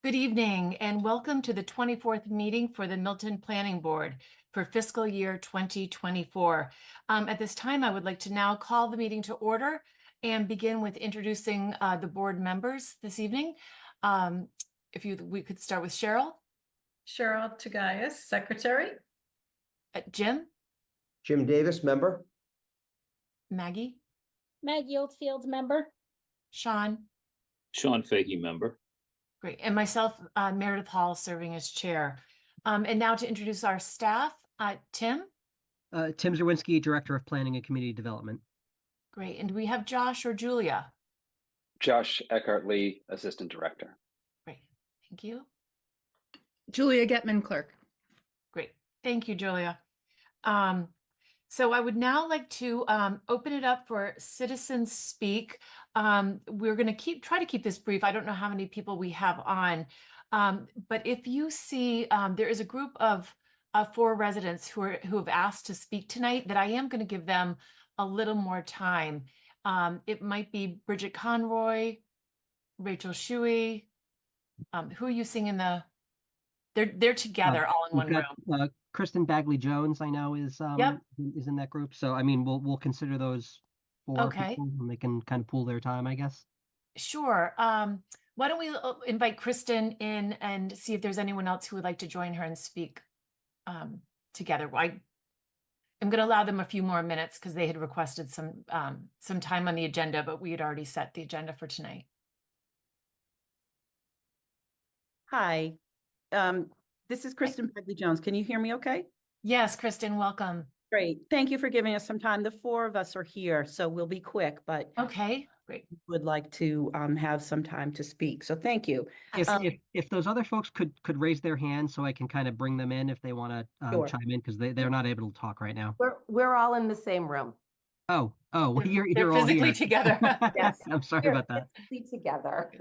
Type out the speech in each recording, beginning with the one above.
Good evening and welcome to the 24th meeting for the Milton Planning Board for fiscal year 2024. At this time, I would like to now call the meeting to order and begin with introducing the board members this evening. We could start with Cheryl. Cheryl Tagayas, Secretary. Jim. Jim Davis, member. Maggie. Maggie Oldfield, member. Sean. Sean Fahey, member. Great. And myself, Meredith Hall, serving as chair. And now to introduce our staff, Tim. Tim Zerwinski, Director of Planning and Community Development. Great. And do we have Josh or Julia? Josh Eckhart-Lee, Assistant Director. Great. Thank you. Julia Getman, Clerk. Great. Thank you, Julia. So I would now like to open it up for citizens speak. We're going to try to keep this brief. I don't know how many people we have on, but if you see there is a group of 4 residents who have asked to speak tonight, that I am going to give them a little more time. It might be Bridget Conroy, Rachel Shuey. Who are you seeing in the? They're together all in one room. Kristen Bagley Jones, I know, is in that group. So I mean, we'll consider those 4 people, and they can kind of pool their time, I guess. Sure. Why don't we invite Kristen in and see if there's anyone else who would like to join her and speak together. I'm going to allow them a few more minutes because they had requested some time on the agenda, but we had already set the agenda for tonight. Hi. This is Kristen Bagley Jones. Can you hear me okay? Yes, Kristen, welcome. Great. Thank you for giving us some time. The 4 of us are here, so we'll be quick, but okay, great. Would like to have some time to speak. So thank you. If those other folks could raise their hand so I can kind of bring them in if they want to Sure. chime in, because they're not able to talk right now. We're all in the same room. Oh, you're physically all here together. Yes. I'm sorry about that. Together.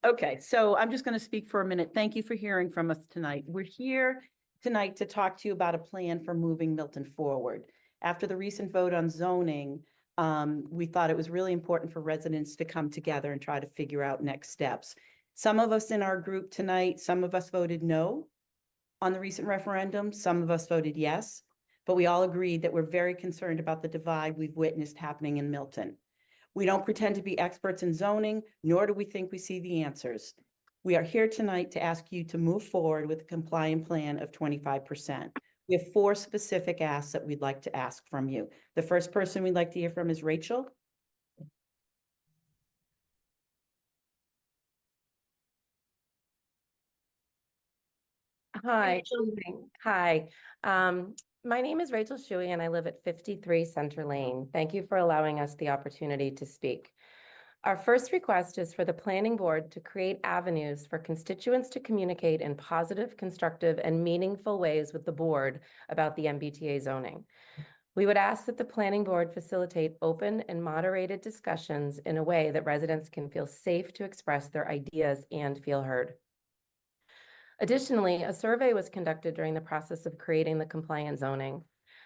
Okay, so I'm just going to speak for a minute. Thank you for hearing from us tonight. We're here tonight to talk to you about a plan for moving Milton forward. After the recent vote on zoning, we thought it was really important for residents to come together and try to figure out next steps. Some of us in our group tonight, some of us voted no on the recent referendum. Some of us voted yes, but we all agreed that we're very concerned about the divide we've witnessed happening in Milton. We don't pretend to be experts in zoning, nor do we think we see the answers. We are here tonight to ask you to move forward with a compliant plan of 25%. We have 4 specific asks that we'd like to ask from you. The first person we'd like to hear from is Rachel. Hi. Hi. My name is Rachel Shuey and I live at 53 Center Lane. Thank you for allowing us the opportunity to speak. Our first request is for the planning board to create avenues for constituents to communicate in positive, constructive, and meaningful ways with the board about the MBTA zoning. We would ask that the planning board facilitate open and moderated discussions in a way that residents can feel safe to express their ideas and feel heard. Additionally, a survey was conducted during the process of creating the compliant zoning.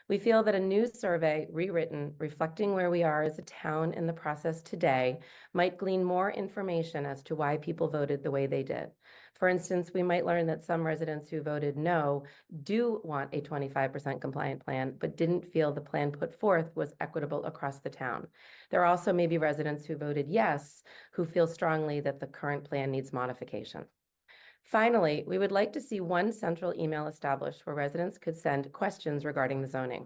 We feel that a new survey, rewritten, reflecting where we are as a town in the process today, might glean more information as to why people voted the way they did. For instance, we might learn that some residents who voted no do want a 25% compliant plan, but didn't feel the plan put forth was equitable across the town. There also may be residents who voted yes, who feel strongly that the current plan needs modification. Finally, we would like to see one central email established where residents could send questions regarding the zoning.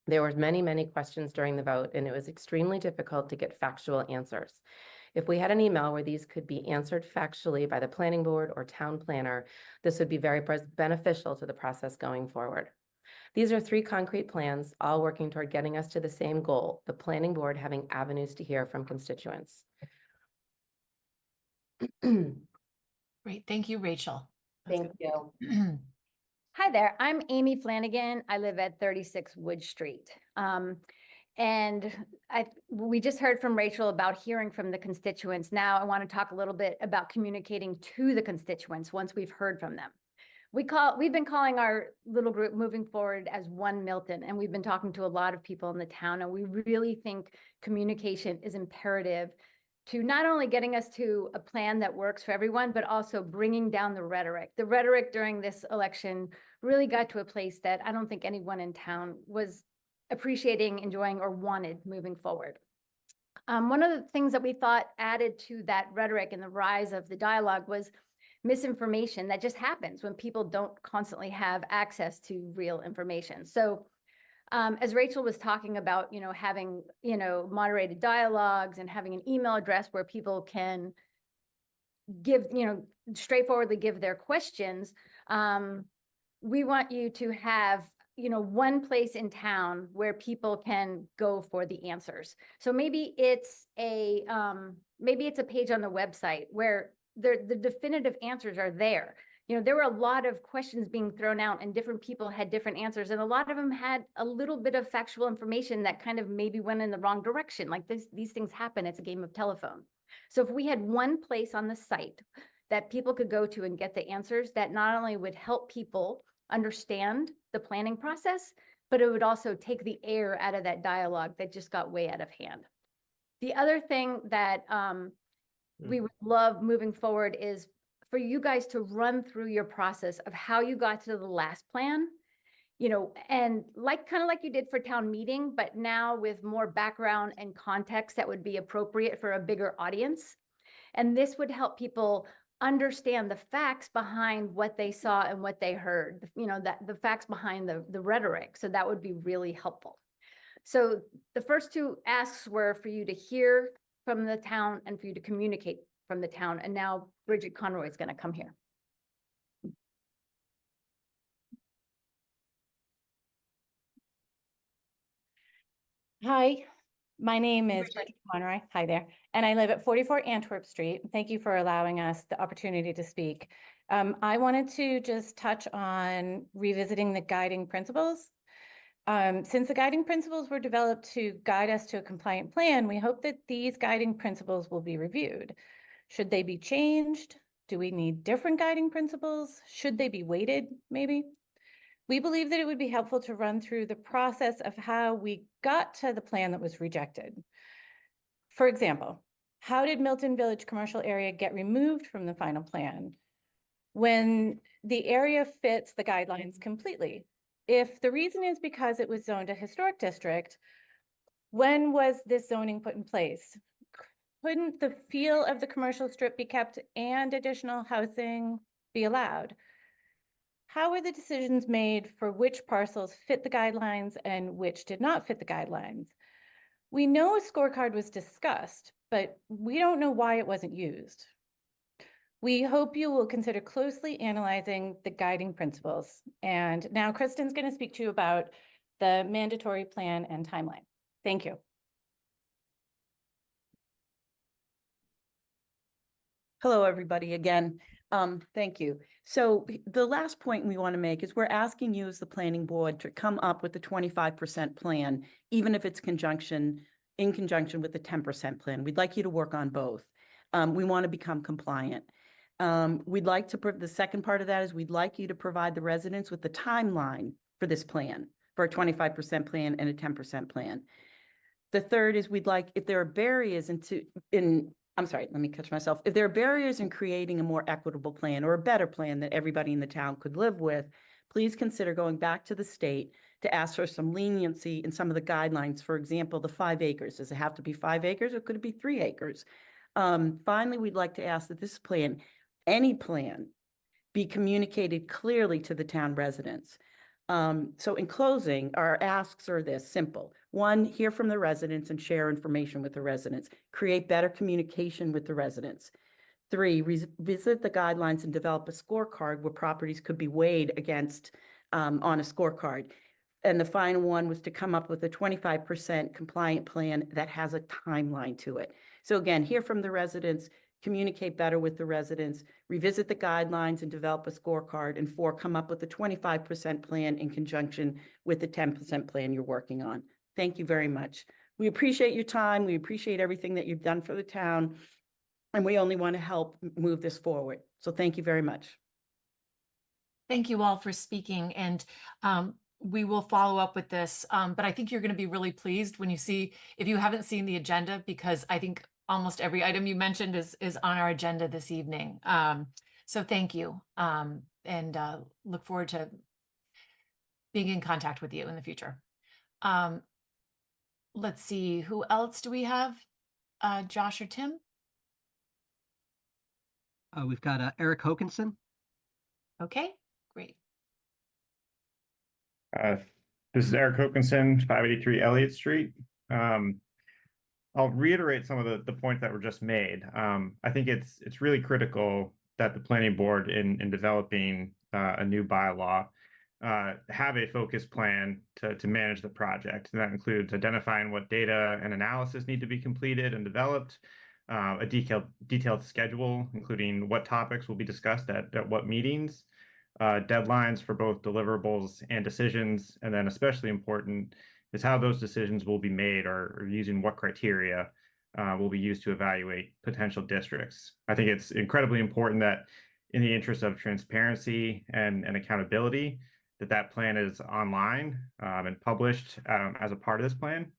There were many, many questions during the vote, and it was extremely difficult to get factual answers. If we had an email where these could be answered factually by the planning board or town planner, this would be very beneficial to the process going forward. These are 3 concrete plans, all working toward getting us to the same goal, the planning board having avenues to hear from constituents. Great. Thank you, Rachel. Thank you. Hi there. I'm Amy Flanagan. I live at 36 Wood Street. And we just heard from Rachel about hearing from the constituents. Now I want to talk a little bit about communicating to the constituents once we've heard from them. We've been calling our little group moving forward as One Milton, and we've been talking to a lot of people in the town, and we really think communication is imperative to not only getting us to a plan that works for everyone, but also bringing down the rhetoric. The rhetoric during this election really got to a place that I don't think anyone in town was appreciating, enjoying, or wanted moving forward. One of the things that we thought added to that rhetoric and the rise of the dialogue was misinformation that just happens when people don't constantly have access to real information. So as Rachel was talking about, having, moderated dialogues and having an email address where people can give, straightforwardly give their questions, we want you to have, one place in town where people can go for the answers. So maybe it's a page on the website where the definitive answers are there. There were a lot of questions being thrown out and different people had different answers. And a lot of them had a little bit of factual information that kind of maybe went in the wrong direction. Like these things happen. It's a game of telephone. So if we had one place on the site that people could go to and get the answers, that not only would help people understand the planning process, but it would also take the air out of that dialogue that just got way out of hand. The other thing that we would love moving forward is for you guys to run through your process of how you got to the last plan, and kind of like you did for town meeting, but now with more background and context that would be appropriate for a bigger audience. And this would help people understand the facts behind what they saw and what they heard, that the facts behind the rhetoric. So that would be really helpful. So the first two asks were for you to hear from the town and for you to communicate from the town. And now Bridget Conroy is going to come here. Hi, my name is Bridget Conroy. Hi there. And I live at 44 Antwerp Street. Thank you for allowing us the opportunity to speak. I wanted to just touch on revisiting the guiding principles. Since the guiding principles were developed to guide us to a compliant plan, we hope that these guiding principles will be reviewed. Should they be changed? Do we need different guiding principles? Should they be weighted, maybe? We believe that it would be helpful to run through the process of how we got to the plan that was rejected. For example, how did Milton Village commercial area get removed from the final plan when the area fits the guidelines completely? If the reason is because it was zoned a historic district, when was this zoning put in place? Couldn't the feel of the commercial strip be kept and additional housing be allowed? How were the decisions made for which parcels fit the guidelines and which did not fit the guidelines? We know a scorecard was discussed, but we don't know why it wasn't used. We hope you will consider closely analyzing the guiding principles. And now Kristen's going to speak to you about the mandatory plan and timeline. Thank you. Hello, everybody, again. Thank you. So the last point we want to make is we're asking you as the planning board to come up with the 25% plan, even if it's in conjunction with the 10% plan. We'd like you to work on both. We want to become compliant. We'd like to, the second part of that is we'd like you to provide the residents with the timeline for this plan, for a 25% plan and a 10% plan. The third is we'd like, if there are barriers if there are barriers in creating a more equitable plan or a better plan that everybody in the town could live with, please consider going back to the state to ask for some leniency in some of the guidelines. For example, the 5 acres. Does it have to be 5 acres or could it be 3 acres? Finally, we'd like to ask that this plan, any plan, be communicated clearly to the town residents. So in closing, our asks are this simple. 1, hear from the residents and share information with the residents. Create better communication with the residents. 3, visit the guidelines and develop a scorecard where properties could be weighed against on a scorecard. And the final one was to come up with a 25% compliant plan that has a timeline to it. So again, hear from the residents, communicate better with the residents, revisit the guidelines and develop a scorecard, and 4, come up with a 25% plan in conjunction with the 10% plan you're working on. Thank you very much. We appreciate your time. We appreciate everything that you've done for the town, and we only want to help move this forward. So thank you very much. Thank you all for speaking, and we will follow up with this, but I think you're going to be really pleased when you see, if you haven't seen the agenda, because I think almost every item you mentioned is on our agenda this evening. So thank you. And look forward to being in contact with you in the future. Let's see, who else do we have? Josh or Tim? We've got Eric Hokinson. Okay, great. This is Eric Hokinson, 583 Elliott Street. I'll reiterate some of the points that were just made. I think it's really critical that the planning board in developing a new bylaw have a focused plan to manage the project. And that includes identifying what data and analysis need to be completed and developed, a detailed schedule, including what topics will be discussed at what meetings, deadlines for both deliverables and decisions, and then especially important is how those decisions will be made or using what criteria will be used to evaluate potential districts. I think it's incredibly important that in the interest of transparency and accountability, that plan is online and published as a part of this plan.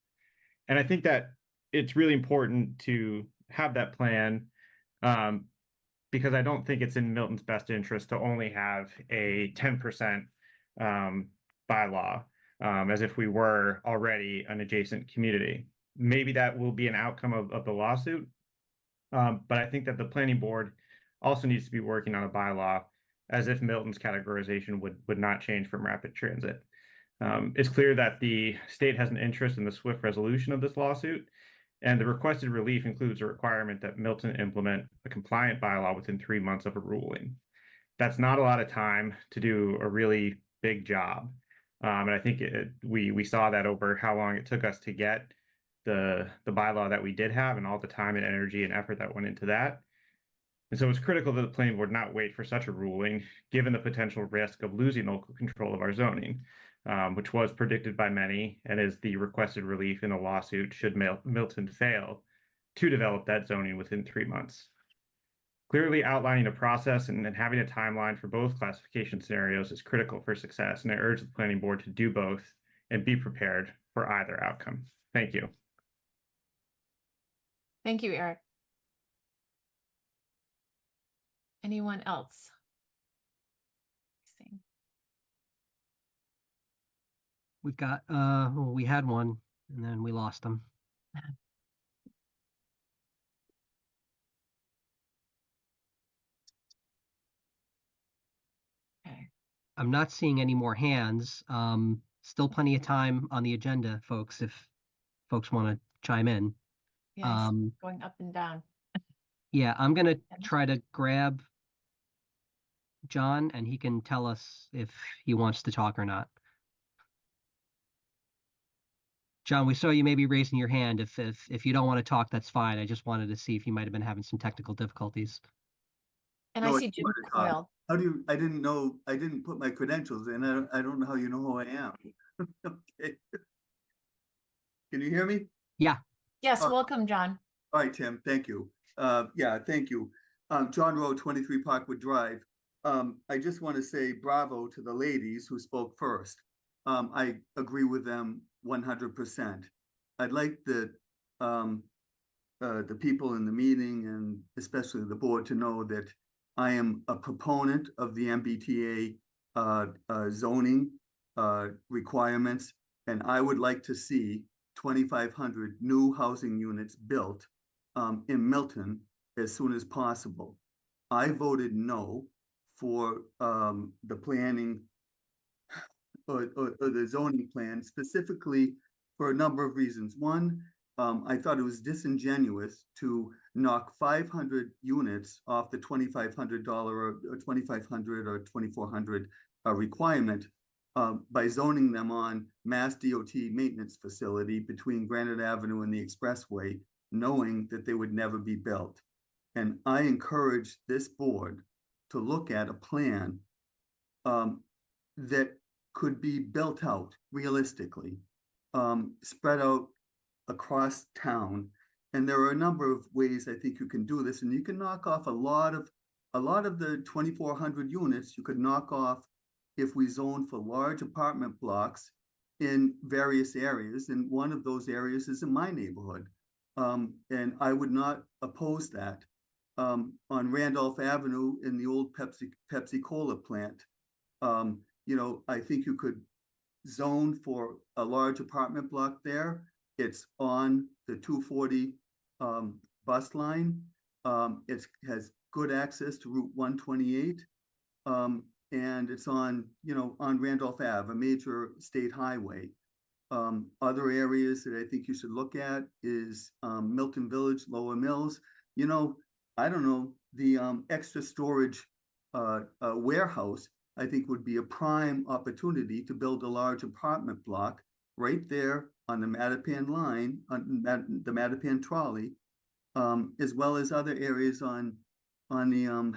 And I think that it's really important to have that plan because I don't think it's in Milton's best interest to only have a 10% bylaw as if we were already an adjacent community. Maybe that will be an outcome of the lawsuit, but I think that the planning board also needs to be working on a bylaw as if Milton's categorization would not change from rapid transit. It's clear that the state has an interest in the swift resolution of this lawsuit, and the requested relief includes a requirement that Milton implement a compliant bylaw within 3 months of a ruling. That's not a lot of time to do a really big job. And I think we saw that over how long it took us to get the bylaw that we did have and all the time and energy and effort that went into that. And so it's critical that the planning board not wait for such a ruling, given the potential risk of losing local control of our zoning, which was predicted by many and is the requested relief in a lawsuit should Milton fail to develop that zoning within 3 months. Clearly outlining a process and having a timeline for both classification scenarios is critical for success, and I urge the planning board to do both and be prepared for either outcome. Thank you. Thank you, Eric. Anyone else? We've got, well, we had one and then we lost them. Okay. I'm not seeing any more hands. Still plenty of time on the agenda, folks, if folks want to chime in. Yeah, going up and down. Yeah, I'm going to try to grab John and he can tell us if he wants to talk or not. John, we saw you maybe raising your hand. If you don't want to talk, that's fine. I just wanted to see if you might have been having some technical difficulties. And No, I see Jim Coyle. How do you, I didn't know, I didn't put my credentials in. I don't know how you know who I am. Okay. Can you hear me? Yeah. Yes, welcome, John. All right, Tim, thank you. Yeah, thank you. John Rowe, 23 Parkwood Drive. I just want to say bravo to the ladies who spoke first. I agree with them 100%. I'd like the people in the meeting and especially the board to know that I am a proponent of the MBTA zoning requirements, and I would like to see 2,500 new housing units built in Milton as soon as possible. I voted no for the planning or the zoning plan specifically for a number of reasons. One, I thought it was disingenuous to knock 500 units off the $2,500 or $2,500 or $2,400 requirement by zoning them on Mass DOT maintenance facility between Granite Avenue and the Expressway, knowing that they would never be built. And I encourage this board to look at a plan that could be built out realistically, spread out across town. And there are a number of ways I think you can do this. And you can knock off a lot of the 2,400 units you could knock off if we zone for large apartment blocks in various areas. And one of those areas is in my neighborhood. And I would not oppose that. On Randolph Avenue in the old Pepsi Cola plant, you know, I think you could zone for a large apartment block there. It's on the 240 bus line. It has good access to Route 128. And it's on, you know, on Randolph Ave, a major state highway. Other areas that I think you should look at is Milton Village, Lower Mills. You know, I don't know, the extra storage warehouse, I think would be a prime opportunity to build a large apartment block right there on the Mattapan line, on the Mattapan trolley, as well as other areas on the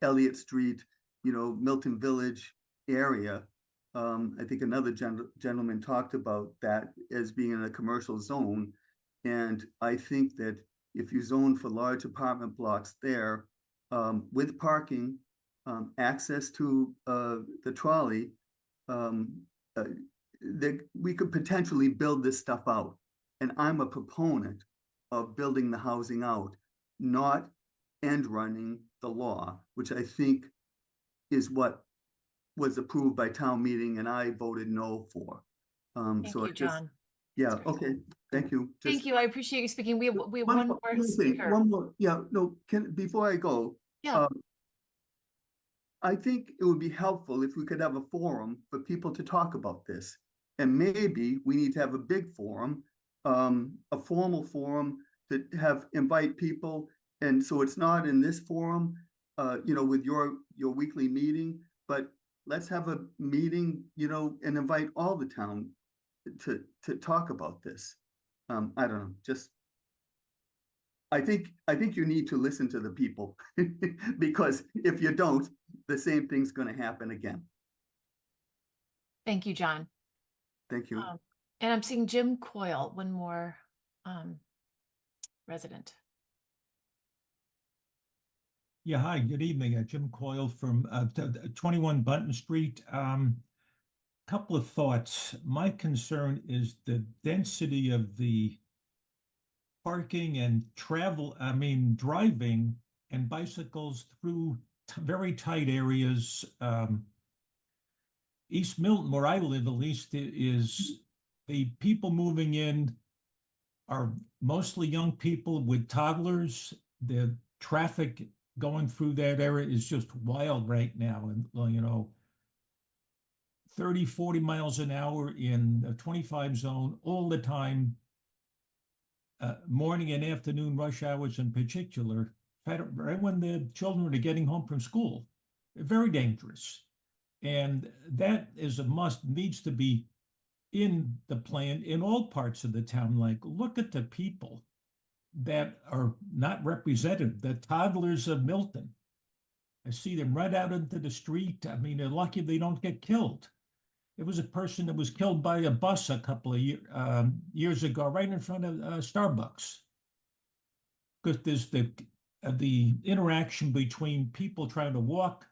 Elliott Street, you know, Milton Village area. I think another gentleman talked about that as being in a commercial zone. And I think that if you zone for large apartment blocks there, with parking, access to the trolley, that we could potentially build this stuff out. And I'm a proponent of building the housing out, not end running the law, which I think is what was approved by town meeting and I voted no for. Thank you, John. Yeah, okay, thank you. Thank you. I appreciate you speaking. We have one more thing, speaker. One more, yeah, no, before I go. Yeah. I think it would be helpful if we could have a forum for people to talk about this. And maybe we need to have a big forum, a formal forum to invite people. And so it's not in this forum, you know, with your weekly meeting, but let's have a meeting, you know, and invite all the town to talk about this. I don't know, just, I think you need to listen to the people because if you don't, the same thing's going to happen again. Thank you, John. Thank you. And I'm seeing Jim Coyle, one more resident. Yeah, hi, good evening. Jim Coyle from 21 Bunton Street. Couple of thoughts. My concern is the density of the parking and travel, driving and bicycles through very tight areas. East Milton, where I live at least, is the people moving in are mostly young people with toddlers. The traffic going through that area is just wild right now. And, you know, 30, 40 miles an hour in a 25 zone all the time, morning and afternoon rush hours in particular, right when the children are getting home from school. Very dangerous. And that is a must, needs to be in the plan in all parts of the town. Like, look at the people that are not represented, the toddlers of Milton. I see them right out into the street. I mean, they're lucky they don't get killed. It was a person that was killed by a bus a couple of years ago, right in front of Starbucks. Because there's the interaction between people trying to walk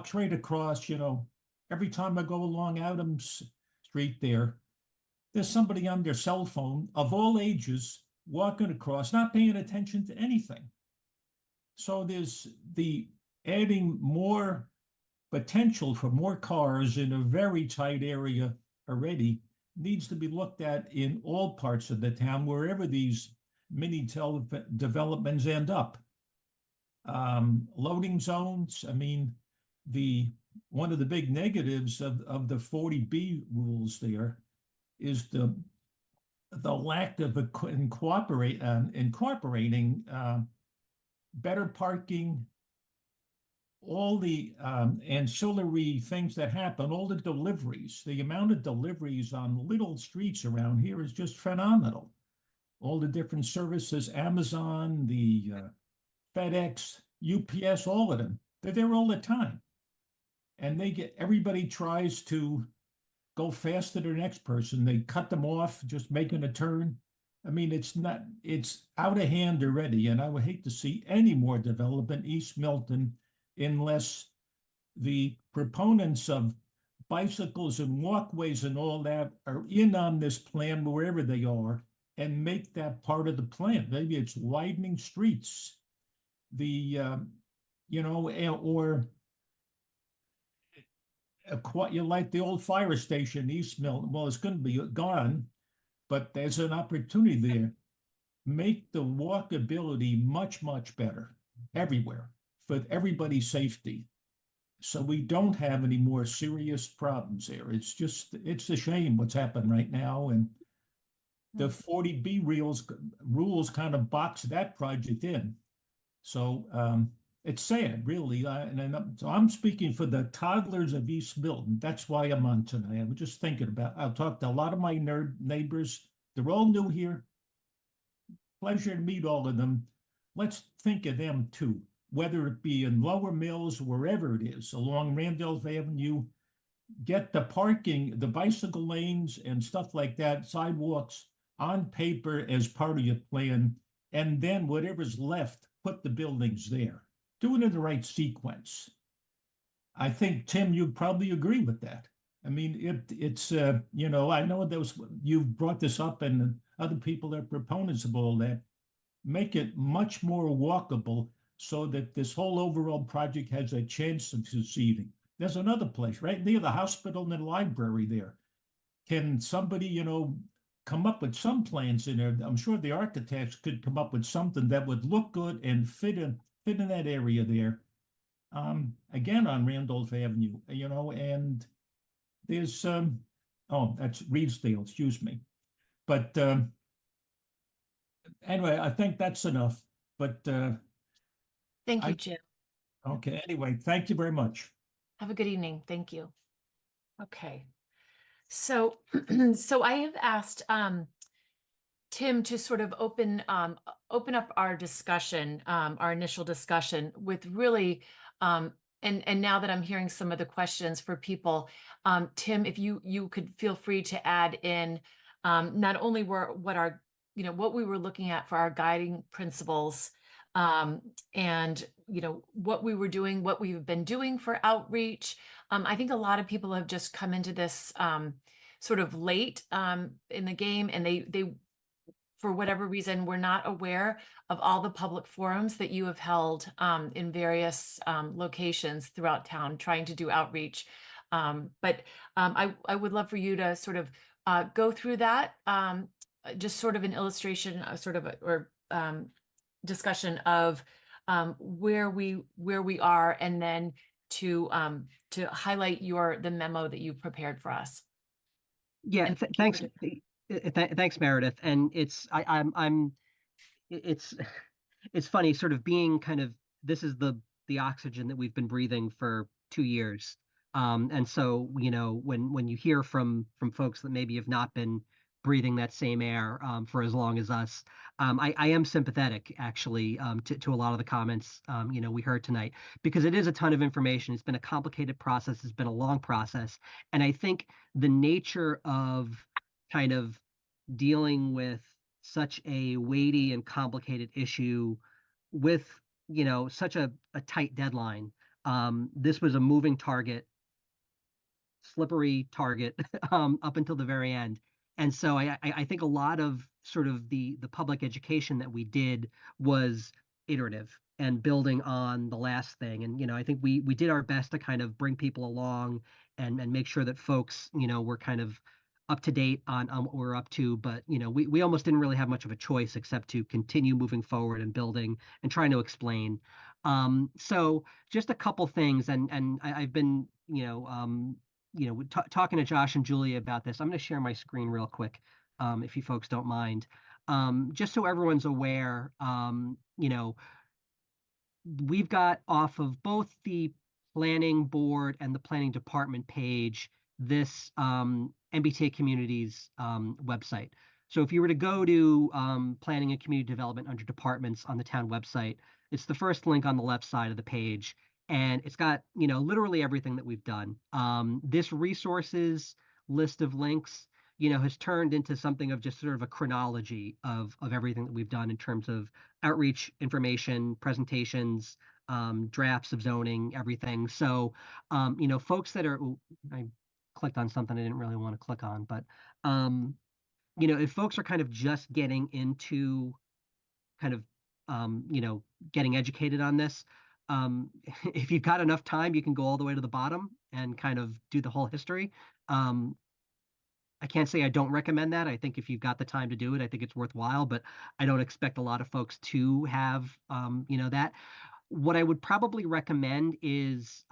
straight across, you know, every time I go along Adams Street there's somebody on their cell phone of all ages walking across, not paying attention to anything. So there's the adding more potential for more cars in a very tight area already needs to be looked at in all parts of the town, wherever these mini developments end up. Loading zones, I mean, one of the big negatives of the 40B rules there is the lack of incorporating better parking, all the ancillary things that happen, all the deliveries. The amount of deliveries on little streets around here is just phenomenal. All the different services, Amazon, the FedEx, UPS, all of them, they're there all the time. And everybody tries to go faster than the next person. They cut them off, just making a turn. I mean, it's out of hand already. And I would hate to see any more development in East Milton unless the proponents of bicycles and walkways and all that are in on this plan wherever they are and make that part of the plan. Maybe it's widening streets, or you like the old fire station, East Milton. Well, it's going to be gone, but there's an opportunity there. Make the walkability much, much better everywhere for everybody's safety. So we don't have any more serious problems there. It's a shame what's happened right now. And the 40B rules kind of box that project in. So it's sad, really. So I'm speaking for the toddlers of East Milton. That's why I'm on tonight. I was just thinking I'll talk to a lot of my neighbors. They're all new here. Pleasure to meet all of them. Let's think of them too, whether it be in Lower Mills, wherever it is, along Randolph Avenue. Get the parking, the bicycle lanes and stuff like that, sidewalks on paper as part of your plan. And then whatever's left, put the buildings there. Do it in the right sequence. I think, Tim, you probably agree with that. I mean, it's I know you've brought this up and other people are proponents of all that. Make it much more walkable so that this whole overall project has a chance of succeeding. There's another place right near the hospital and the library there. Can somebody, come up with some plans in there? I'm sure the architects could come up with something that would look good and fit in that area there. Again, on Randolph Avenue, and there's that's Reedsdale, excuse me. But anyway, I think that's enough. But Thank you, Jim. okay, anyway, thank you very much. Have a good evening. Thank you. Okay. So, so I have asked Tim to sort of open up our discussion, our initial discussion with really, and now that I'm hearing some of the questions for people, Tim, if you could feel free to add in not only what we were looking at for our guiding principles, and what we were doing, what we've been doing for outreach. I think a lot of people have just come into this sort of late in the game, and they for whatever reason were not aware of all the public forums that you have held in various locations throughout town trying to do outreach. But I would love for you to sort of go through that, just sort of an illustration, or discussion of where we are, and then to highlight the memo that you prepared for us. Yeah, And thanks. Thanks, Meredith. And it's funny, sort of being kind of, this is the oxygen that we've been breathing for 2 years. And so, when you hear from folks that maybe have not been breathing that same air for as long as us, I am sympathetic, actually, to a lot of the comments we heard tonight, because it is a ton of information. It's been a complicated process. It's been a long process. And I think the nature of kind of dealing with such a weighty and complicated issue with, such a tight deadline. This was a moving target, slippery target, up until the very end. And so I think a lot of sort of the public education that we did was iterative and building on the last thing. And, I think we did our best to kind of bring people along and make sure that folks, were kind of up to date on what we're up to. But, we almost didn't really have much of a choice except to continue moving forward and building and trying to explain. So just a couple things. And I've been, talking to Josh and Julia about this. I'm going to share my screen real quick, if you folks don't mind. Just so everyone's aware, we've got off of both the planning board and the planning department page this MBTA Communities website. So if you were to go to planning and community development under departments on the town website, it's the first link on the left side of the page. And it's got, literally everything that we've done. This resources list of links, has turned into something of just sort of a chronology of everything that we've done in terms of outreach, information, presentations, drafts of zoning, everything. So, folks that are, I clicked on something I didn't really want to click on, but if folks are kind of just getting into kind of, getting educated on this, if you've got enough time, you can go all the way to the bottom and kind of do the whole history. I can't say I don't recommend that. I think if you've got the time to do it, I think it's worthwhile, but I don't expect a lot of folks to have, that. What I would probably recommend is,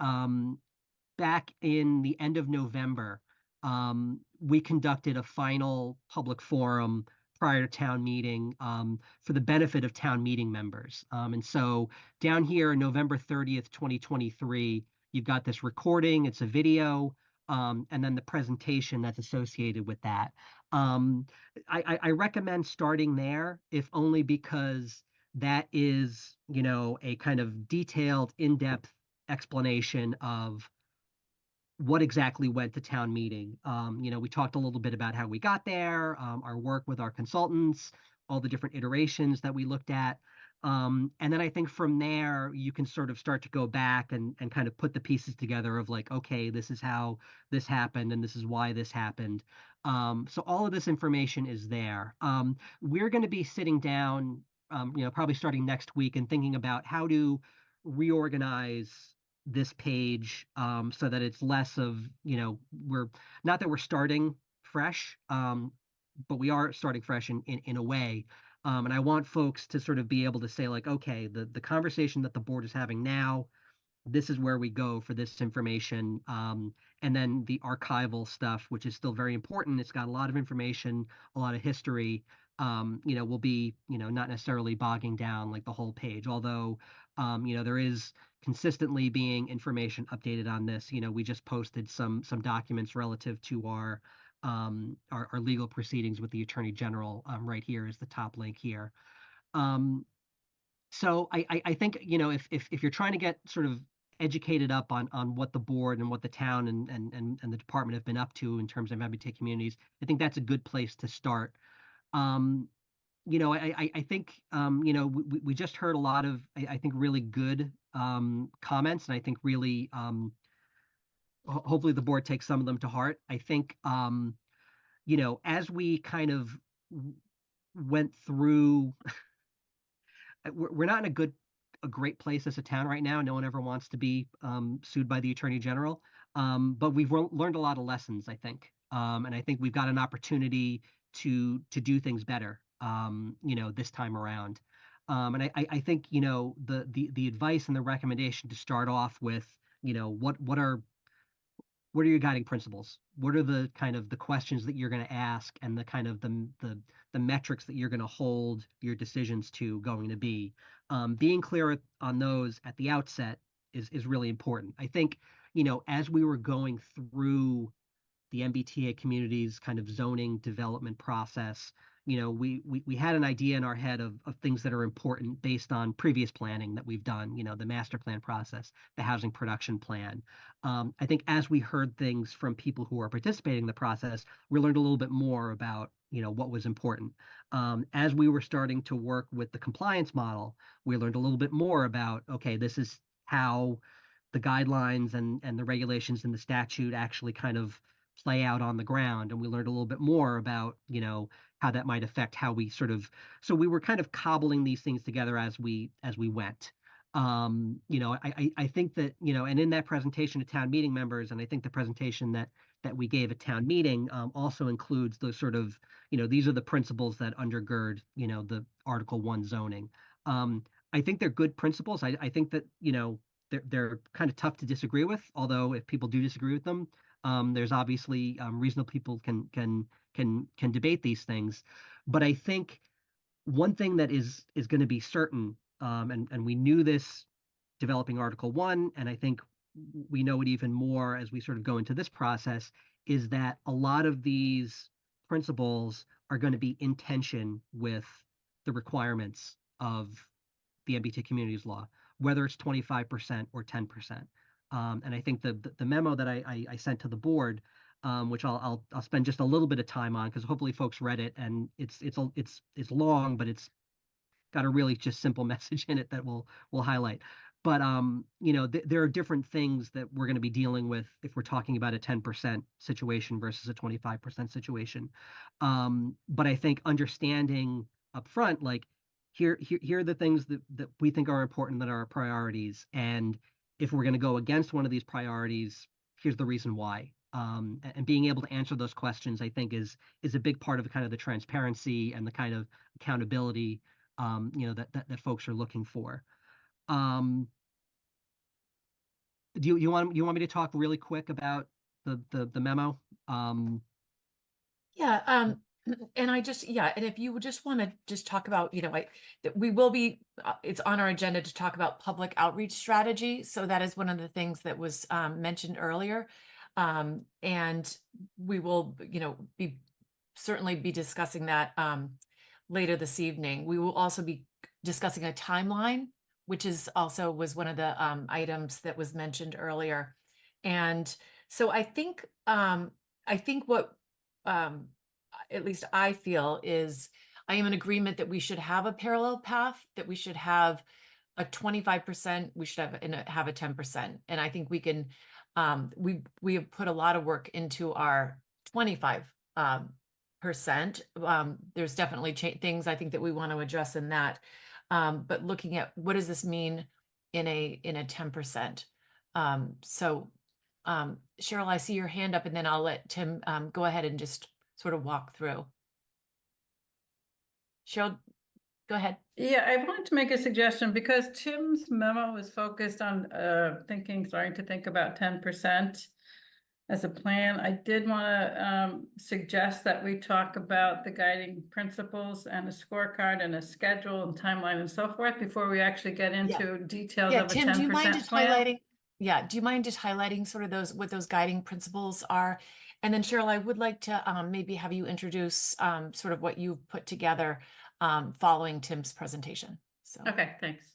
back in the end of November, we conducted a final public forum prior to town meeting, for the benefit of town meeting members. And so down here, November 30th, 2023, you've got this recording, it's a video, and then the presentation that's associated with that. I recommend starting there, if only because that is, a kind of detailed, in-depth explanation of what exactly went to town meeting. We talked a little bit about how we got there, our work with our consultants, all the different iterations that we looked at. And then I think from there, you can sort of start to go back and kind of put the pieces together of like, okay, this is how this happened and this is why this happened. So all of this information is there. We're going to be sitting down, probably starting next week and thinking about how to reorganize this page, so that it's less of, we're not that we're starting fresh, but we are starting fresh in a way. And I want folks to sort of be able to say like, okay, the conversation that the board is having now, this is where we go for this information. And then the archival stuff, which is still very important. It's got a lot of information, a lot of history, will be, not necessarily bogging down like the whole page. Although, there is consistently being information updated on this. We just posted some documents relative to our legal proceedings with the Attorney General. Right here is the top link here. So I think, if you're trying to get sort of educated up on what the board and what the town and the department have been up to in terms of MBTA communities, I think that's a good place to start. I think, we just heard a lot of, I think, really good comments, and I think really, hopefully the board takes some of them to heart. I think, as we kind of went through, we're not in a great place as a town right now. No one ever wants to be sued by the Attorney General, but we've learned a lot of lessons, I think, and I think we've got an opportunity to do things better, this time around. And I think, the advice and the recommendation to start off with, what are your guiding principles? What are the kind of the questions that you're going to ask and the kind of the metrics that you're going to hold your decisions to going to be? Being clear on those at the outset is really important. I think, as we were going through the MBTA community's kind of zoning development process, we had an idea in our head of things that are important based on previous planning that we've done, the master plan process, the housing production plan. I think as we heard things from people who are participating in the process, we learned a little bit more about, what was important. As we were starting to work with the compliance model, we learned a little bit more about, okay, this is how the guidelines and the regulations in the statute actually kind of play out on the ground. And we learned a little bit more about, how that might affect how we so we were kind of cobbling these things together as we went. I think that, and in that presentation to town meeting members, and I think the presentation that we gave at town meeting, also includes those sort of, these are the principles that undergird, the Article 1 zoning. I think they're good principles. I think that, they're kind of tough to disagree with, although if people do disagree with them, there's obviously, reasonable people can debate these things. But I think one thing that is going to be certain, and we knew this developing Article 1, and I think we know it even more as we sort of go into this process, is that a lot of these principles are going to be in tension with the requirements of the MBTA communities law, whether it's 25% or 10%. And I think the memo that I sent to the board, which I'll spend just a little bit of time on because hopefully folks read it, and it's long, but it's got a really just simple message in it that we'll highlight. But you know, there are different things that we're going to be dealing with if we're talking about a 10% situation versus a 25% situation. But I think understanding upfront, like here are the things that we think are important, that are our priorities, and if we're going to go against one of these priorities, here's the reason why. And being able to answer those questions, I think, is a big part of kind of the transparency and the kind of accountability, you know, that folks are looking for. Do you want me to talk really quick about the memo? Yeah, and I just, yeah, and if you would just want to just talk about, you know, that we will be, it's on our agenda to talk about public outreach strategy. So that is one of the things that was mentioned earlier. And we will, you know, certainly be discussing that later this evening. We will also be discussing a timeline, which is also was one of the items that was mentioned earlier. And so I think what at least I feel is I am in agreement that we should have a parallel path, that we should have a 25%, we should have a 10%. And I think we can, we have put a lot of work into our 25%. There's definitely things I think that we want to address in that. But looking at what does this mean in a 10%? Cheryl, I see your hand up, and then I'll let Tim go ahead and just sort of walk through. Cheryl, go ahead. Yeah, I wanted to make a suggestion because Tim's memo is focused on starting to think about 10% as a plan. I did want to suggest that we talk about the guiding principles and a scorecard and a schedule and timeline and so forth before we actually get into details Yeah, of a Tim, do you mind 10% just plan. highlighting? Yeah, do you mind just highlighting sort of what those guiding principles are? And then Cheryl, I would like to maybe have you introduce sort of what you've put together following Tim's presentation. So Okay, thanks.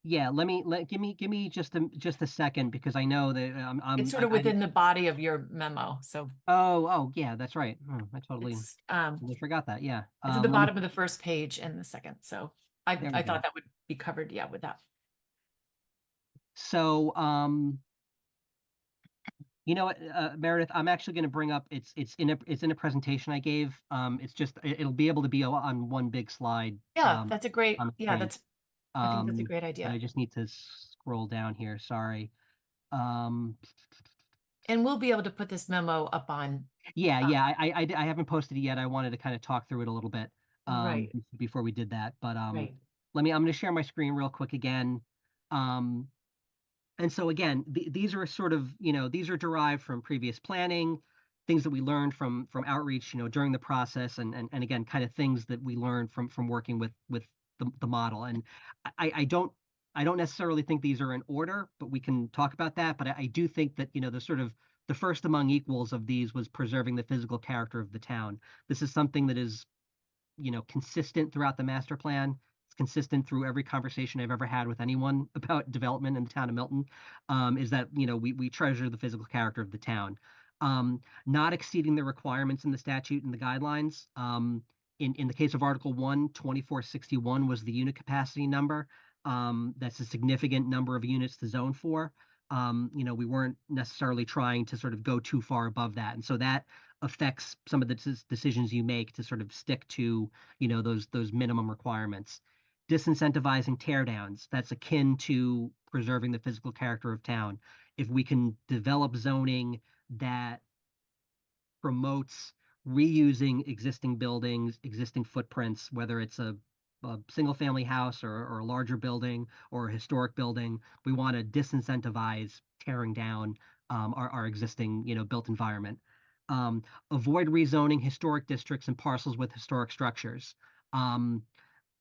Yeah, give me just a second, because I know that it's sort of within the body of your memo. So oh yeah, that's right. I totally forgot that. Yeah, it's at the bottom of the first page and the second. So I There we thought go. that would be covered, yeah, with that. So you know what, Meredith, I'm actually going to bring up, it's in a presentation I gave. It's just it'll be able to be on one big slide. Yeah, that's a great, on the yeah, screen. I think that's a great idea. And I just need to scroll down here. Sorry. And we'll be able to put this memo up on. Yeah, I haven't posted it yet. I wanted to kind of talk through it a little bit Right. before we did that. But Right. I'm going to share my screen real quick again. And so again, these are sort of, you know, these are derived from previous planning, things that we learned from outreach, you know, during the process, and again, kind of things that we learned from working with the model. And I don't necessarily think these are in order, but we can talk about that. But I do think that, you know, the first among equals of these was preserving the physical character of the town. This is something that is, you know, consistent throughout the master plan. It's consistent through every conversation I've ever had with anyone about development in the town of Milton, is that, you know, we treasure the physical character of the town. Not exceeding the requirements in the statute and the guidelines. In the case of Article 1, 2461 was the unit capacity number. That's a significant number of units to zone for. You know, we weren't necessarily trying to sort of go too far above that. And so that affects some of the decisions you make to sort of stick to, you know, those minimum requirements. Disincentivizing teardowns, that's akin to preserving the physical character of town. If we can develop zoning that promotes reusing existing buildings, existing footprints, whether it's a single family house or a larger building or a historic building, we want to disincentivize tearing down our existing, you know, built environment. Avoid rezoning historic districts and parcels with historic structures.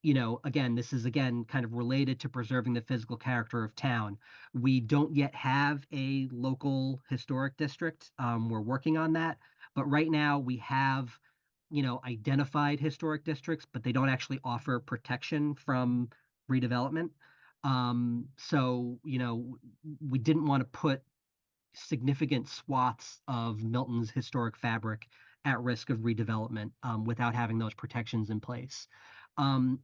You know, again, this is again kind of related to preserving the physical character of town. We don't yet have a local historic district. We're working on that, but right now we have, you know, identified historic districts, but they don't actually offer protection from redevelopment. So, you know, we didn't want to put significant swaths of Milton's historic fabric at risk of redevelopment without having those protections in place.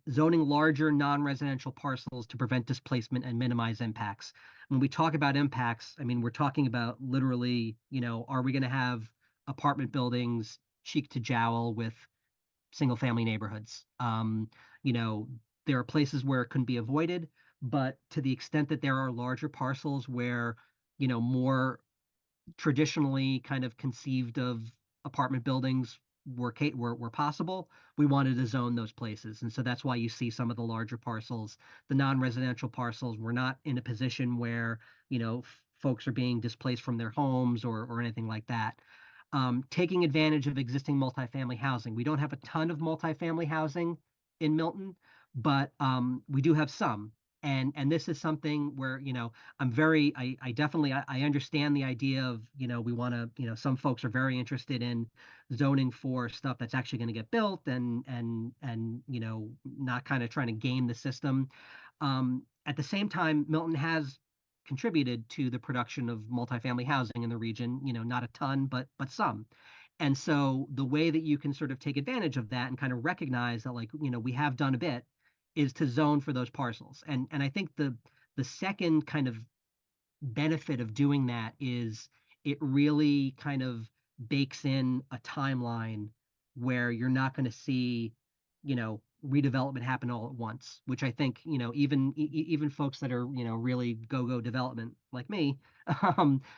zoning larger non-residential parcels to prevent displacement and minimize impacts. When we talk about impacts, I mean, we're talking about literally, are we going to have apartment buildings cheek to jowl with single family neighborhoods? There are places where it couldn't be avoided, but to the extent that there are larger parcels where, more traditionally kind of conceived of apartment buildings were possible, we wanted to zone those places. And so that's why you see some of the larger parcels. The non-residential parcels were not in a position where, folks are being displaced from their homes or anything like that. Taking advantage of existing multifamily housing. We don't have a ton of multifamily housing in Milton, but we do have some. And this is something where, I definitely, I understand the idea of, we want to, some folks are very interested in zoning for stuff that's actually going to get built and, not kind of trying to game the system. At the same time, Milton has contributed to the production of multifamily housing in the region, not a ton, but some. And so the way that you can sort of take advantage of that and kind of recognize that, like, we have done a bit, is to zone for those parcels. And I think the second kind of benefit of doing that is it really kind of bakes in a timeline where you're not going to see, redevelopment happen all at once, which I think, even folks that are, really go development like me,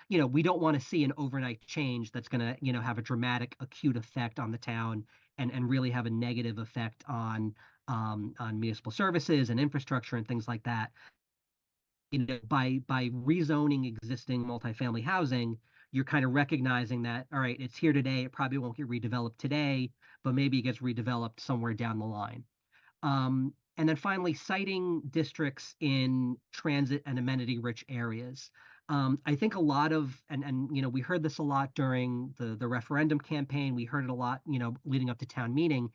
we don't want to see an overnight change that's going to, have a dramatic acute effect on the town and really have a negative effect on municipal services and infrastructure and things like that. By rezoning existing multifamily housing, you're kind of recognizing that, all right, it's here today, it probably won't get redeveloped today, but maybe it gets redeveloped somewhere down the line. And then finally, citing districts in transit and amenity-rich areas. I think a lot of, and we heard this a lot during the referendum campaign. We heard it a lot, leading up to town meeting.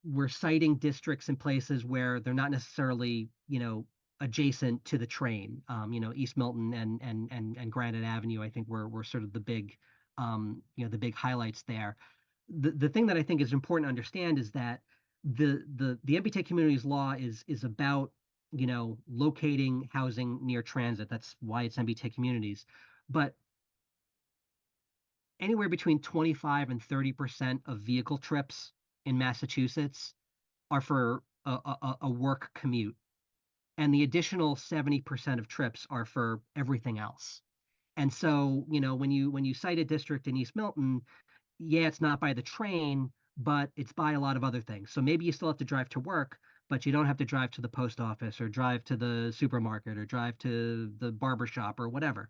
We're citing districts in places where they're not necessarily, adjacent to the train. East Milton and Granite Avenue, I think were sort of the big, the big highlights there. The thing that I think is important to understand is that the MBTA Communities Law is about, locating housing near transit. That's why it's MBTA Communities. But anywhere between 25 and 30% of vehicle trips in Massachusetts are for a work commute. And the additional 70% of trips are for everything else. And so, when you cite a district in East Milton, yeah, it's not by the train, but it's by a lot of other things. So maybe you still have to drive to work, but you don't have to drive to the post office or drive to the supermarket or drive to the barber shop or whatever.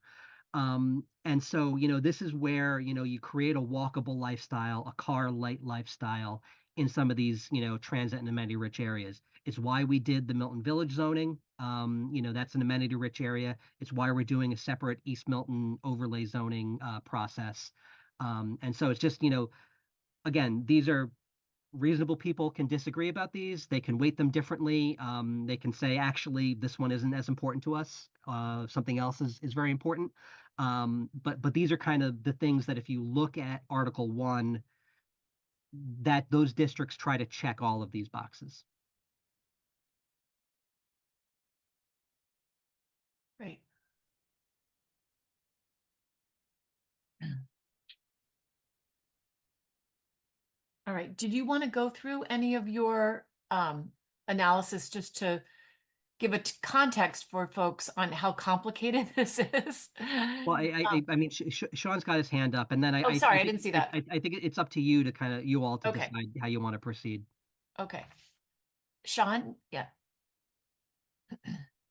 And so, this is where, you create a walkable lifestyle, a car light lifestyle in some of these, transit and amenity rich areas. It's why we did the Milton Village zoning. That's an amenity rich area. It's why we're doing a separate East Milton overlay zoning process. And so it's just, again, these are reasonable people can disagree about these. They can weight them differently. They can say, actually, this one isn't as important to us. Something else is very important. But these are kind of the things that if you look at Article 1, that those districts try to check all of these boxes. Great. All right. Did you want to go through any of your analysis just to give a context for folks on how complicated this is? Well, I mean, Sean's got his hand up, and then Oh, sorry, I didn't see that. I think it's up to you to kind of, you all to Okay. decide how you want to proceed. Okay. Sean, yeah.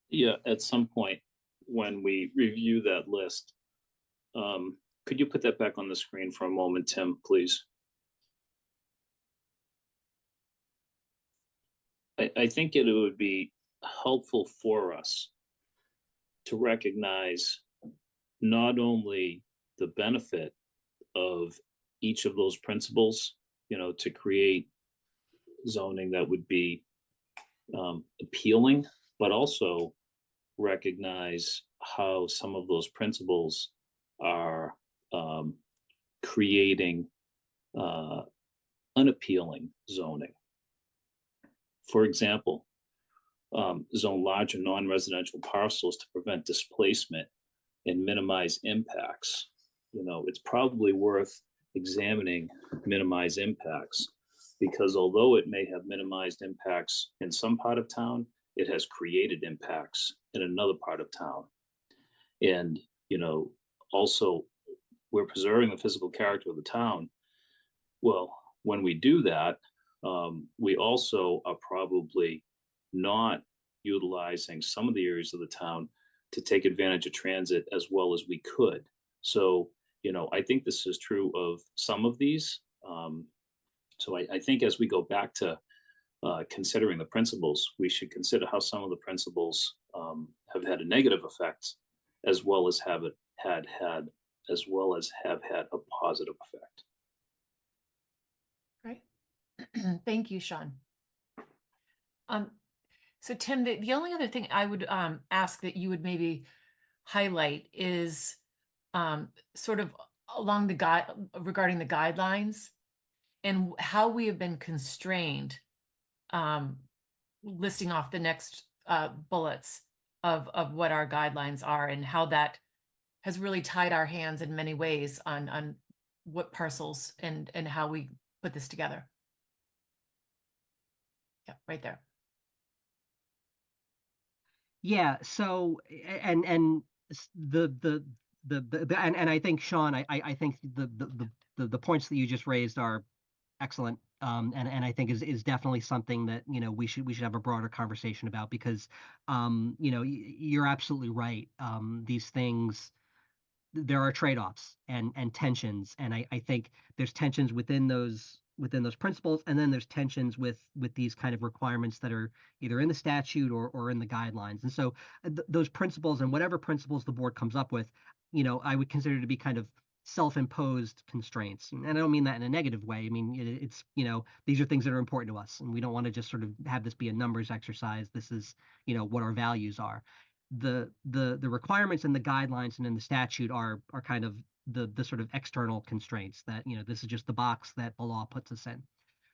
Yeah, at some point when we review that list, could you put that back on the screen for a moment, Tim, please? I think it would be helpful for us to recognize not only the benefit of each of those principles, to create zoning that would be appealing, but also recognize how some of those principles are creating unappealing zoning. for example, zone larger non-residential parcels to prevent displacement and minimize impacts. You know, it's probably worth examining minimize impacts, because although it may have minimized impacts in some part of town, it has created impacts in another part of town. And, you know, also we're preserving the physical character of the town. Well, when we do that, we also are probably not utilizing some of the areas of the town to take advantage of transit as well as we could. So, you know, I think this is true of some of these. So I think as we go back to considering the principles, we should consider how some of the principles have had a negative effect, as well as have had a positive effect. Right. Thank you, Sean. So Tim, the only other thing I would ask that you would maybe highlight is sort of along the guide regarding the guidelines and how we have been constrained, listing off the next bullets of what our guidelines are and how that has really tied our hands in many ways on what parcels and how we put this together. Yeah, right there. Yeah. So and and I think Sean, I think the points that you just raised are excellent. And I think is definitely something that, you know, we should have a broader conversation about, because you know, you're absolutely right. These things, there are trade-offs and tensions, and I think there's tensions within those principles, and then there's tensions with these kind of requirements that are either in the statute or in the guidelines. And so those principles, and whatever principles the board comes up with, you know, I would consider to be kind of self-imposed constraints. And I don't mean that in a negative way. I mean, it's, you know, these are things that are important to us, and we don't want to just sort of have this be a numbers exercise. This is, you know, what our values are. The requirements and the guidelines and in the statute are kind of the sort of external constraints that, you know, this is just the box that the law puts us in.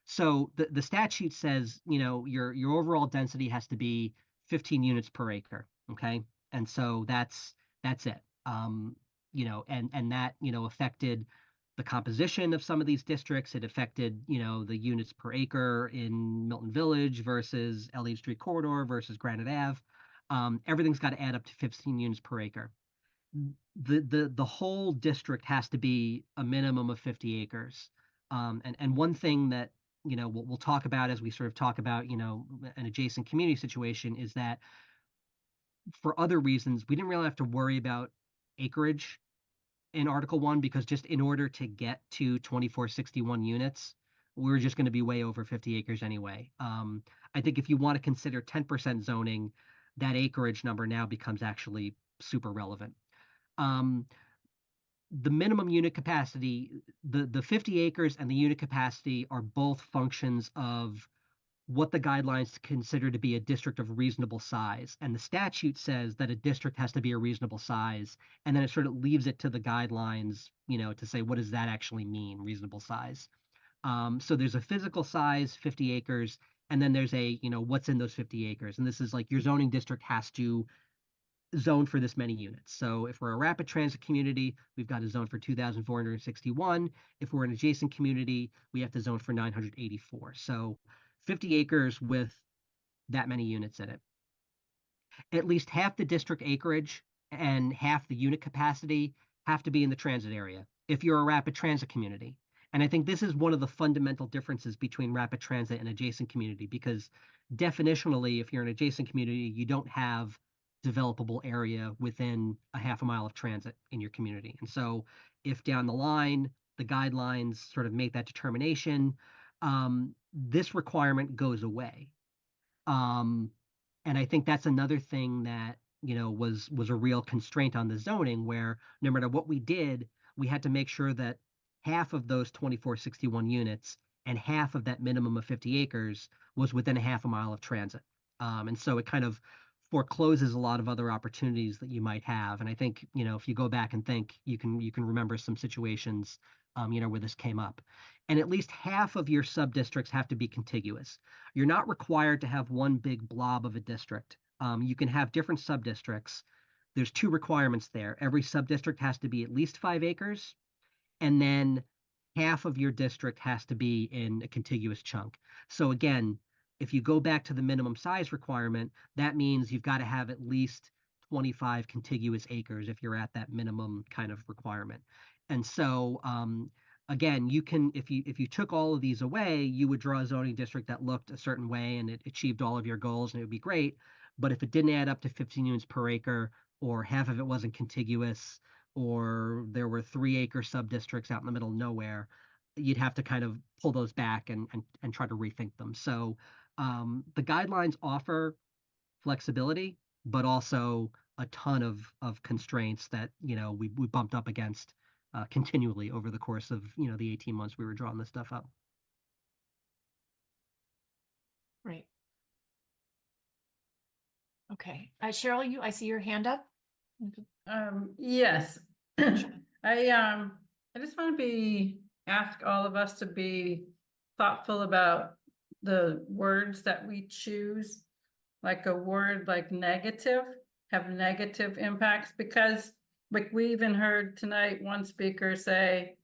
So the statute says, you know, your overall density has to be 15 units per acre. Okay. And so that's it. You know, and that, you know, affected the composition of some of these districts. It affected, you know, the units per acre in Milton Village versus Elliott Street Corridor versus Granite Ave. Everything's got to add up to 15 units per acre. The whole district has to be a minimum of 50 acres. And one thing that, you know, we'll talk about as we sort of talk about, you know, an adjacent community situation, is that for other reasons, we didn't really have to worry about acreage in Article 1, because just in order to get to 2461 units, we're just going to be way over 50 acres anyway. I think if you want to consider 10% zoning, that acreage number now becomes actually super relevant. The minimum unit capacity, the 50 acres and the unit capacity are both functions of what the guidelines consider to be a district of reasonable size. And the statute says that a district has to be a reasonable size. And then it sort of leaves it to the guidelines, you know, to say, what does that actually mean, reasonable size? So there's a physical size, 50 acres, and then there's a, you know, what's in those 50 acres. And this is like your zoning district has to zone for this many units. So if we're a rapid transit community, we've got to zone for 2,461. If we're an adjacent community, we have to zone for 984. So 50 acres with that many units in it. At least half the district acreage and half the unit capacity have to be in the transit area if you're a rapid transit community. And I think this is one of the fundamental differences between rapid transit and adjacent community, because definitionally, if you're an adjacent community, you don't have developable area within a half a mile of transit in your community. And so if down the line, the guidelines sort of make that determination, this requirement goes away. And I think that's another thing that, you know, was a real constraint on the zoning, where no matter what we did, we had to make sure that half of those 2461 units and half of that minimum of 50 acres was within a half a mile of transit. And so it kind of forecloses a lot of other opportunities that you might have. And I think, you know, if you go back and think, you can remember some situations, you know, where this came up. and at least half of your sub-districts have to be contiguous. You're not required to have one big blob of a district. You can have different sub-districts. There's 2 requirements there. Every sub-district has to be at least 5 acres, and then half of your district has to be in a contiguous chunk. So again, if you go back to the minimum size requirement, that means you've got to have at least 25 contiguous acres if you're at that minimum kind of requirement. And so again, you can, if you took all of these away, you would draw a zoning district that looked a certain way and it achieved all of your goals and it would be great. But if it didn't add up to 15 units per acre, or half of it wasn't contiguous, or there were 3-acre sub-districts out in the middle of nowhere, you'd have to kind of pull those back and try to rethink them. So the guidelines offer flexibility, but also a ton of constraints that, you know, we bumped up against continually over the course of, you know, the 18 months we were drawing this stuff up. Right. Okay, Cheryl, I see your hand up. Yes. I just want to ask all of us to be thoughtful about the words that we choose. Like a word like negative, have negative impacts, because like we even heard tonight, one speaker say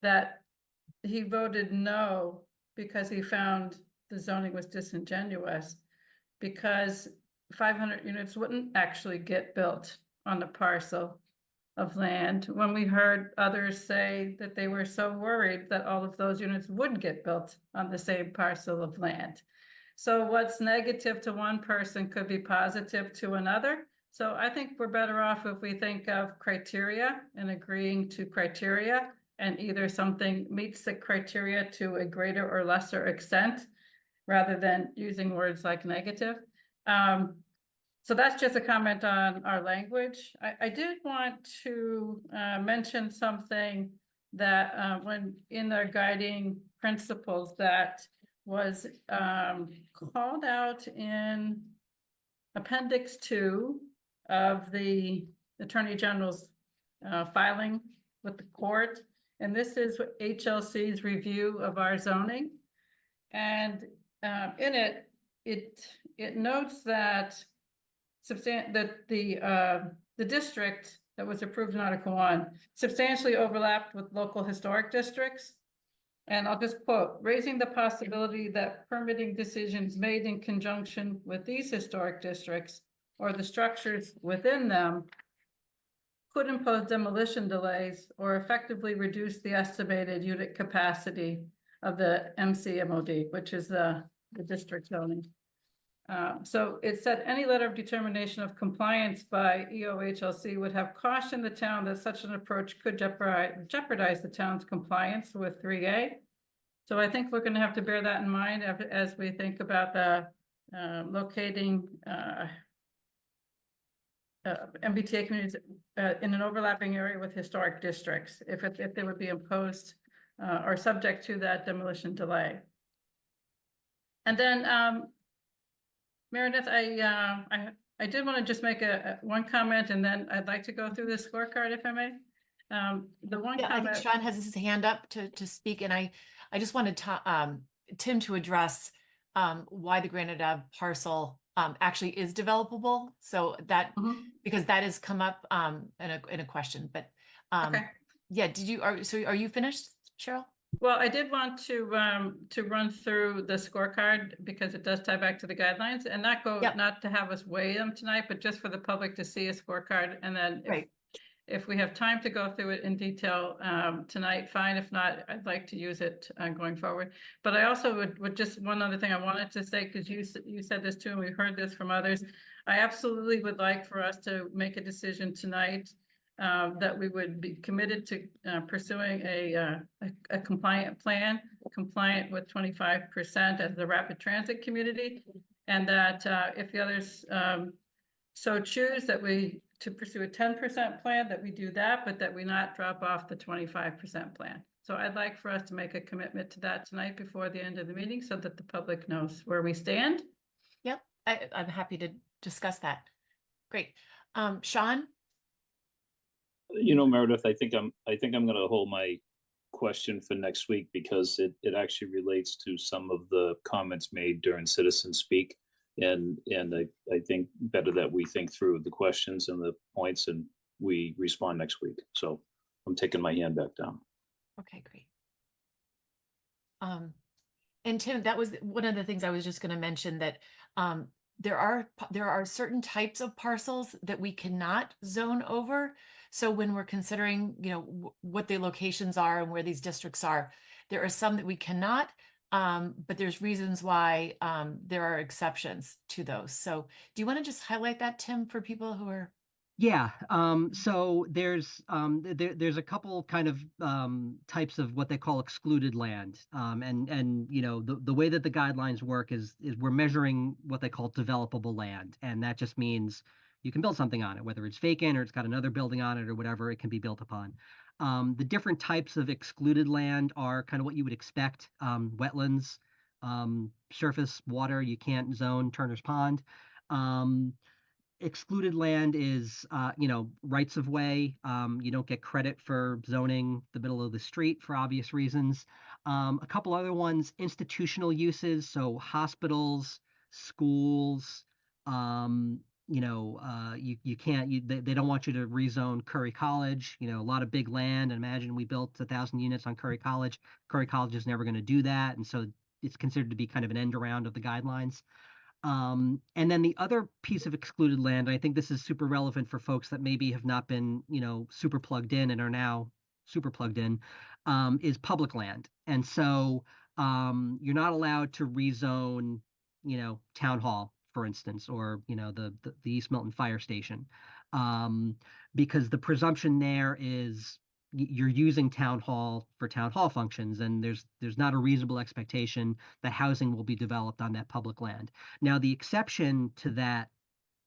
that he voted no because he found the zoning was disingenuous, because 500 units wouldn't actually get built on the parcel of land, when we heard others say that they were so worried that all of those units would get built on the same parcel of land. So what's negative to one person could be positive to another. So I think we're better off if we think of criteria and agreeing to criteria, and either something meets the criteria to a greater or lesser extent, rather than using words like negative. So that's just a comment on our language. I did want to mention something that when in our guiding principles that was called out in Appendix 2 of the Attorney General's filing with the court. And this is HLC's review of our zoning. And in it, it notes that the district that was approved in Article 1 substantially overlapped with local historic districts. And I'll just quote, raising the possibility that permitting decisions made in conjunction with these historic districts or the structures within them could impose demolition delays or effectively reduce the estimated unit capacity of the MCMOD, which is the district zoning. So it said any letter of determination of compliance by EOHLC would have cautioned the town that such an approach could jeopardize the town's compliance with 3A. So I think we're going to have to bear that in mind as we think about the locating MBTA communities in an overlapping area with historic districts, if they would be imposed or subject to that demolition delay. And then Meredith, I did want to just make one comment, and then I'd like to go through the scorecard, if I may. The one Yeah, I think comment. Sean has his hand up to speak, and I just wanted Tim to address why the Granite Ave parcel actually is developable. So that because that has come up in a question. But Okay. yeah, are you finished, Cheryl? Well, I did want to run through the scorecard because it does tie back to the guidelines, and not to have us weigh them tonight, but just for the public to see a scorecard. And then if we have time to go through it in detail tonight, fine. If not, I'd like to use it going forward. But I also would just, one other thing I wanted to say, because you said this too, and we heard this from others. I absolutely would like for us to make a decision tonight that we would be committed to pursuing a compliant plan, compliant with 25% as the rapid transit community, and that if the others so choose that to pursue a 10% plan, that we do that, but that we not drop off the 25% plan. So I'd like for us to make a commitment to that tonight before the end of the meeting, so that the public knows where we stand. Yep, I'm happy to discuss that. Great. Sean? You know, Meredith, I think I'm going to hold my question for next week because it actually relates to some of the comments made during citizen speak. And I think better that we think through the questions and the points and we respond next week. So I'm taking my hand back down. Okay, great. And Tim, that was one of the things I was just going to mention, that there are certain types of parcels that we cannot zone over. So when we're considering, what the locations are and where these districts are, there are some that we cannot, but there's reasons why there are exceptions to those. So do you want to just highlight that, Tim, for people who are? Yeah, so there's a couple kind of types of what they call excluded land. And the way that the guidelines work is we're measuring what they call developable land, and that just means you can build something on it, whether it's vacant or it's got another building on it or whatever, it can be built upon. The different types of excluded land are kind of what you would expect: wetlands, surface water. You can't zone Turner's Pond. Excluded land is, rights of way. You don't get credit for zoning the middle of the street for obvious reasons. A couple other ones: institutional uses, so hospitals, schools. You can't. They don't want you to rezone Curry College. A lot of big land. And imagine we built 1,000 units on Curry College. Curry College is never going to do that, and so it's considered to be kind of an end around of the guidelines. And then the other piece of excluded land, and I think this is super relevant for folks that maybe have not been, super plugged in and are now super plugged in, is public land. And so you're not allowed to rezone, Town Hall, for instance, or, the East Milton Fire Station, because the presumption there is you're using Town Hall for Town Hall functions, and there's not a reasonable expectation that housing will be developed on that public land. Now, the exception to that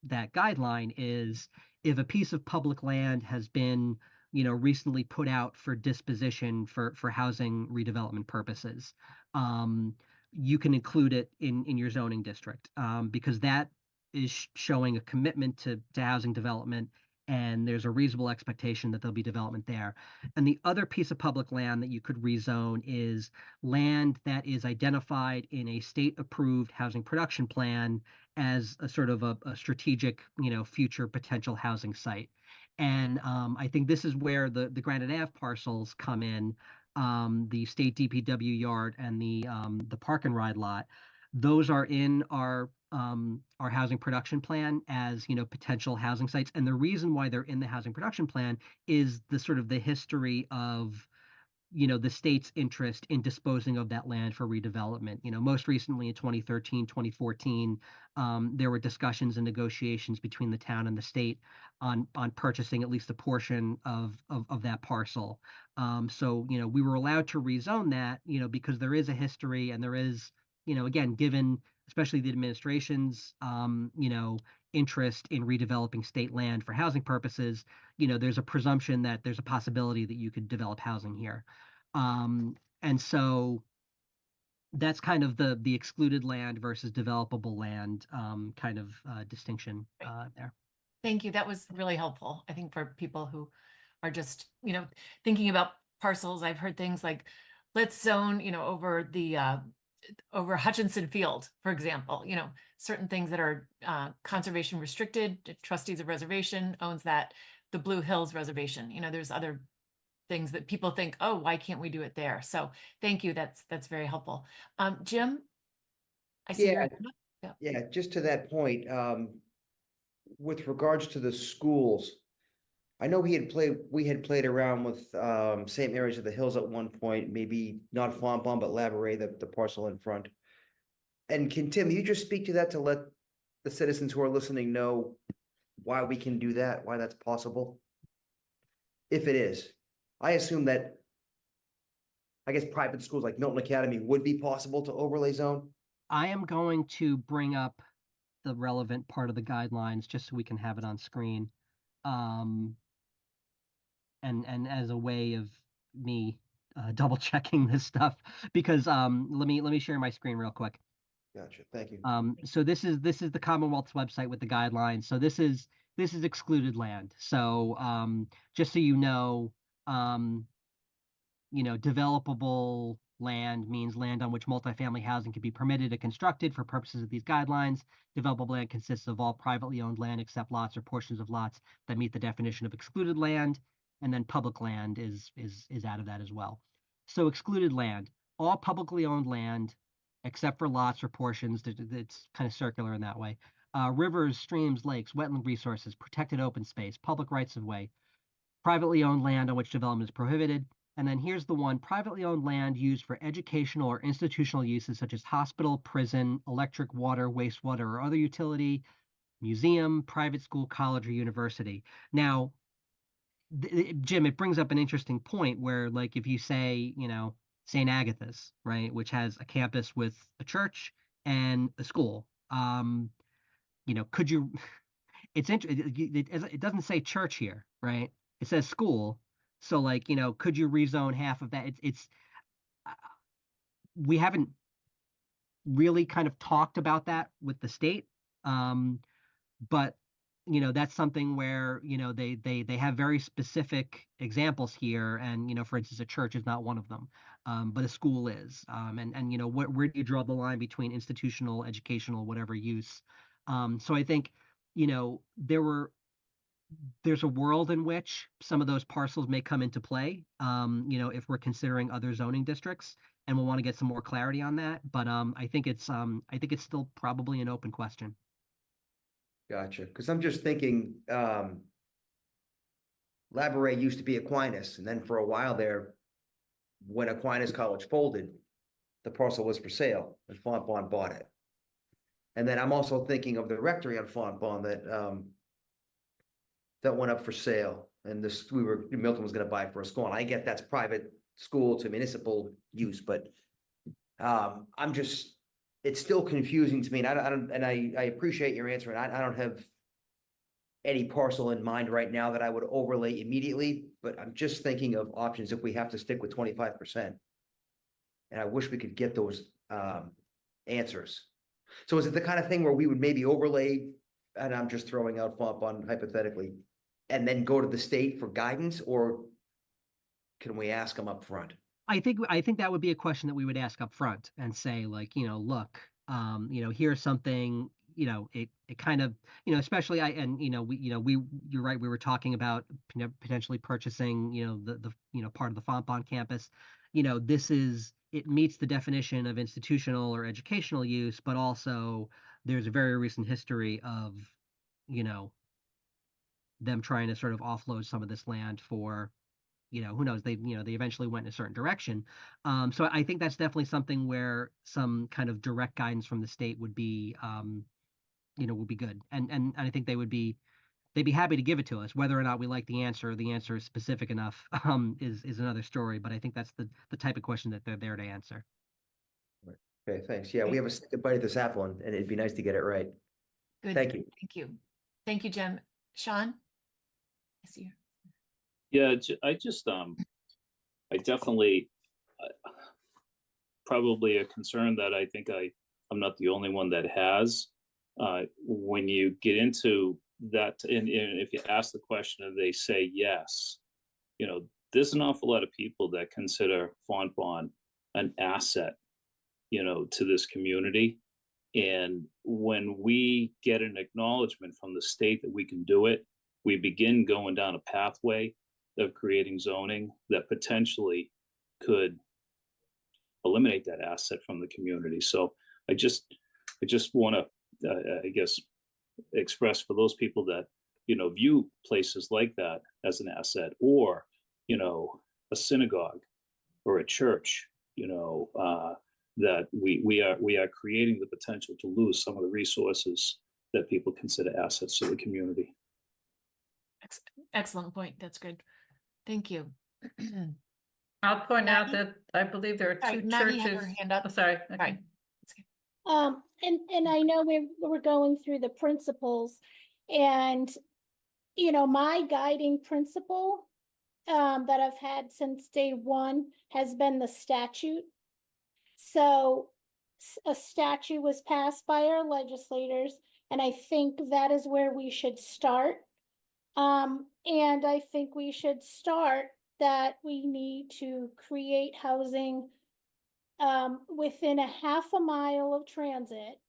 guideline is if a piece of public land has been, recently put out for disposition for housing redevelopment purposes, you can include it in your zoning district, because that is showing a commitment to housing development, and there's a reasonable expectation that there'll be development there. And the other piece of public land that you could rezone is land that is identified in a state-approved housing production plan as a sort of a strategic, future potential housing site. And I think this is where the Granite Ave parcels come in, the state DPW yard and the park and ride lot. Those are in our housing production plan as, potential housing sites. And the reason why they're in the housing production plan is the sort of the history of, the state's interest in disposing of that land for redevelopment. Most recently in 2013, 2014, there were discussions and negotiations between the town and the state on purchasing at least a portion of that parcel. So, we were allowed to rezone that, because there is a history, and there is, again, given especially the administration's, interest in redeveloping state land for housing purposes, there's a presumption that there's a possibility that you could develop housing here. And so that's kind of the excluded land versus developable land kind of distinction there. Thank you. That was really helpful. I think for people who are just, thinking about parcels, I've heard things like, let's zone, over the over Hutchinson Field, for example, certain things that are conservation restricted. Trustees of Reservation owns that. The Blue Hills Reservation, there's other things that people think, oh, why can't we do it there? So thank you. That's very helpful. Jim, I see your. Yeah, just to that point, with regards to the schools, I know we had played around with same areas of the hills at one point, maybe not Fontbonne, but Labouré, the parcel in front. And can Tim, you just speak to that to let the citizens who are listening know why we can do that, why that's possible? If it is. I assume that, I guess, private schools like Milton Academy would be possible to overlay zone. I am going to bring up the relevant part of the guidelines just so we can have it on screen. And as a way of me double checking this stuff, because let me share my screen real quick. Gotcha. Thank you. So this is the Commonwealth's website with the guidelines. So this is excluded land. So just so you know, developable land means land on which multifamily housing can be permitted or constructed for purposes of these guidelines. Developable land consists of all privately owned land except lots or portions of lots that meet the definition of excluded land. And then public land is out of that as well. So excluded land, all publicly owned land except for lots or portions. It's kind of circular in that way. Rivers, streams, lakes, wetland resources, protected open space, public rights of way, privately owned land on which development is prohibited. And then here's the one: privately owned land used for educational or institutional uses such as hospital, prison, electric, water, wastewater, or other utility, museum, private school, college, or university. Now, Jim, it brings up an interesting point where, like, if you say, St. Agatha's, right, which has a campus with a church and a school, could you? It doesn't say church here, right? It says school. So, like, could you rezone half of that? We haven't really kind of talked about that with the state, but that's something where they have very specific examples here, and for instance, a church is not one of them, but a school is, and where do you draw the line between institutional, educational, whatever use? So I think there's a world in which some of those parcels may come into play, if we're considering other zoning districts, and we'll want to get some more clarity on that. But I think it's still probably an open question. Gotcha. Because I'm just thinking, Labouré used to be Aquinas, and then for a while there, when Aquinas College folded, the parcel was for sale, and Fontbonne bought it. And then I'm also thinking of the rectory on Fontbonne that went up for sale, and Milton was going to buy it for a school. And I get that's private school to municipal use, but it's still confusing to me. And I appreciate your answer. And I don't have any parcel in mind right now that I would overlay immediately, but I'm just thinking of options if we have to stick with 25%. And I wish we could get those answers. So is it the kind of thing where we would maybe overlay, and I'm just throwing out Fontbonne hypothetically, and then go to the state for guidance, or can we ask them up front? I think that would be a question that we would ask up front and say, like, look, here's something, it kind of, especially you're right, we were talking about potentially purchasing, the part of the Fontbonne campus. It meets the definition of institutional or educational use, but also there's a very recent history of, them trying to sort of offload some of this land for, who knows, they eventually went in a certain direction. So I think that's definitely something where some kind of direct guidance from the state would be, would be good. And I think they'd be happy to give it to us. Whether or not we like the answer is specific enough, is another story. But I think that's the type of question that they're there to answer. Okay, thanks. Yeah, we have a second bite of this apple, and it'd be nice to get it right. Good. Thank you. Thank you. Thank you, Jim. Sean? I see you. Yeah, I definitely, probably a concern that I think I'm not the only one that has. When you get into that, and if you ask the question and they say yes, there's an awful lot of people that consider Fontbonne an asset, to this community. And when we get an acknowledgement from the state that we can do it, we begin going down a pathway of creating zoning that potentially could eliminate that asset from the community. So I just want to, I guess, express for those people that, view places like that as an asset, or, a synagogue or a church, that we are creating the potential to lose some of the resources that people consider assets to the community. Excellent point. That's good. Thank you. I'll point out Maggie? that I believe there are Sorry, two Maggie had churches. her hand up. Oh, sorry. Okay. Right. And I know we're going through the principles, and my guiding principle that I've had since day one has been the statute. So a statute was passed by our legislators, and I think that is where we should start. And I think we should start that we need to create housing within a half a mile of transit.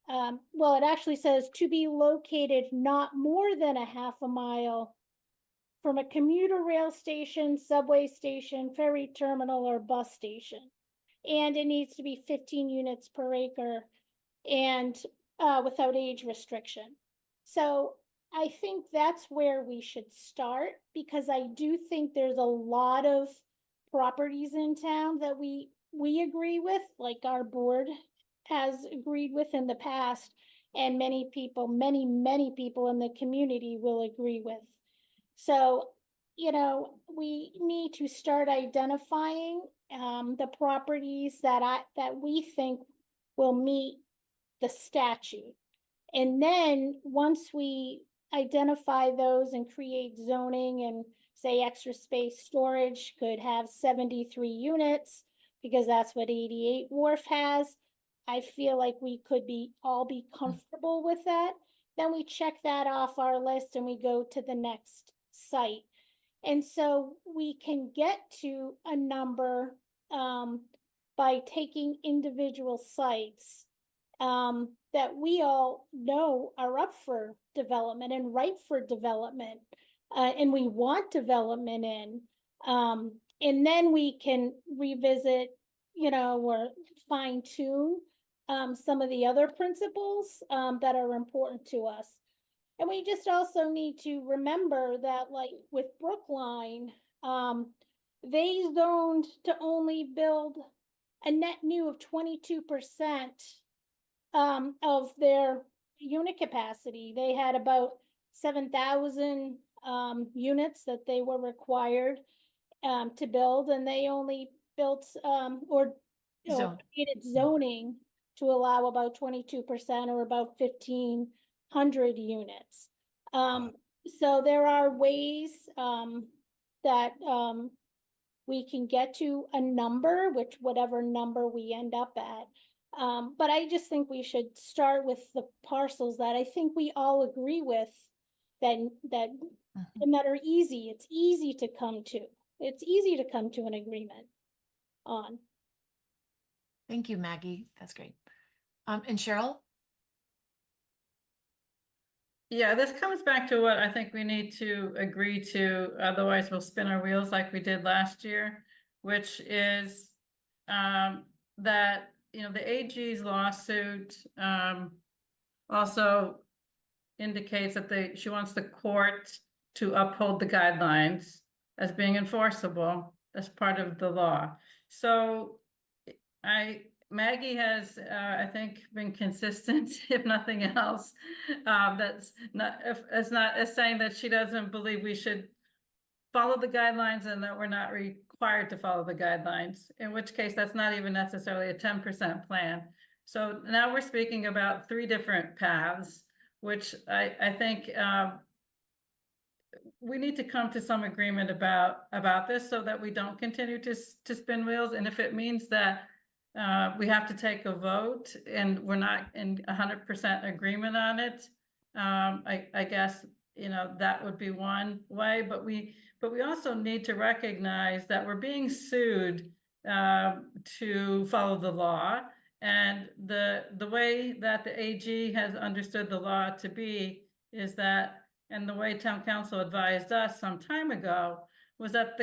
Well, it actually says to be located not more than a half a mile from a commuter rail station, subway station, ferry terminal, or bus station. And it needs to be 15 units per acre and without age restriction. So I think that's where we should start, because I do think there's a lot of properties in town that we agree with, like our board has agreed with in the past, and many people, many people in the community will agree with. So, you know, we need to start identifying the properties that we think will meet the statute. And then once we identify those and create zoning, and say extra space storage could have 73 units, because that's what 88 Wharf has, I feel like we could all be comfortable with that. Then we check that off our list and we go to the next site. And so we can get to a number by taking individual sites that we all know are up for development and ripe for development, and we want development in. And then we can revisit, you know, or fine tune some of the other principles that are important to us. And we just also need to remember that, like with Brookline, they zoned to only build a net new of 22% of their unit capacity. They had about 7,000 units that they were required to build, and they only built created zoning to allow about 22%, or about 1,500 units. So there are ways that we can get to a number, whatever number we end up at. But I just think we should start with the parcels that I think we all agree with, and that are easy. It's easy to come to. It's easy to come to an agreement on. Thank you, Maggie. That's great. And Cheryl? Yeah, this comes back to what I think we need to agree to, otherwise we'll spin our wheels like we did last year, which is that, you know, the AG's lawsuit also indicates that she wants the court to uphold the guidelines as being enforceable as part of the law. So Maggie has, I think, been consistent, if nothing else. That's not as saying that she doesn't believe we should follow the guidelines and that we're not required to follow the guidelines, in which case that's not even necessarily a 10% plan. So now we're speaking about 3 different paths, which I think we need to come to some agreement about this, so that we don't continue to spin wheels. And if it means that we have to take a vote and we're not in 100% agreement on it, I guess, you know, that would be one way. But we also need to recognize that we're being sued to follow the law, and the way that the AG has understood the law to be is that, and the way town council advised us some time ago, was that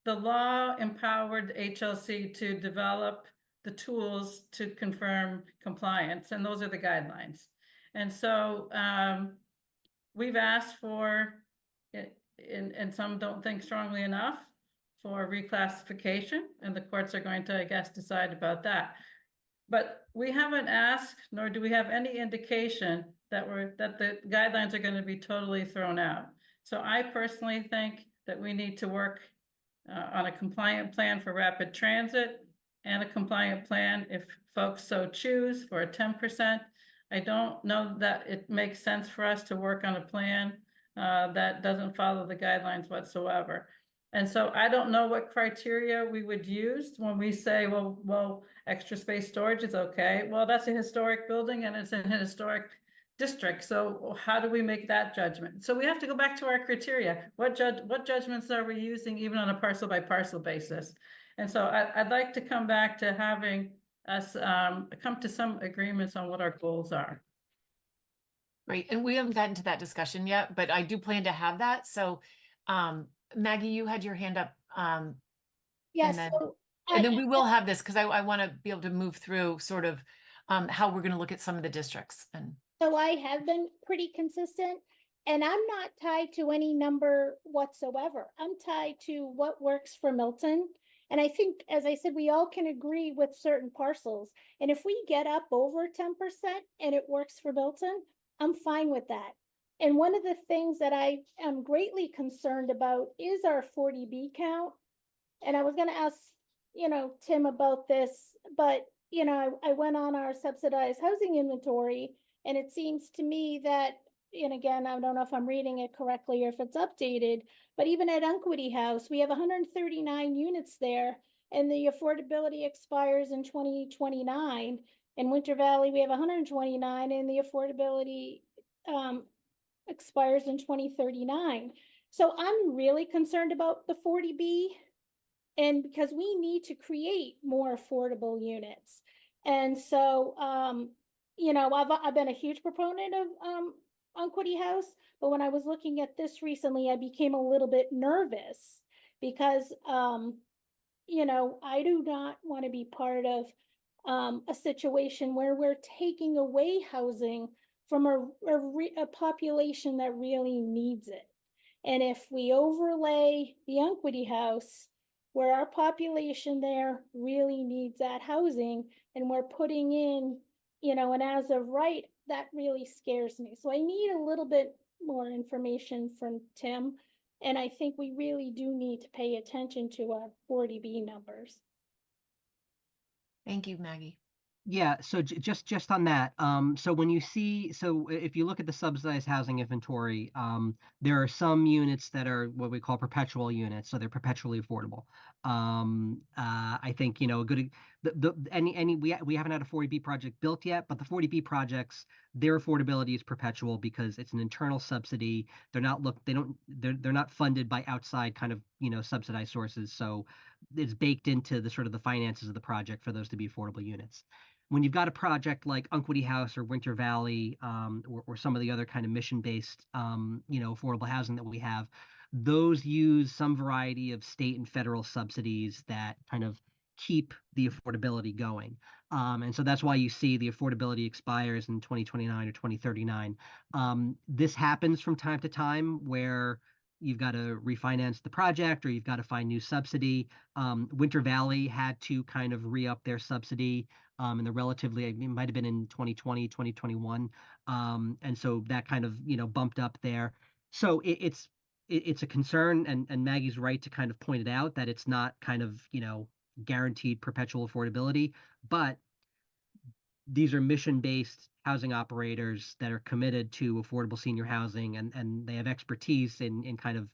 the law empowered HLC to develop the tools to confirm compliance, and those are the guidelines. And so we've asked for, and some don't think strongly enough, for reclassification, and the courts are going to, I guess, decide about that. But we haven't asked, nor do we have any indication that the guidelines are going to be totally thrown out. So I personally think that we need to work on a compliant plan for rapid transit, and a compliant plan, if folks so choose, for a 10%. I don't know that it makes sense for us to work on a plan that doesn't follow the guidelines whatsoever. And so I don't know what criteria we would use when we say, well, extra space storage is okay. Well, that's a historic building and it's in a historic district. So how do we make that judgment? So we have to go back to our criteria. What judgments are we using even on a parcel by parcel basis? And so I'd like to come back to having us come to some agreements on what our goals are. Right, and we haven't gotten to that discussion yet, but I do plan to have that. So, Maggie, you had your hand up. Yes, then- so And then we will have this because I want to be able to move through sort of how we're going to look at some of the districts and. So I have been pretty consistent, and I'm not tied to any number whatsoever. I'm tied to what works for Milton. And I think, as I said, we all can agree with certain parcels. And if we get up over 10% and it works for Milton, I'm fine with that. And one of the things that I am greatly concerned about is our 40B count. And I was gonna ask, Tim about this, but, I went on our subsidized housing inventory, and it seems to me that, and again, I don't know if I'm reading it correctly or if it's updated, but even at Unquity House, we have 139 units there, and the affordability expires in 2029. In Winter Valley, we have 129, and the affordability expires in 2039. So I'm really concerned about the 40B. And because we need to create more affordable units. And so, I've been a huge proponent of Unquity House, but when I was looking at this recently, I became a little bit nervous because, I do not want to be part of a situation where we're taking away housing from a population that really needs it. And if we overlay the Unquity House, where our population there really needs that housing, and we're putting in, and as of right, that really scares me. So I need a little bit more information from Tim. And I think we really do need to pay attention to our 40B numbers. Thank you, Maggie. Yeah, so just on that, so when you see, so if you look at the subsidized housing inventory, there are some units that are what we call perpetual units, so they're perpetually affordable. I think, a good, we haven't had a 40B project built yet, but the 40B projects, their affordability is perpetual because it's an internal subsidy. They're not funded by outside kind of, subsidized sources. So it's baked into the sort of the finances of the project for those to be affordable units. When you've got a project like Unquity House or Winter Valley, or some of the other kind of mission-based, affordable housing that we have, those use some variety of state and federal subsidies that kind of keep the affordability going. And so that's why you see the affordability expires in 2029 or 2039. This happens from time to time where you've got to refinance the project or you've got to find new subsidy. Winter Valley had to kind of re-up their subsidy in the relatively, it might have been in 2020, 2021. And so that kind of, bumped up there. So it's a concern, and Maggie's right to kind of point it out that it's not kind of, guaranteed perpetual affordability, but these are mission-based housing operators that are committed to affordable senior housing, and they have expertise in kind of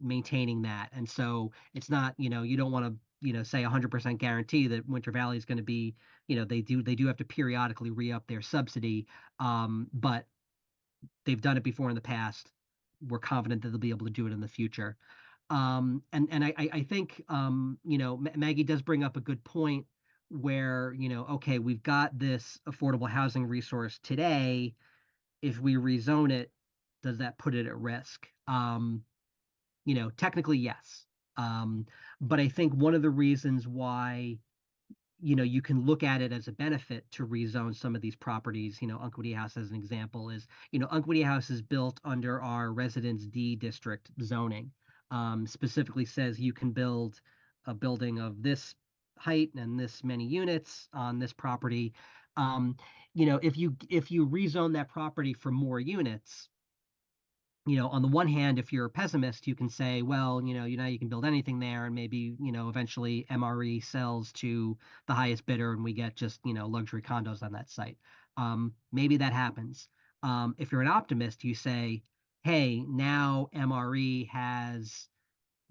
maintaining that. And so it's not, you don't want to, say 100% guarantee that Winter Valley is going to be, they do have to periodically re-up their subsidy, but they've done it before in the past. We're confident that they'll be able to do it in the future. And I think, Maggie does bring up a good point where, okay, we've got this affordable housing resource today. If we rezone it, does that put it at risk? Technically, yes. But I think one of the reasons why, you can look at it as a benefit to rezone some of these properties, Unquity House as an example is, Unquity House is built under our Residence D district zoning. Specifically says you can build a building of this height and this many units on this property. If you rezone that property for more units, on the one hand, if you're a pessimist, you can say, well, now you can build anything there, and maybe, eventually MRE sells to the highest bidder and we get just, luxury condos on that site. Maybe that happens. If you're an optimist, you say, hey, now MRE has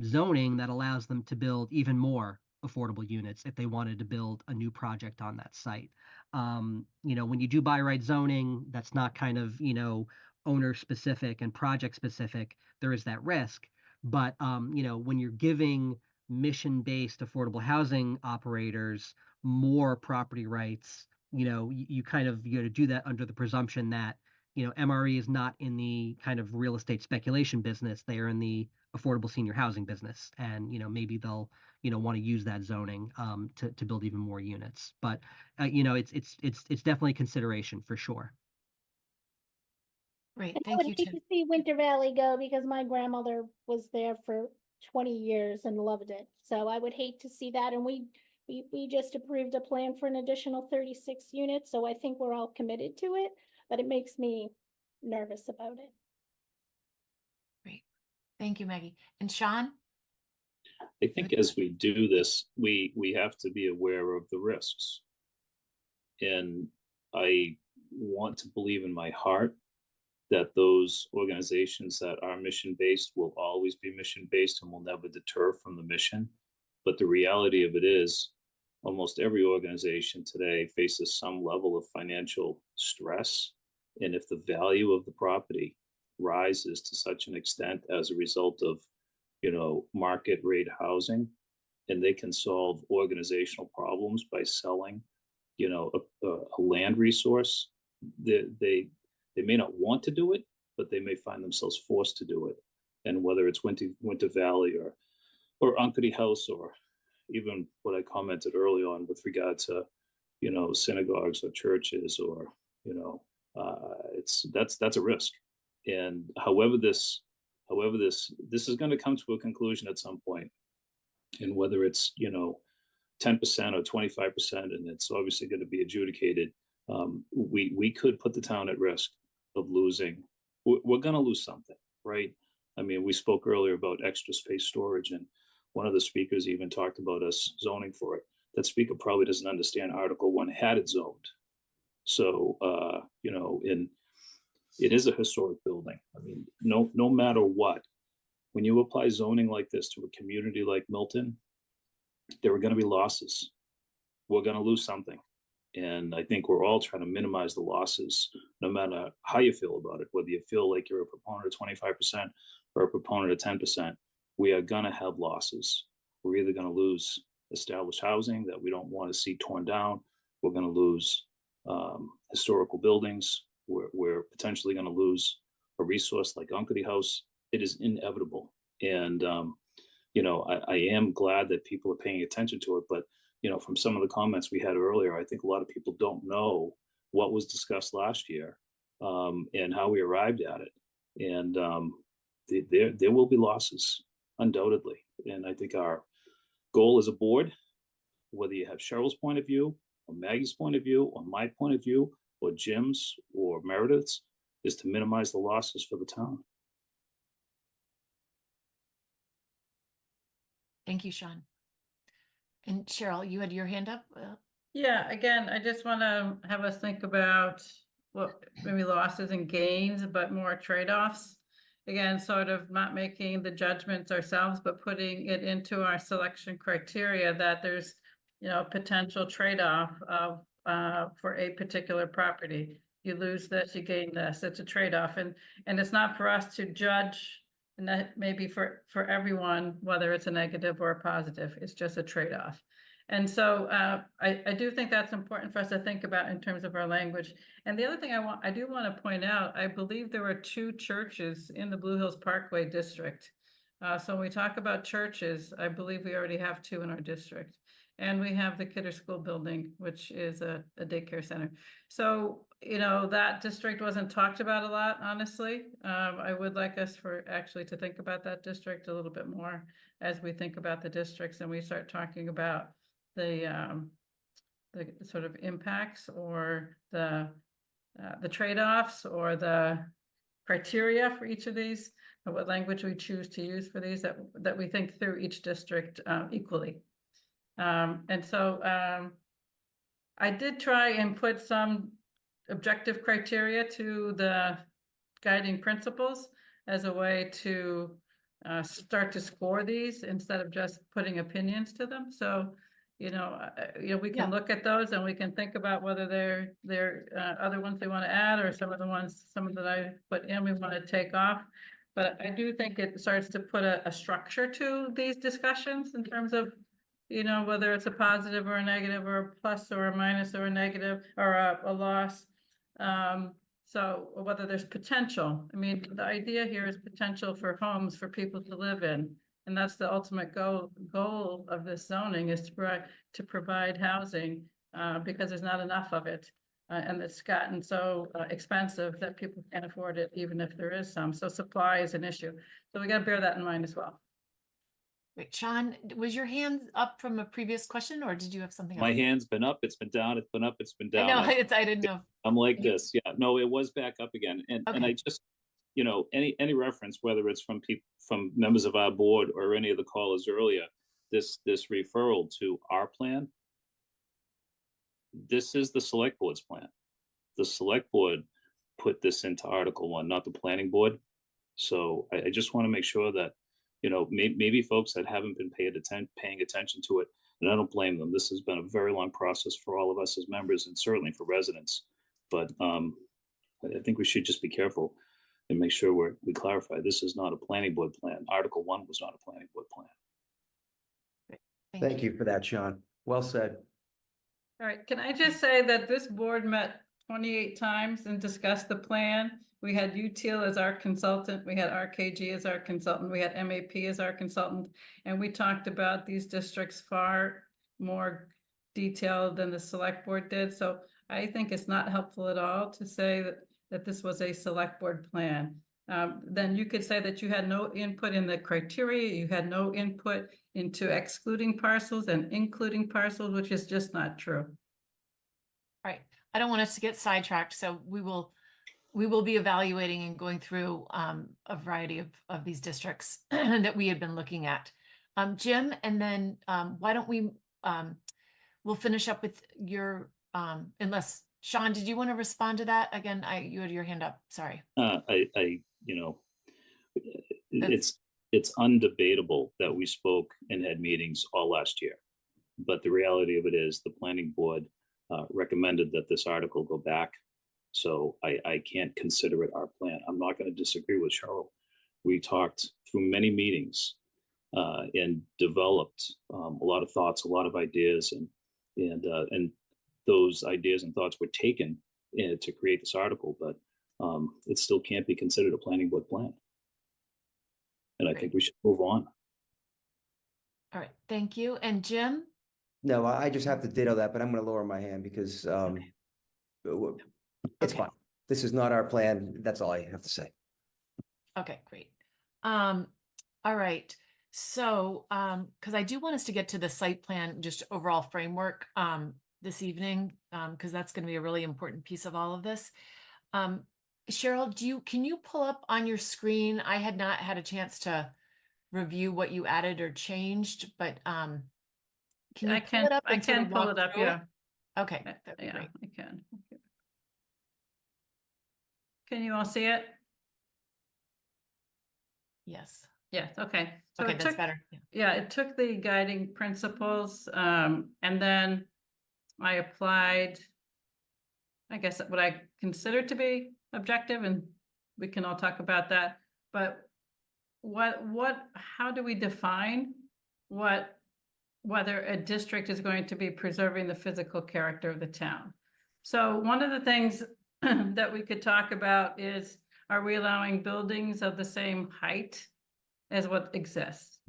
zoning that allows them to build even more affordable units if they wanted to build a new project on that site. When you do by right zoning, that's not kind of, owner specific and project specific, there is that risk. But, when you're giving mission-based affordable housing operators more property rights, you kind of, do that under the presumption that, MRE is not in the kind of real estate speculation business. They are in the affordable senior housing business. And, maybe they'll, want to use that zoning to build even more units. But, it's definitely a consideration for sure. Great, And I thank would you, hate Tim. to see Winter Valley go because my grandmother was there for 20 years and loved it. So I would hate to see that. And we just approved a plan for an additional 36 units. So I think we're all committed to it, but it makes me nervous about it. Great, thank you, Maggie. And Sean? I think as we do this, we have to be aware of the risks. And I want to believe in my heart that those organizations that are mission-based will always be mission-based and will never deter from the mission. But the reality of it is, almost every organization today faces some level of financial stress. And if the value of the property rises to such an extent as a result of, market rate housing, and they can solve organizational problems by selling, a land resource, they may not want to do it, but they may find themselves forced to do it. And whether it's Winter Valley or Uncany House, or even what I commented early on with regard to, synagogues or churches, or, that's a risk. And however this is going to come to a conclusion at some point, and whether it's 10% or 25%, and it's obviously going to be adjudicated, we could put the town at risk of losing. We're going to lose something, right? I mean, we spoke earlier about extra space storage, and one of the speakers even talked about us zoning for it. That speaker probably doesn't understand Article 1 had it zoned. So, it is a historic building. I mean, no matter what, when you apply zoning like this to a community like Milton, there are going to be losses. We're going to lose something. And I think we're all trying to minimize the losses, no matter how you feel about it, whether you feel like you're a proponent of 25% or a proponent of 10%, we are going to have losses. We're either going to lose established housing that we don't want to see torn down. We're going to lose historical buildings. We're potentially going to lose a resource like Uncany House. It is inevitable. And, I am glad that people are paying attention to it, but from some of the comments we had earlier, I think a lot of people don't know what was discussed last year and how we arrived at it. And there will be losses, undoubtedly. And I think our goal as a board, whether you have Cheryl's point of view, or Maggie's point of view, or my point of view, or Jim's, or Meredith's, is to minimize the losses for the town. Thank you, Sean. And Cheryl, you had your hand up? Yeah, again, I just want to have us think about what maybe losses and gains, but more trade-offs. Again, sort of not making the judgments ourselves, but putting it into our selection criteria that there's, potential trade-off of for a particular property. You lose this, you gain this. It's a trade-off, and it's not for us to judge. And that may be for everyone, whether it's a negative or a positive. It's just a trade-off. And so I do think that's important for us to think about in terms of our language. And the other thing I do want to point out, I believe there were 2 churches in the Blue Hills Parkway district. So when we talk about churches, I believe we already have 2 in our district. And we have the Kidder School building, which is a daycare center. So, that district wasn't talked about a lot, honestly. I would like us to think about that district a little bit more as we think about the districts and we start talking about the sort of impacts or the trade-offs or the criteria for each of these, and what language we choose to use for these, that we think through each district equally. And so I did try and put some objective criteria to the guiding principles as a way to start to score these instead of just putting opinions to them. So, we Yeah. can look at those and we can think about whether they're other ones we want to add, or some of that I put in, we want to take off. But I do think it starts to put a structure to these discussions in terms of, whether it's a positive or a negative, or a plus or a minus or a negative, or a loss. So whether there's potential. I mean, the idea here is potential for homes for people to live in. And that's the ultimate goal of this zoning, is to provide housing, because there's not enough of it. And it's gotten so expensive that people can't afford it, even if there is some. So supply is an issue. So we got to bear that in mind as well. Wait, Sean, was your hand up from a previous question, or did you have something else? My hand's been up, it's been down, it's been up, it's been I down. know, I didn't know. I'm like this, yeah, no, it was back up again, and Okay. I just, any reference, whether it's from from members of our board or any of the callers earlier, this referral to our plan, this is the select board's plan. The select board put this into Article 1, not the planning board. So I just want to make sure that, maybe folks that haven't been paying attention to it, and I don't blame them. This has been a very long process for all of us as members, and certainly for residents. But I think we should just be careful and make sure we clarify, this is not a planning board plan. Article 1 was not a planning board plan. Thank you for that, Sean. Well said. All right, can I just say that this board met 28 times and discussed the plan? We had UTIL as our consultant, we had RKG as our consultant, we had MAP as our consultant, and we talked about these districts far more detailed than the select board did. So I think it's not helpful at all to say that this was a select board plan. Then you could say that you had no input in the criteria, you had no input into excluding parcels and including parcels, which is just not true. Right. I don't want us to get sidetracked, so we will be evaluating and going through a variety of these districts that we had been looking at. Jim, and then why don't we'll finish up with your, unless, Sean, did you want to respond to that? Again, you had your hand up, sorry. It's undebatable that we spoke and had meetings all last year. But the reality of it is the planning board recommended that this article go back. So I can't consider it our plan. I'm not going to disagree with Cheryl. We talked through many meetings and developed a lot of thoughts, a lot of ideas, and those ideas and thoughts were taken to create this article, but it still can't be considered a planning board plan. And I think we should move on. All right, thank you. And Jim? No, I just have to ditto that, but I'm going to lower my hand because it's fine. This is not our plan. That's all I have to say. Okay, great. All right. So, because I do want us to get to the site plan, just overall framework this evening, because that's going to be a really important piece of all of this. Cheryl, can you pull up on your screen? I had not had a chance to review what you added or changed, but can you pull it up? I can pull it up, yeah. Okay, that'd be great. I can. Can you all see it? Yes. Yes, okay. So Okay, it that's took, better. yeah, it took the guiding principles, and then I applied, I guess, what I consider to be objective, and we can all talk about that. But how do we define whether a district is going to be preserving the physical character of the town? So one of the things that we could talk about is, are we allowing buildings of the same height as what exists?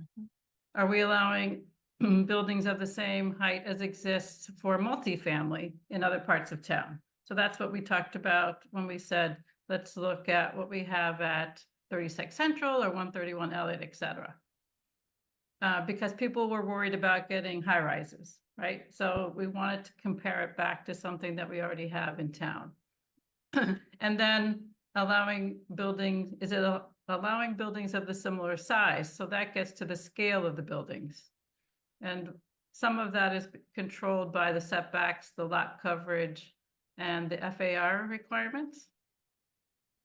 Are we allowing buildings of the same height as exists for multifamily in other parts of town? So that's what we talked about when we said, let's look at what we have at 36 Central or 131 Elliott, et cetera. Because people were worried about getting high rises, right? So we wanted to compare it back to something that we already have in town. And then allowing buildings, allowing buildings of the similar size? So that gets to the scale of the buildings. And some of that is controlled by the setbacks, the lot coverage, and the FAR requirements.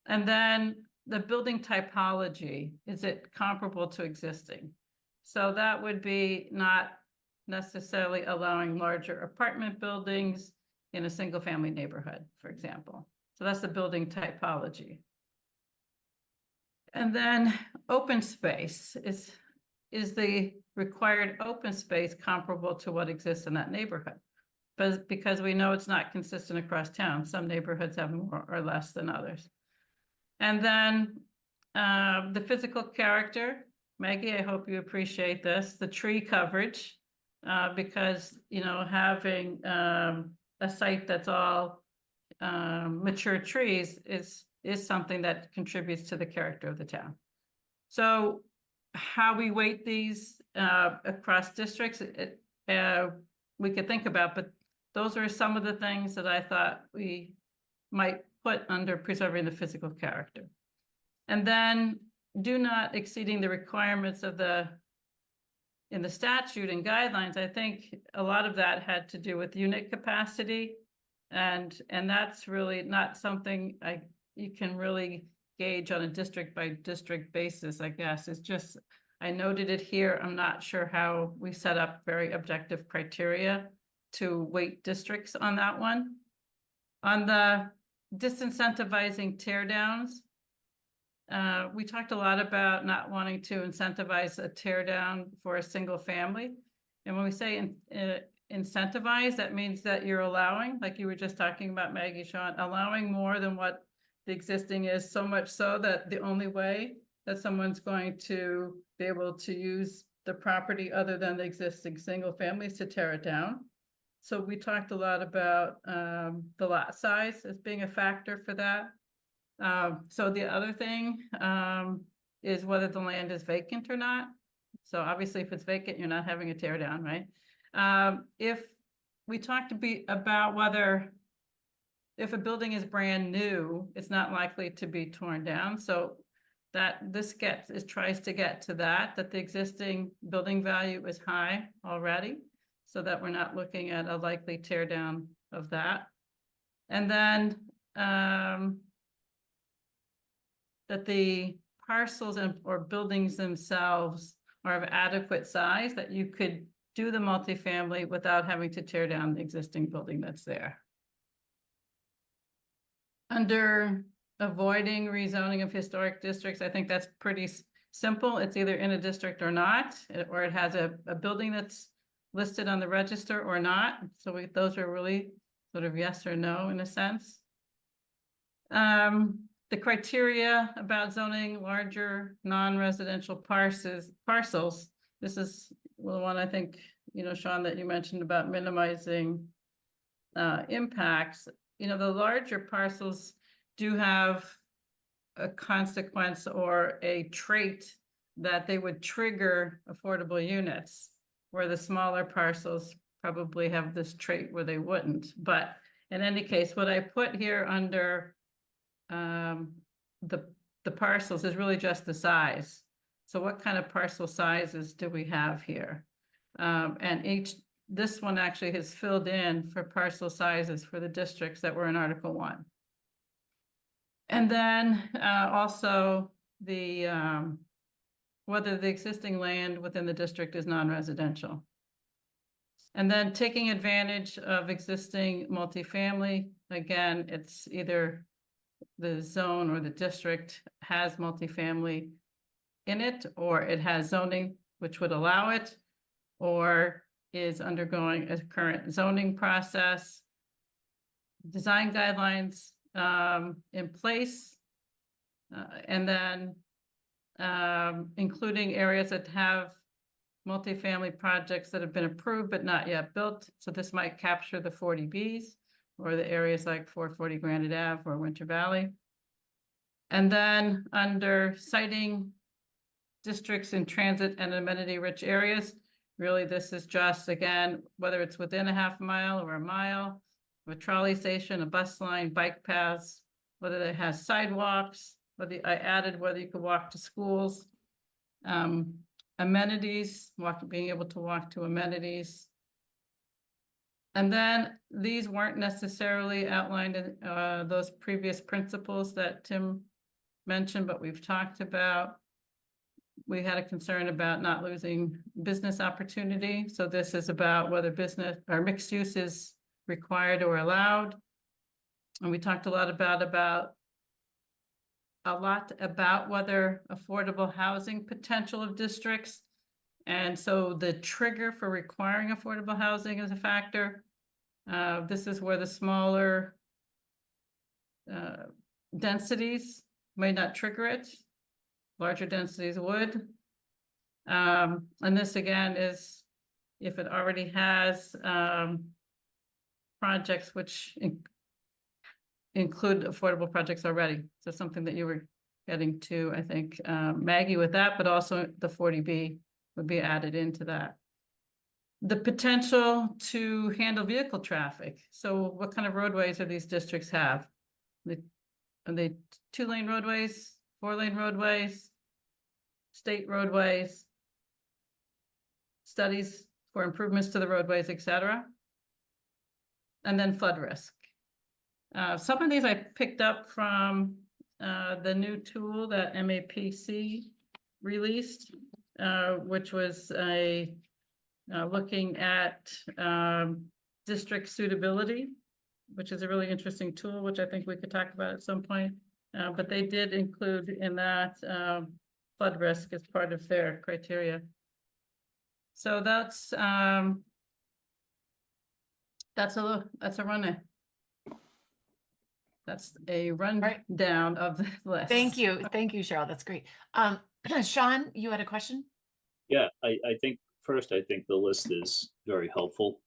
And then the building typology, is it comparable to existing? So that would be not necessarily allowing larger apartment buildings in a single-family neighborhood, for example. So that's the building typology. And then open space is the required open space comparable to what exists in that neighborhood? But because we know it's not consistent across town, some neighborhoods have more or less than others. And then the physical character, Maggie, I hope you appreciate this, the tree coverage, because, you know, having a site that's all mature trees is something that contributes to the character of the town. So how we weight these across districts, we could think about, but those are some of the things that I thought we might put under preserving the physical character. And then do not exceeding the requirements of in the statute and guidelines. I think a lot of that had to do with unit capacity. And that's really not something you can really gauge on a district by district basis, I guess. It's just, I noted it here. I'm not sure how we set up very objective criteria to weight districts on that one. On the disincentivizing tear downs, we talked a lot about not wanting to incentivize a tear down for a single family. And when we say incentivize, that means that you're allowing, like you were just talking about, Maggie, Sean, allowing more than what the existing is, so much so that the only way that someone's going to be able to use the property other than the existing single family is to tear it down. So we talked a lot about the lot size as being a factor for that. So the other thing is whether the land is vacant or not. So obviously if it's vacant, you're not having a tear down, right? If we talked about whether if a building is brand new, it's not likely to be torn down. So that this tries to get to that the existing building value is high already, so that we're not looking at a likely tear down of that. And then that the parcels or buildings themselves are of adequate size, that you could do the multifamily without having to tear down the existing building that's there. Under avoiding rezoning of historic districts, I think that's pretty simple. It's either in a district or not, or it has a building that's listed on the register or not. So those are really sort of yes or no in a sense. The criteria about zoning larger non-residential parcels. This is the one I think, you know, Sean, that you mentioned about minimizing impacts. You know, the larger parcels do have a consequence or a trait that they would trigger affordable units, where the smaller parcels probably have this trait where they wouldn't. But in any case, what I put here under the parcels is really just the size. So what kind of parcel sizes do we have here? And this one actually has filled in for parcel sizes for the districts that were in Article 1. And then also whether the existing land within the district is non-residential. And then taking advantage of existing multifamily, again, it's either the zone or the district has multifamily in it, or it has zoning which would allow it, or is undergoing a current zoning process. Design guidelines in place, and then including areas that have multifamily projects that have been approved but not yet built. So this might capture the 40Bs or the areas like 440 Granite Ave or Winter Valley. And then under citing districts in transit and amenity-rich areas, really this is just, again, whether it's within a half mile or a mile, a trolley station, a bus line, bike paths, whether it has sidewalks, whether I added whether you could walk to schools, amenities, being able to walk to amenities. And then these weren't necessarily outlined in those previous principles that Tim mentioned, but we've talked about. we had a concern about not losing business opportunity. So this is about whether business or mixed use is required or allowed. And we talked a lot about whether affordable housing potential of districts. And so the trigger for requiring affordable housing is a factor. This is where the smaller densities may not trigger it. Larger densities would. And this again is if it already has projects which include affordable projects already. So something that you were getting to, I think, Maggie, with that, but also the 40B would be added into that. The potential to handle vehicle traffic. So what kind of roadways do these districts have? Are they 2-lane roadways, 4-lane roadways, state roadways, studies for improvements to the roadways, etc. And then flood risk. Some of these I picked up from the new tool that MAPC released, which was looking at district suitability, which is a really interesting tool, which I think we could talk about at some point. But they did include in that flood risk as part of their criteria. So that's a run. That's a rundown of the list. Thank you, Cheryl. That's great. Sean, you had a question? Yeah, I think first, I think the list is very helpful.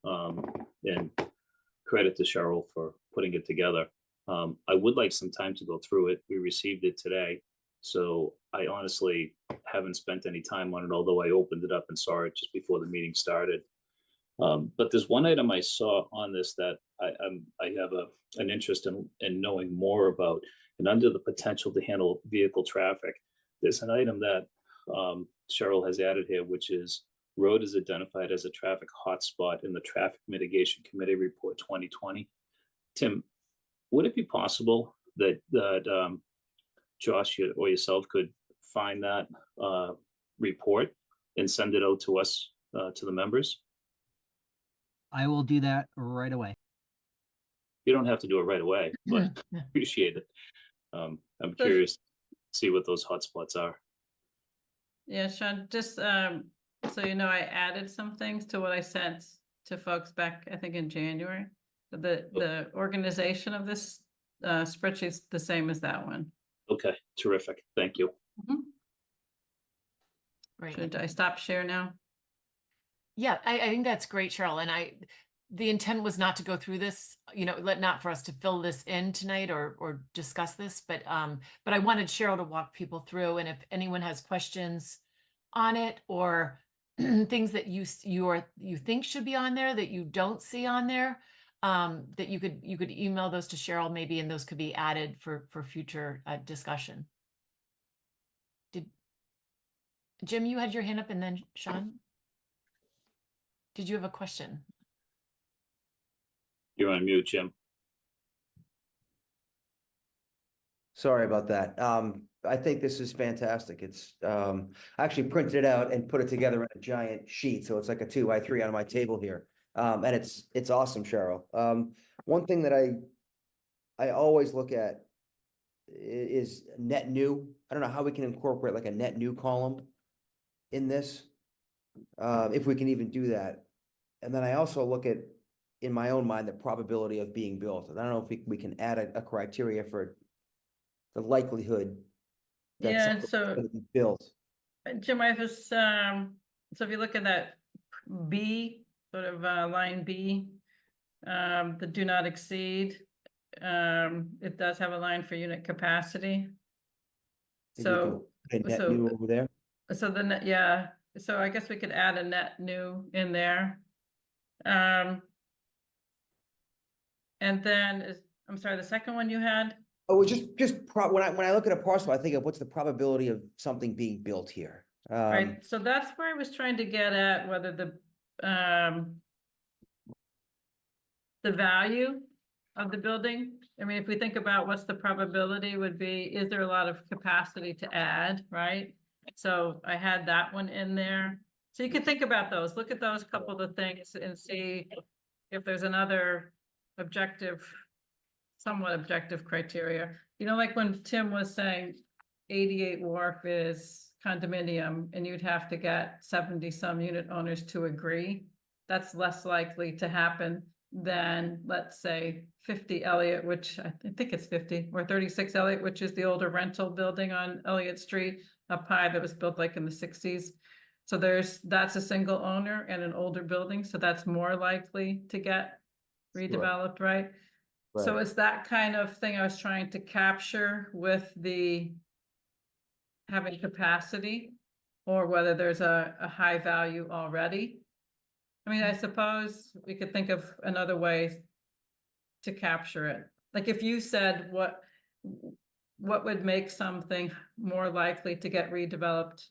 And credit to Cheryl for putting it together. I would like some time to go through it. We received it today. So I honestly haven't spent any time on it, although I opened it up and saw it just before the meeting started. But there's one item I saw on this that I have an interest in knowing more about, and under the potential to handle vehicle traffic, there's an item that Cheryl has added here, which is road is identified as a traffic hotspot in the Traffic Mitigation Committee Report 2020. Tim, would it be possible that Josh or yourself could find that report and send it out to us, to the members? I will do that right away. You don't have to do it right away, but appreciate it. I'm curious to see what those hotspots are. Yeah, Sean, just so you know, I added some things to what I sent to folks back, I think, in January. The organization of this spreadsheet is the same as that one. Okay, terrific. Thank you. Right. Should I stop share now? Yeah, I think that's great, Cheryl. And the intent was not to go through this, not for us to fill this in tonight or discuss this, but I wanted Cheryl to walk people through. And if anyone has questions on it or things that you think should be on there that you don't see on there, that you could email those to Cheryl maybe, and those could be added for future discussion. Jim, you had your hand up, and then Sean. Did you have a question? You're on mute, Jim. Sorry about that. I think this is fantastic. It's I actually printed it out and put it together in a giant sheet, so it's like a 2x3 on my table here. And it's awesome, Cheryl. One thing that I always look at is net new. I don't know how we can incorporate like a net new column in this, if we can even do that. And then I also look at, in my own mind, the probability of being built. And I don't know if we can add a criteria for the likelihood that Yeah, something's so gonna be built. Jim, I have this, so if you look at that B, sort of line B, the do not exceed, it does have a line for unit capacity. Maybe we can So, put a net new over there. so then, yeah, so I guess we could add a net new in there. And then I'm sorry, the second one you had? Oh, it's when I look at a parcel, I think of what's the probability of something being built here. Right, so that's where I was trying to get at, whether the value of the building. I mean, if we think about what's the probability would be, is there a lot of capacity to add, right? So I had that one in there. So you can think about those, look at those couple of things and see if there's another objective, somewhat objective criteria. You know, like when Tim was saying 88 Wharf is condominium and you'd have to get 70 some unit owners to agree. That's less likely to happen than, let's say, 50 Elliott, which I think it's 50, or 36 Elliott, which is the older rental building on Elliott Street up high that was built like in the 60s. So that's a single owner and an older building, so that's more likely to get redeveloped, right? So Right. it's that kind of thing I was trying to capture with the having capacity, or whether there's a high value already. I mean, I suppose we could think of another way to capture it. Like if you said what would make something more likely to get redeveloped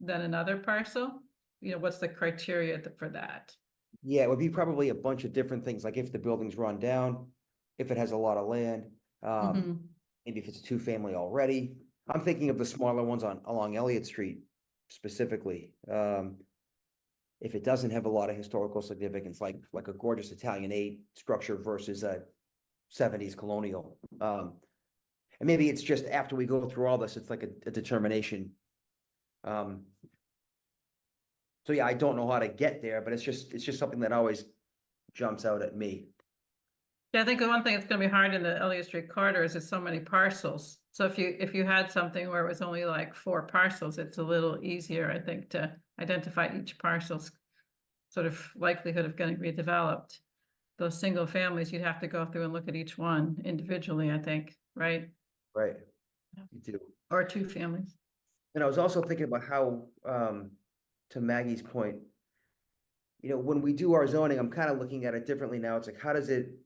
than another parcel? You know, what's the criteria for that? Yeah, it would be probably a bunch of different things, like if the building's run down, if it has a lot of land, Mhm. maybe if it's a two-family already. I'm thinking of the smaller ones along Elliott Street specifically. If it doesn't have a lot of historical significance, like a gorgeous Italianate structure versus a 70s colonial. And maybe it's just after we go through all this, it's like a determination. So yeah, I don't know how to get there, but it's just something that always jumps out at me. Yeah, I think the one thing that's gonna be hard in the Elliott Street corridor is it's so many parcels. So if you had something where it was only like 4 parcels, it's a little easier, I think, to identify each parcel's sort of likelihood of getting redeveloped. Those single families, you'd have to go through and look at each one individually, I think, right? Right. You do. Or 2 families. And I was also thinking about how, to Maggie's point, you know, when we do our zoning, I'm kind of looking at it differently now. It's like, how does it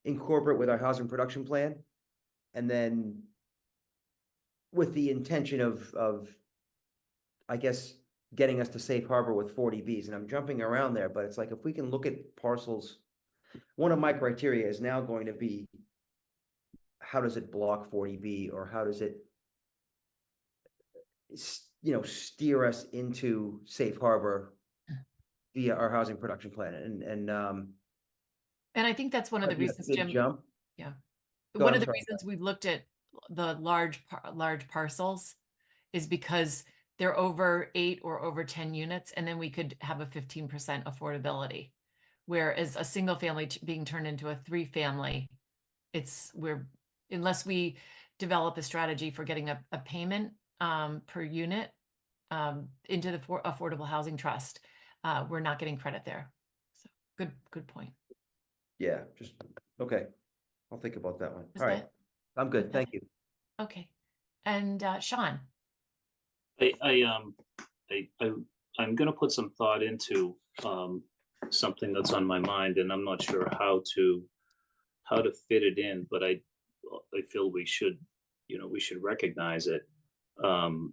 incorporate with our housing production plan? And then with the intention of, I guess, getting us to safe harbor with 40Bs. And I'm jumping around there, but it's like, if we can look at parcels, one of my criteria is now going to be, how does it block 40B, or how does it, you know, steer us into safe harbor via our housing production plan? And I think that's one of the might be a reasons, big Jim. jump. Yeah. Go One on, of the sorry. reasons we looked at the large parcels is because they're over 8 or over 10 units, and then we could have a 15% affordability. Whereas a single family being turned into a 3-family, unless we develop a strategy for getting a payment per unit into the affordable housing trust, we're not getting credit there. So good point. Yeah, just, okay. I'll think about that one. Was All right. that- I'm good. that- Thank you. Okay. And Sean? I'm gonna put some thought into something that's on my mind, and I'm not sure how to fit it in, but I feel we should recognize it. And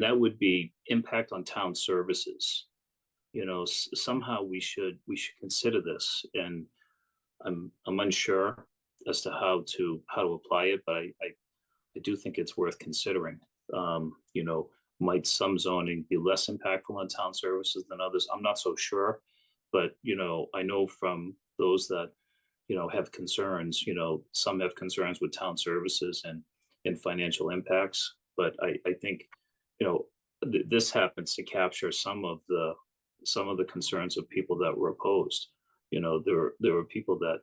that would be impact on town services. You know, somehow we should consider this, and I'm unsure as to how to apply it, but I do think it's worth considering. You know, might some zoning be less impactful on town services than others? I'm not so sure, but you know, I know from those that have concerns. You know, some have concerns with town services and financial impacts, but I think this happens to capture some of the concerns of people that were opposed. You know, there were people that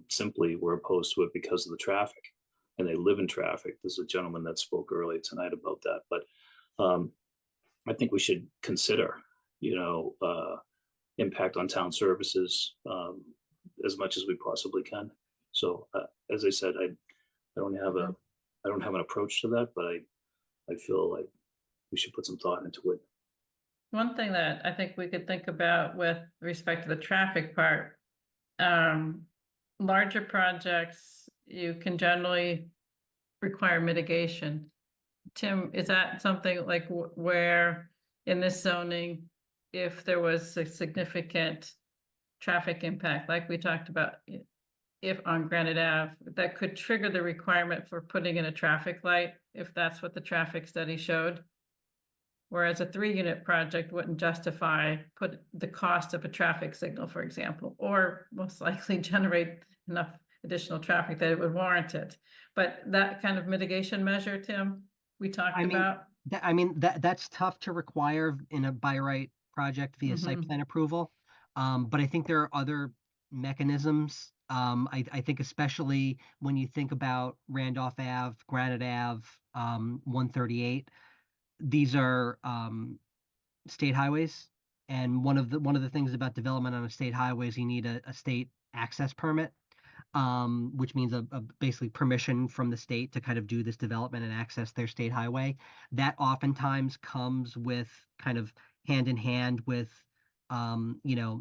simply were opposed to it because of the traffic, and they live in traffic. There's a gentleman that spoke earlier tonight about that, but I think we should consider, impact on town services as much as we possibly can. So, as I said, I don't have an approach to that, but I feel like we should put some thought into it. One thing that I think we could think about with respect to the traffic part, larger projects, you can generally require mitigation. Tim, is that something like where in this zoning, if there was a significant traffic impact, like we talked about, if on Granite Ave, that could trigger the requirement for putting in a traffic light if that's what the traffic study showed. Whereas a 3-unit project wouldn't justify put the cost of a traffic signal, for example, or most likely generate enough additional traffic that it would warrant it. But that kind of mitigation measure, Tim, we talked I mean, about. that's tough to require in a by right project via site Mhm. plan approval. But I think there are other mechanisms. I think especially when you think about Randolph Ave, Granite Ave, 138, these are state highways. And one of the things about development on a state highway is you need a state access permit, which means a basically permission from the state to kind of do this development and access their state highway. That oftentimes comes with kind of hand in hand with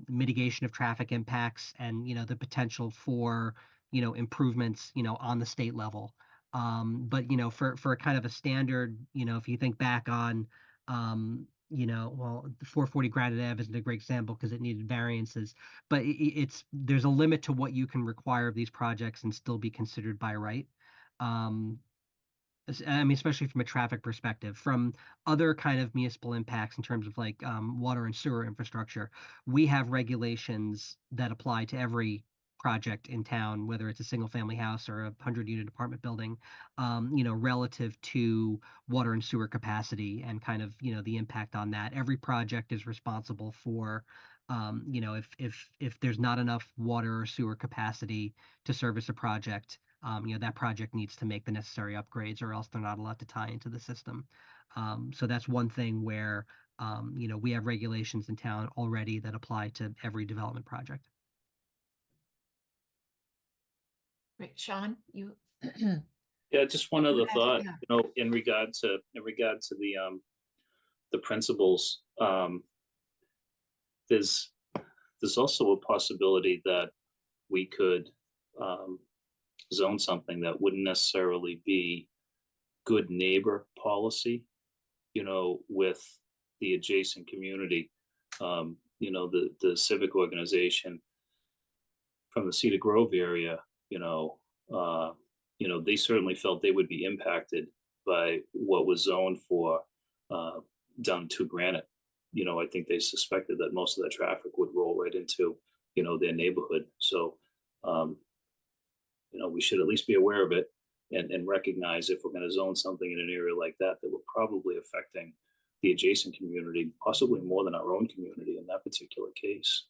mitigation of traffic impacts and the potential for improvements on the state level. But for a kind of a standard, if you think back on well, the 440 Granite Ave isn't a great example because it needed variances, but there's a limit to what you can require of these projects and still be considered by right. I mean, especially from a traffic perspective, from other kind of municipal impacts in terms of like water and sewer infrastructure, we have regulations that apply to every project in town, whether it's a single family house or a 100-unit apartment building, relative to water and sewer capacity and kind of, the impact on that. Every project is responsible for, if there's not enough water or sewer capacity to service a project, that project needs to make the necessary upgrades or else they're not allowed to tie into the system. So that's one thing where, we have regulations in town already that apply to every development project. Great, Sean, you. Yeah, just one other ahead, thought, yeah. in regard to the principles, there's also a possibility that we could zone something that wouldn't necessarily be good neighbor policy, with the adjacent community. The civic organization from the Cedar Grove area, they certainly felt they would be impacted by what was zoned for down to Granite. I think they suspected that most of that traffic would roll right into, their neighborhood. So, we should at least be aware of it and recognize if we're going to zone something in an area like that, that we're probably affecting the adjacent community, possibly more than our own community in that particular case.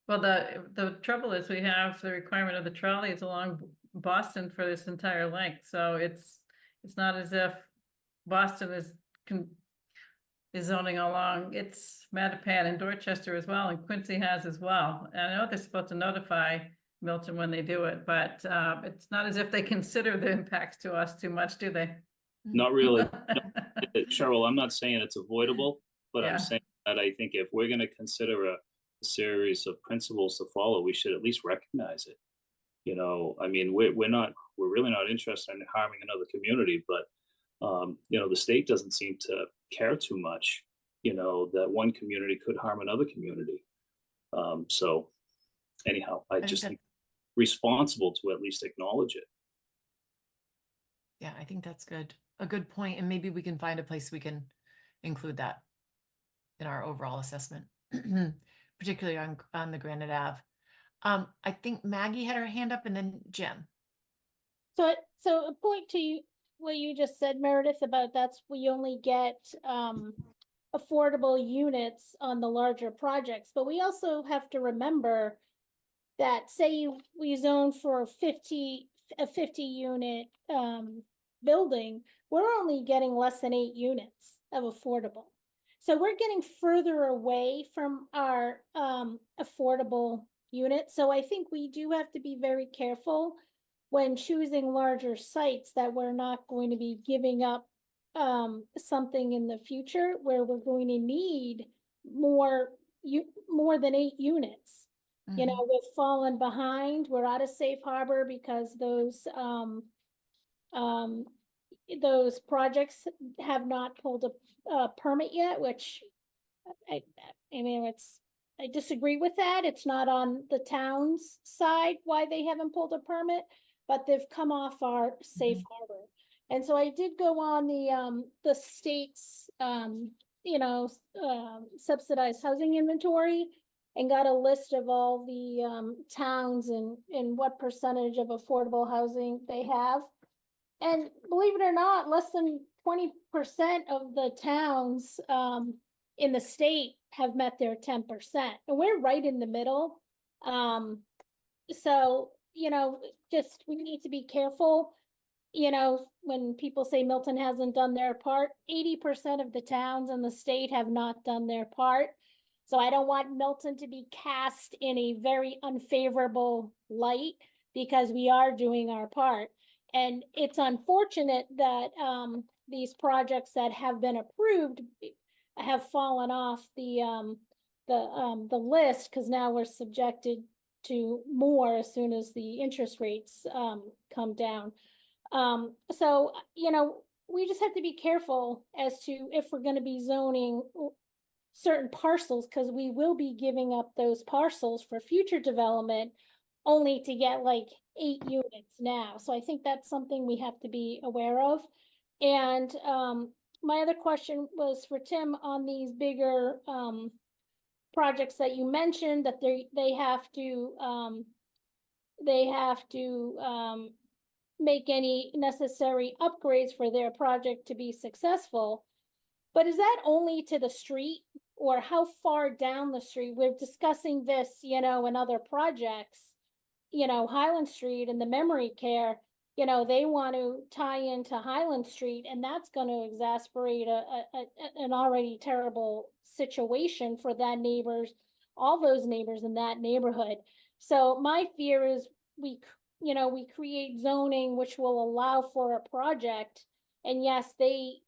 Well, the trouble is we have the requirement of the trolleys along Boston for this entire length, so it's not as if Boston is zoning along. It's Mattapan and Dorchester as well, and Quincy has as well. And I know they're supposed to notify Milton when they do it, but it's not as if they consider the impacts to us too much, do they? Not really. Cheryl, I'm not saying it's avoidable, but Yeah. I'm saying that I think if we're going to consider a series of principles to follow, we should at least recognize it. I mean, we're really not interested in harming another community, but the state doesn't seem to care too much, that one community could harm another community. So anyhow, I think just that- think responsible to at least acknowledge it. Yeah, I think that's good. A good point, and maybe we can find a place we can include that in our overall assessment, particularly on the Granite Ave. I think Maggie had her hand up and then Jim. So a point to you, what you just said, Meredith, about we only get affordable units on the larger projects, but we also have to remember that say we zone for a 50 unit building, we're only getting less than 8 units of affordable. So we're getting further away from our affordable units. So I think we do have to be very careful when choosing larger sites that we're not going to be giving up something in the future where we're going to need more than 8 units. You know, we've fallen behind. We're out of safe harbor because those projects have not pulled a permit yet, which I mean, I disagree with that. It's not on the town's side why they haven't pulled a permit, but they've come off our safe harbor. And so I did go on the state's, subsidized housing inventory and got a list of all the, towns and what percentage of affordable housing they have. And believe it or not, less than 20% of the towns, in the state have met their 10%. And we're right in the middle. So, just, we need to be careful. When people say Milton hasn't done their part, 80% of the towns in the state have not done their part. So I don't want Milton to be cast in a very unfavorable light because we are doing our part. And it's unfortunate that these projects that have been approved have fallen off the list because now we're subjected to more as soon as the interest rates come down. So, we just have to be careful as to if we're going to be zoning certain parcels, because we will be giving up those parcels for future development only to get like 8 units now. So I think that's something we have to be aware of. And my other question was for Tim on these bigger projects that you mentioned, that they have to make any necessary upgrades for their project to be successful. But is that only to the street, or how far down the street? We're discussing this, in other projects, Highland Street and the memory care, they want to tie into Highland Street, and that's going to exasperate an already terrible situation for all those neighbors in that neighborhood. So my fear is we create zoning which will allow for a project, and yes, they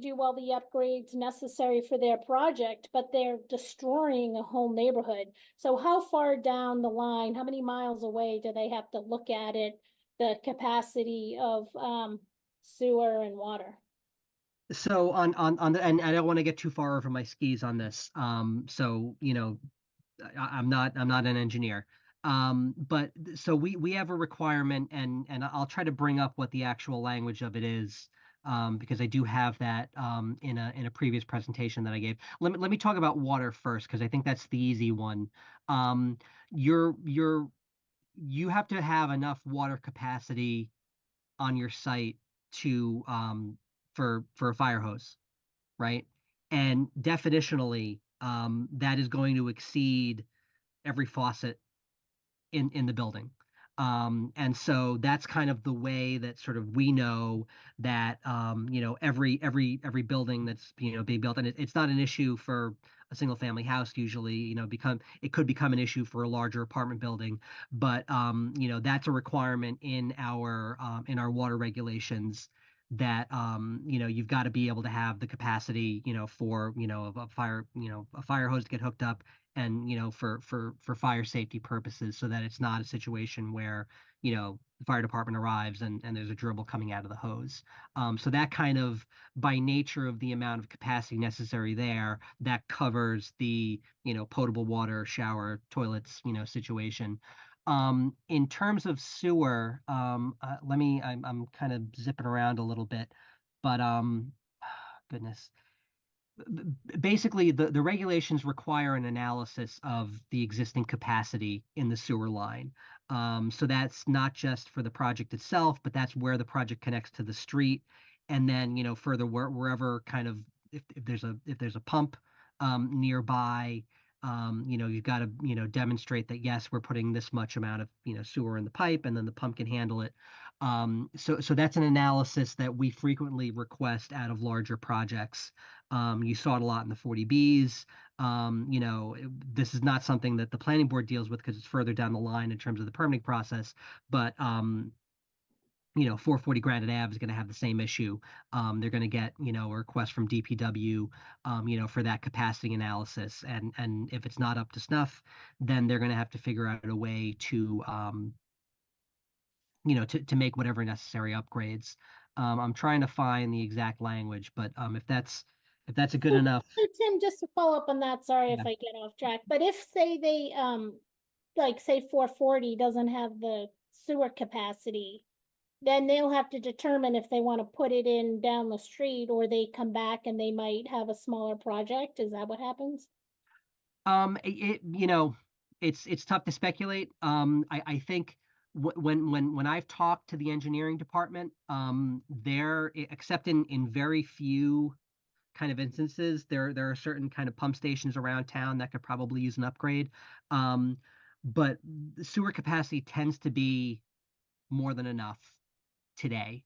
do all the upgrades necessary for their project, but they're destroying a whole neighborhood. So how far down the line, how many miles away do they have to look at it, the capacity of sewer and water? So on the, and I don't want to get too far over my skis on this. So, I'm not an engineer. But so we have a requirement, and I'll try to bring up what the actual language of it is, because I do have that in a previous presentation that I gave. Let me talk about water first, because I think that's the easy one. You have to have enough water capacity on your site to for a fire hose, right? And definitionally, that is going to exceed every faucet in the building. And so that's kind of the way that sort of we know that every building that's being built, and it's not an issue for a single family house usually, it could become an issue for a larger apartment building, but that's a requirement in our water regulations that you've got to be able to have the capacity for a fire hose to get hooked up, and for fire safety purposes, so that it's not a situation where the fire department arrives and there's a dribble coming out of the hose. So that kind of, by nature of the amount of capacity necessary there, that covers the potable water, shower, toilets situation. In terms of sewer, I'm kind of zipping around a little bit, but goodness. Basically, the regulations require an analysis of the existing capacity in the sewer line. So that's not just for the project itself, but that's where the project connects to the street. And then, further wherever kind of, if there's a pump nearby, you've got to, demonstrate that, yes, we're putting this much amount of, sewer in the pipe, and then the pump can handle it. So that's an analysis that we frequently request out of larger projects. You saw it a lot in the 40Bs. This is not something that the planning board deals with because it's further down the line in terms of the permitting process, but 440 Granite Ave is going to have the same issue. They're going to get, a request from DPW, for that capacity analysis. And if it's not up to snuff, then they're going to have to figure out a way to, to make whatever necessary upgrades. I'm trying to find the exact language, but if that's a good enough. So Tim, just to follow up on that, sorry if Yeah. I get off track, but if say they, like say 440 doesn't have the sewer capacity, then they'll have to determine if they want to put it in down the street, or they come back and they might have a smaller project. Is that what happens? You know, it's tough to speculate. I think when I've talked to the engineering department, except in very few kind of instances, there are certain kind of pump stations around town that could probably use an upgrade. But the sewer capacity tends to be more than enough today.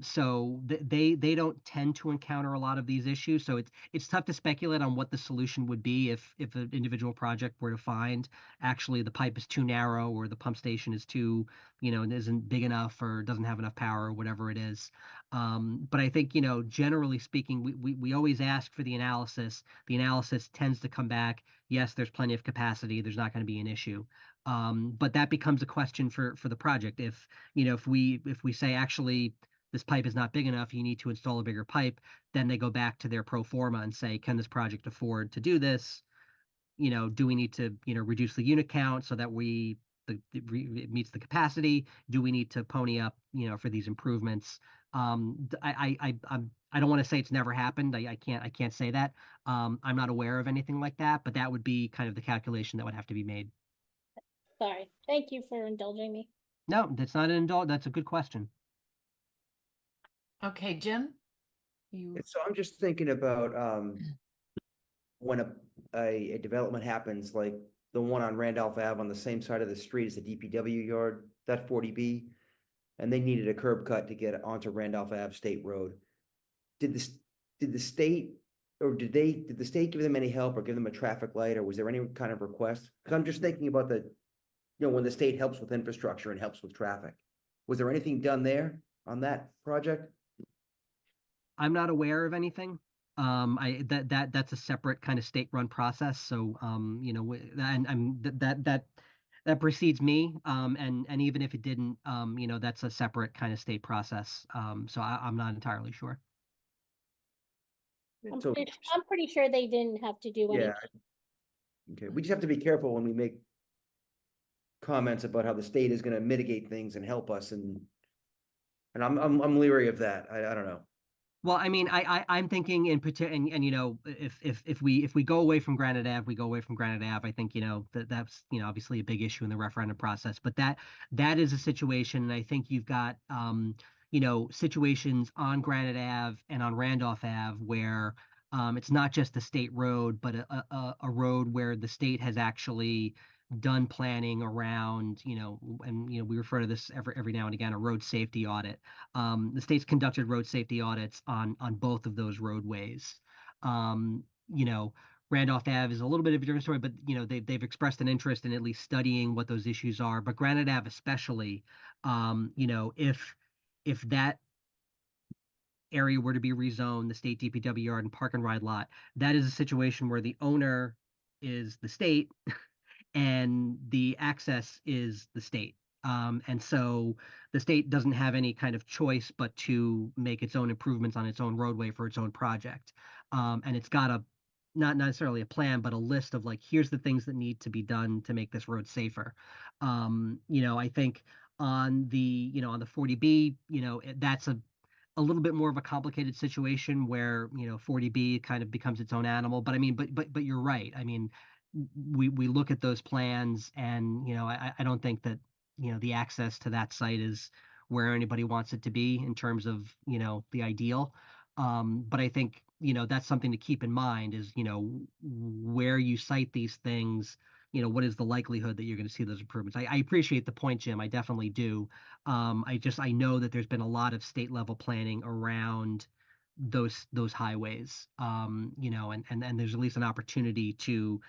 So they don't tend to encounter a lot of these issues. So it's tough to speculate on what the solution would be if an individual project were to find actually the pipe is too narrow or the pump station is too, isn't big enough or doesn't have enough power or whatever it is. But I think, generally speaking, we always ask for the analysis. The analysis tends to come back, yes, there's plenty of capacity, there's not going to be an issue. But that becomes a question for the project. If we say actually this pipe is not big enough, you need to install a bigger pipe, then they go back to their pro forma and say, can this project afford to do this? Do we need to, reduce the unit count so that it meets the capacity? Do we need to pony up, for these improvements? I don't want to say it's never happened. I can't say that. I'm not aware of anything like that, but that would be kind of the calculation that would have to be made. Sorry. Thank you for indulging me. No, that's not an that's a good question. Okay, Jim? You, And so I'm just thinking about, when a development happens, like the one on Randolph Ave on the same side of the street as the DPW yard, that 40B, and they needed a curb cut to get onto Randolph Ave State Road. Did the state, or did the state give them any help or give them a traffic light, or was there any kind of request? Because I'm just thinking about when the state helps with infrastructure and helps with traffic. Was there anything done there on that project? I'm not aware of anything. That's a separate kind of state-run process. So, that precedes me. And even if it didn't, that's a separate kind of state process. So I'm not entirely sure. So, I'm pretty sure they didn't have to do yeah. anything. Okay, we just have to be careful when we make comments about how the state is gonna mitigate things and help us, and I'm leery of that. I don't know. Well, I mean, I'm thinking in particular, and if we go away from Granite Ave, we go away from Granite Ave. I think that's obviously a big issue in the referendum process. But that is a situation, and I think you've got situations on Granite Ave and on Randolph Ave where it's not just a state road, but a road where the state has actually done planning around, and we refer to this every now and again, a road safety audit. The state's conducted road safety audits on both of those roadways. Randolph Ave is a little bit of a different story, but they've expressed an interest in at least studying what those issues are. But Granite Ave especially, if that area were to be rezoned, the state DPW yard and park and ride lot, that is a situation where the owner is the state and the access is the state. And so the state doesn't have any kind of choice but to make its own improvements on its own roadway for its own project. And it's got not necessarily a plan, but a list of like, here's the things that need to be done to make this road safer. I think on the 40B, that's a little bit more of a complicated situation where 40B kind of becomes its own animal. But I mean, but you're right. I mean, we look at those plans, and I don't think that the access to that site is where anybody wants it to be in terms of the ideal. But I think that's something to keep in mind is where you cite these things. What is the likelihood that you're going to see those improvements? I appreciate the point, Jim. I definitely do. I know that there's been a lot of state level planning around those highways. And there's at least an opportunity to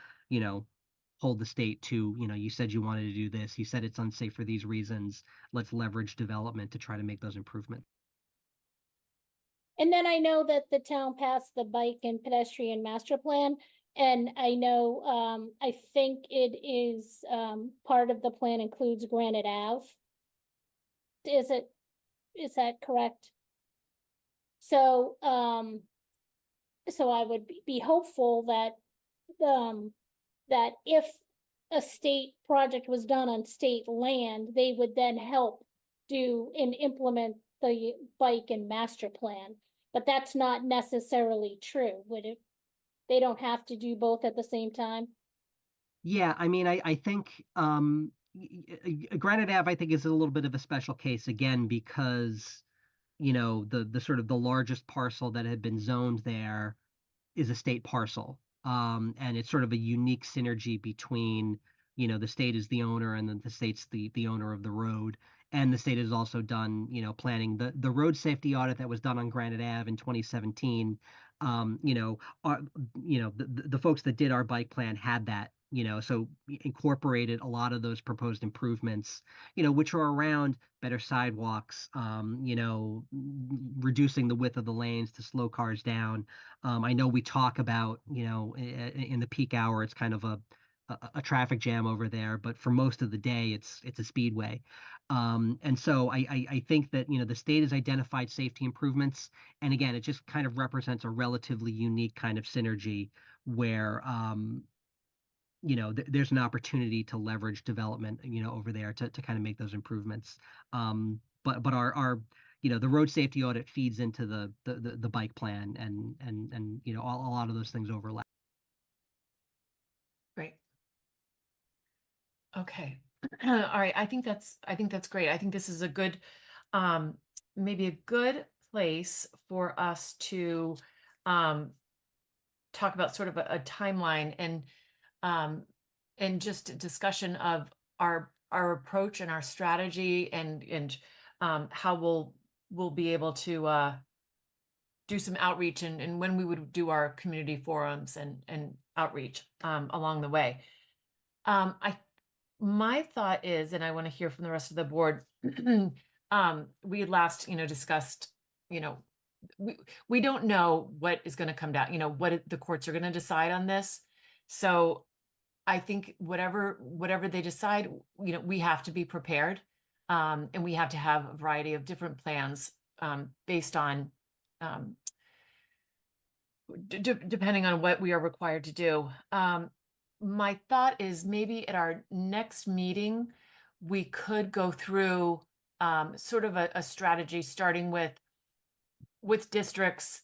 hold the state to, you said you wanted to do this. You said it's unsafe for these reasons. Let's leverage development to try to make those improvements. And then I know that the town passed the bike and pedestrian master plan. And I know, I think it is, part of the plan includes Granite Ave. Is that correct? So, so I would be hopeful that, that if a state project was done on state land, they would then help do and implement the bike and master plan. But that's not necessarily true, would it? They don't have to do both at the same time? Yeah, I mean, I think Granite Ave, I think, is a little bit of a special case again because the sort of the largest parcel that had been zoned there is a state parcel. And it's sort of a unique synergy between, the state is the owner and then the state's the owner of the road. And the state has also done, planning the road safety audit that was done on Granite Ave in 2017. The folks that did our bike plan had that, so incorporated a lot of those proposed improvements, which are around better sidewalks, reducing the width of the lanes to slow cars down. I know we talk about, in the peak hour, it's kind of a traffic jam over there, but for most of the day, it's a speedway. And so I think that, the state has identified safety improvements. And again, it just kind of represents a relatively unique kind of synergy where, there's an opportunity to leverage development, over there to kind of make those improvements. But our the road safety audit feeds into the bike plan and a lot of those things overlap. Great. Okay. All right. I think that's great. I think this is a good, maybe a good place for us to talk about sort of a timeline and just a discussion of our approach and our strategy and how we'll be able to do some outreach and when we would do our community forums and outreach along the way. My thought is, and I want to hear from the rest of the board, we had last, discussed, we don't know what is going to come down, what the courts are going to decide on this. So I think whatever they decide, we have to be prepared. And we have to have a variety of different plans based on, depending on what we are required to do. My thought is maybe at our next meeting, we could go through sort of a strategy starting with districts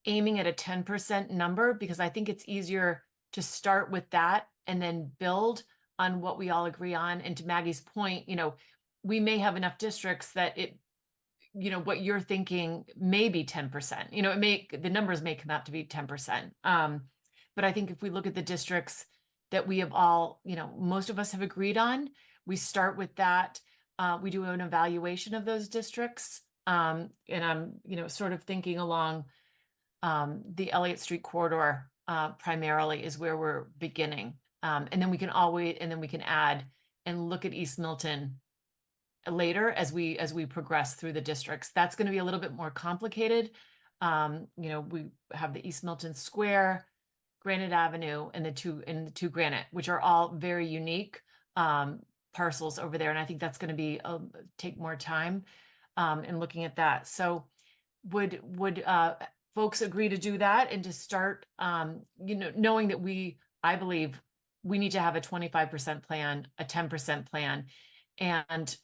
aiming at a 10% number, because I think it's easier to start with that and then build on what we all agree on. And to Maggie's point, we may have enough districts that what you're thinking may be 10%. The numbers may come out to be 10%. But I think if we look at the districts that we have all, most of us have agreed on, we start with that. We do an evaluation of those districts. And I'm, sort of thinking along the Elliott Street corridor primarily is where we're beginning. And then we can add and look at East Milton later as we progress through the districts. That's going to be a little bit more complicated. We have the East Milton Square, Granite Avenue, and the two Granite, which are all very unique parcels over there. And I think that's going to be take more time in looking at that. So would folks agree to do that and to start, knowing that I believe we need to have a 25% plan, a 10% plan. And,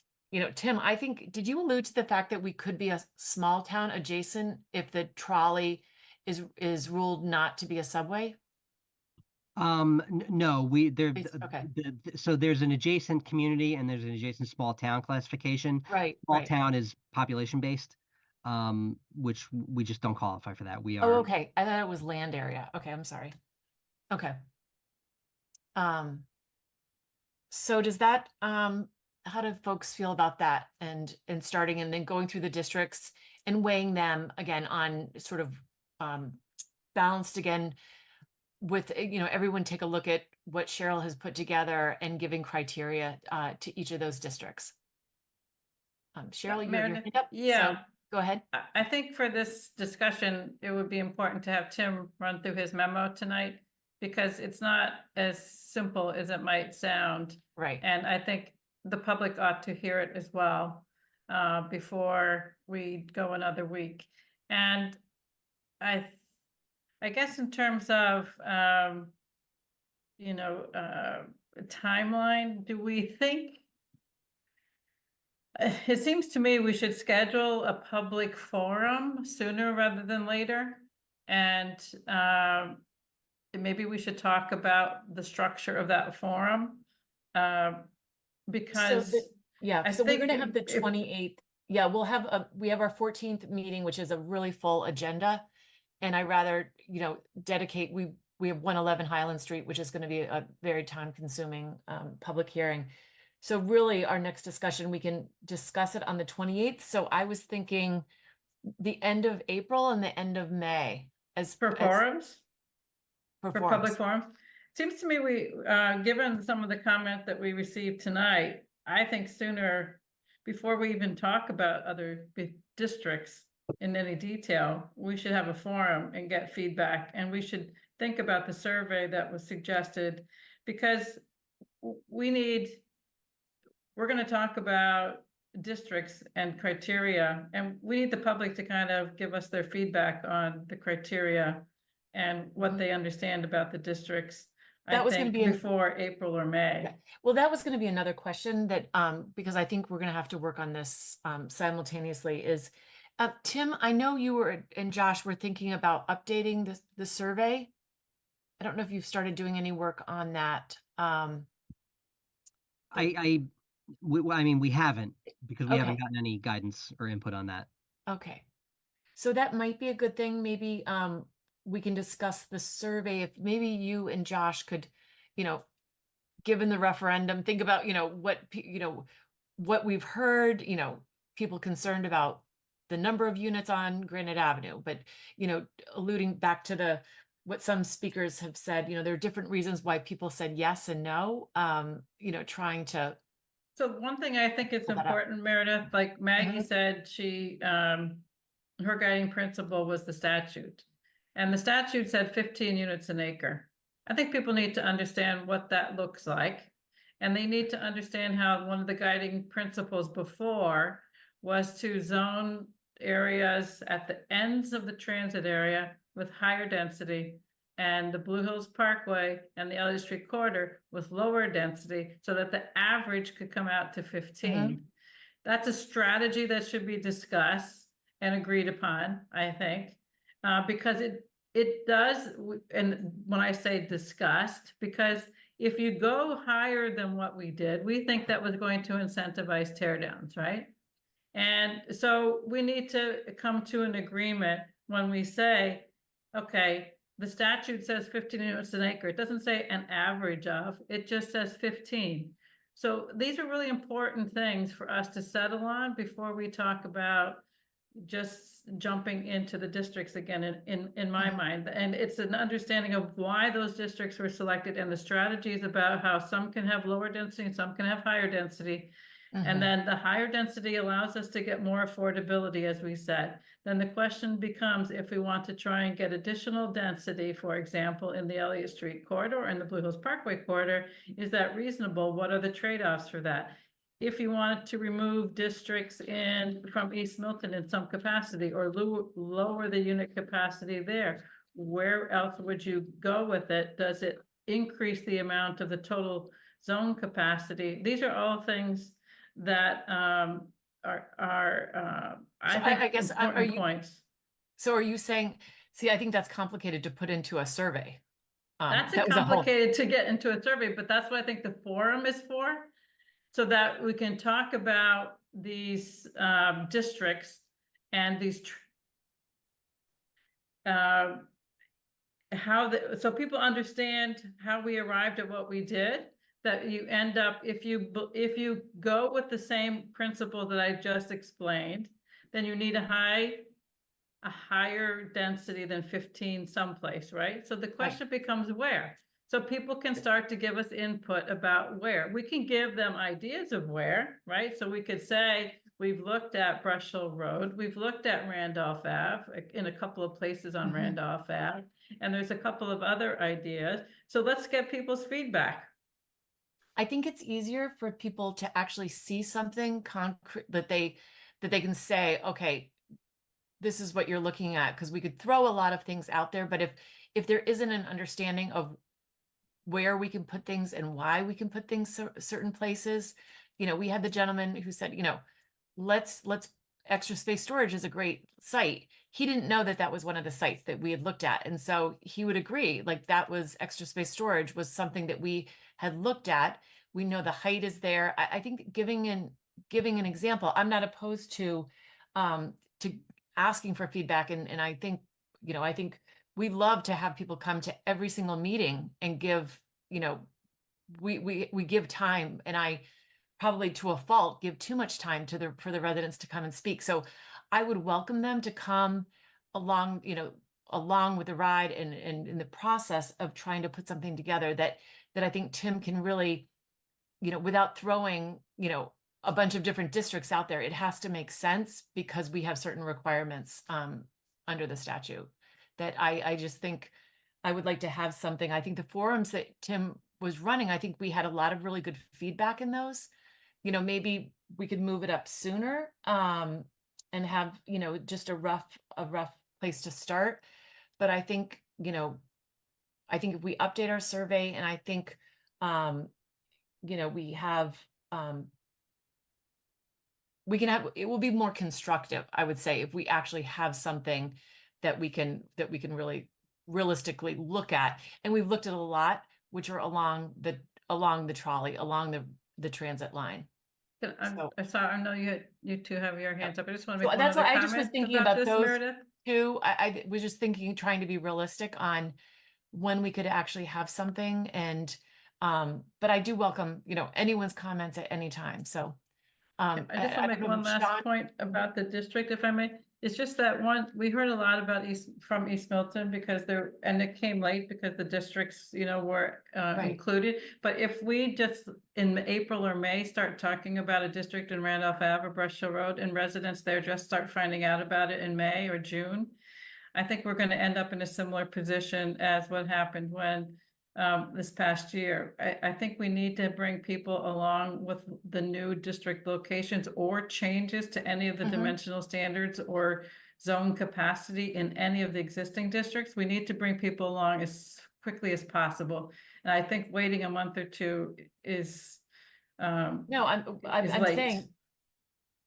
Tim, I think, did you allude to the fact that we could be a small town adjacent if the trolley is ruled not to be a subway? No, Okay. So there's an adjacent community and there's an adjacent small town classification. Right. Small town is population based, which we just don't qualify for that. We Oh, are. okay. I thought it was land area. Okay, I'm sorry. Okay. So does that, how do folks feel about that and starting and then going through the districts and weighing them again on sort of balanced again with, everyone take a look at what Cheryl has put together and giving criteria to each of those districts. Cheryl, your Meredith? hand up? Yeah. So, go ahead. I think for this discussion, it would be important to have Tim run through his memo tonight because it's not as simple as it might sound. Right. And I think the public ought to hear it as well before we go another week. And I guess in terms of, timeline, do we think It seems to me we should schedule a public forum sooner rather than later. And maybe we should talk about the structure of that forum. Because Yeah, I so we're think gonna have the if- 28th. Yeah, we have our 14th meeting, which is a really full agenda. And I rather, dedicate, we have 111 Highland Street, which is gonna be a very time-consuming public hearing. So really, our next discussion, we can discuss it on the 28th. So I was thinking the end of April and the end of May as for forums, for for forums. public forums. Seems to me we, given some of the comment that we received tonight, I think sooner, before we even talk about other districts in any detail, we should have a forum and get feedback, and we should think about the survey that was suggested, because we're gonna talk about districts and criteria, and we need the public to kind of give us their feedback on the criteria and what they understand about the districts. That I was gonna think be an- before April or May. Okay. Well, that was gonna be another question that, because I think we're gonna have to work on this simultaneously is, Tim, I know you were, and Josh were thinking about updating the survey. I don't know if you've started doing any work on that. I mean, we haven't, because we haven't Okay. gotten any guidance or input on that. Okay. So that might be a good thing. Maybe we can discuss the survey. If maybe you and Josh could, given the referendum, think about, what we've heard, people concerned about the number of units on Granite Avenue, but, alluding back to what some speakers have said, there are different reasons why people said yes and no, trying to. So one thing I think is Pull that up. important, Meredith, like Maggie Mhm. said, she, her guiding principle was the statute. And the statute said 15 units an acre. I think people need to understand what that looks like. And they need to understand how one of the guiding principles before was to zone areas at the ends of the transit area with higher density, and the Blue Hills Parkway and the Elliott Street corridor with lower density, so that the average could come out to 15. That's a strategy that should be discussed and agreed upon, I think, because it does, and when I say discussed, because if you go higher than what we did, we think that was going to incentivize tear downs, right? And so we need to come to an agreement when we say, okay, the statute says 15 units an acre. It doesn't say an average of, it just says 15. So these are really important things for us to settle on before we talk about just jumping into the districts again in my mind. And it's an understanding of why those districts were selected and the strategies about how some can have lower density and some can have higher density. And then the higher density allows us to get more affordability, as we said. Then the question becomes, if we want to try and get additional density, for example, in the Elliott Street corridor and the Blue Hills Parkway corridor, is that reasonable? What are the trade-offs for that? If you wanted to remove districts from East Milton in some capacity, or lower the unit capacity there, where else would you go with it? Does it increase the amount of the total zone capacity? These are all things that I So think I guess, are important you- points. So are you saying, see, I think that's complicated to put into a survey. That's That was a whole- complicated to get into a survey, but that's what I think the forum is for. So that we can talk about these districts and these so people understand how we arrived at what we did. That you end up, if you go with the same principle that I just explained, then you need a higher density than 15 someplace, right? So the question becomes where? So people can start to give us input about where. We can give them ideas of where, right? So we could say, we've looked at Brush Hill Road, we've looked at Randolph Ave, in a couple of places on Randolph Ave, and there's a couple of other ideas. So let's get people's feedback. I think it's easier for people to actually see something concrete that they can say, okay, this is what you're looking at, because we could throw a lot of things out there, but if there isn't an understanding of where we can put things and why we can put things certain places, we had the gentleman who said, extra space storage is a great site. He didn't know that that was one of the sites that we had looked at. And so he would agree, like that was extra space storage was something that we had looked at. We know the height is there. I think giving an example, I'm not opposed to asking for feedback. And I think, I think we love to have people come to every single meeting and give, we give time, and I probably to a fault give too much time for the residents to come and speak. So I would welcome them to come along, along with the ride and in the process of trying to put something together that I think Tim can really, without throwing, a bunch of different districts out there. It has to make sense because we have certain requirements under the statute that I just think I would like to have something. I think the forums that Tim was running, I think we had a lot of really good feedback in those. Maybe we could move it up sooner and have, just a rough place to start. But I think, if we update our survey, and I think, we have, it will be more constructive, I would say, if we actually have something that we can really realistically look at. And we've looked at a lot, which are along the trolley, along the transit line. I know you two have your hands up. I just want to So make one that's other why I just was comment thinking about this, those Meredith. two. I was just trying to be realistic on when we could actually have something. And but I do welcome, anyone's comments at any time. So I just want to make one last point about the district, if I may. It's just that we heard a lot about from East Milton because and it came late because the districts, were included. But if we just in April or May start talking about a district in Randolph Ave or Brush Hill Road, and residents there just start finding out about it in May or June, I think we're going to end up in a similar position as what happened when this past year. I think we need to bring people along with the new district locations or changes to any of the dimensional standards or zone capacity in any of the existing districts. We need to bring people along as quickly as possible. And I think waiting a month or two is no, I'm saying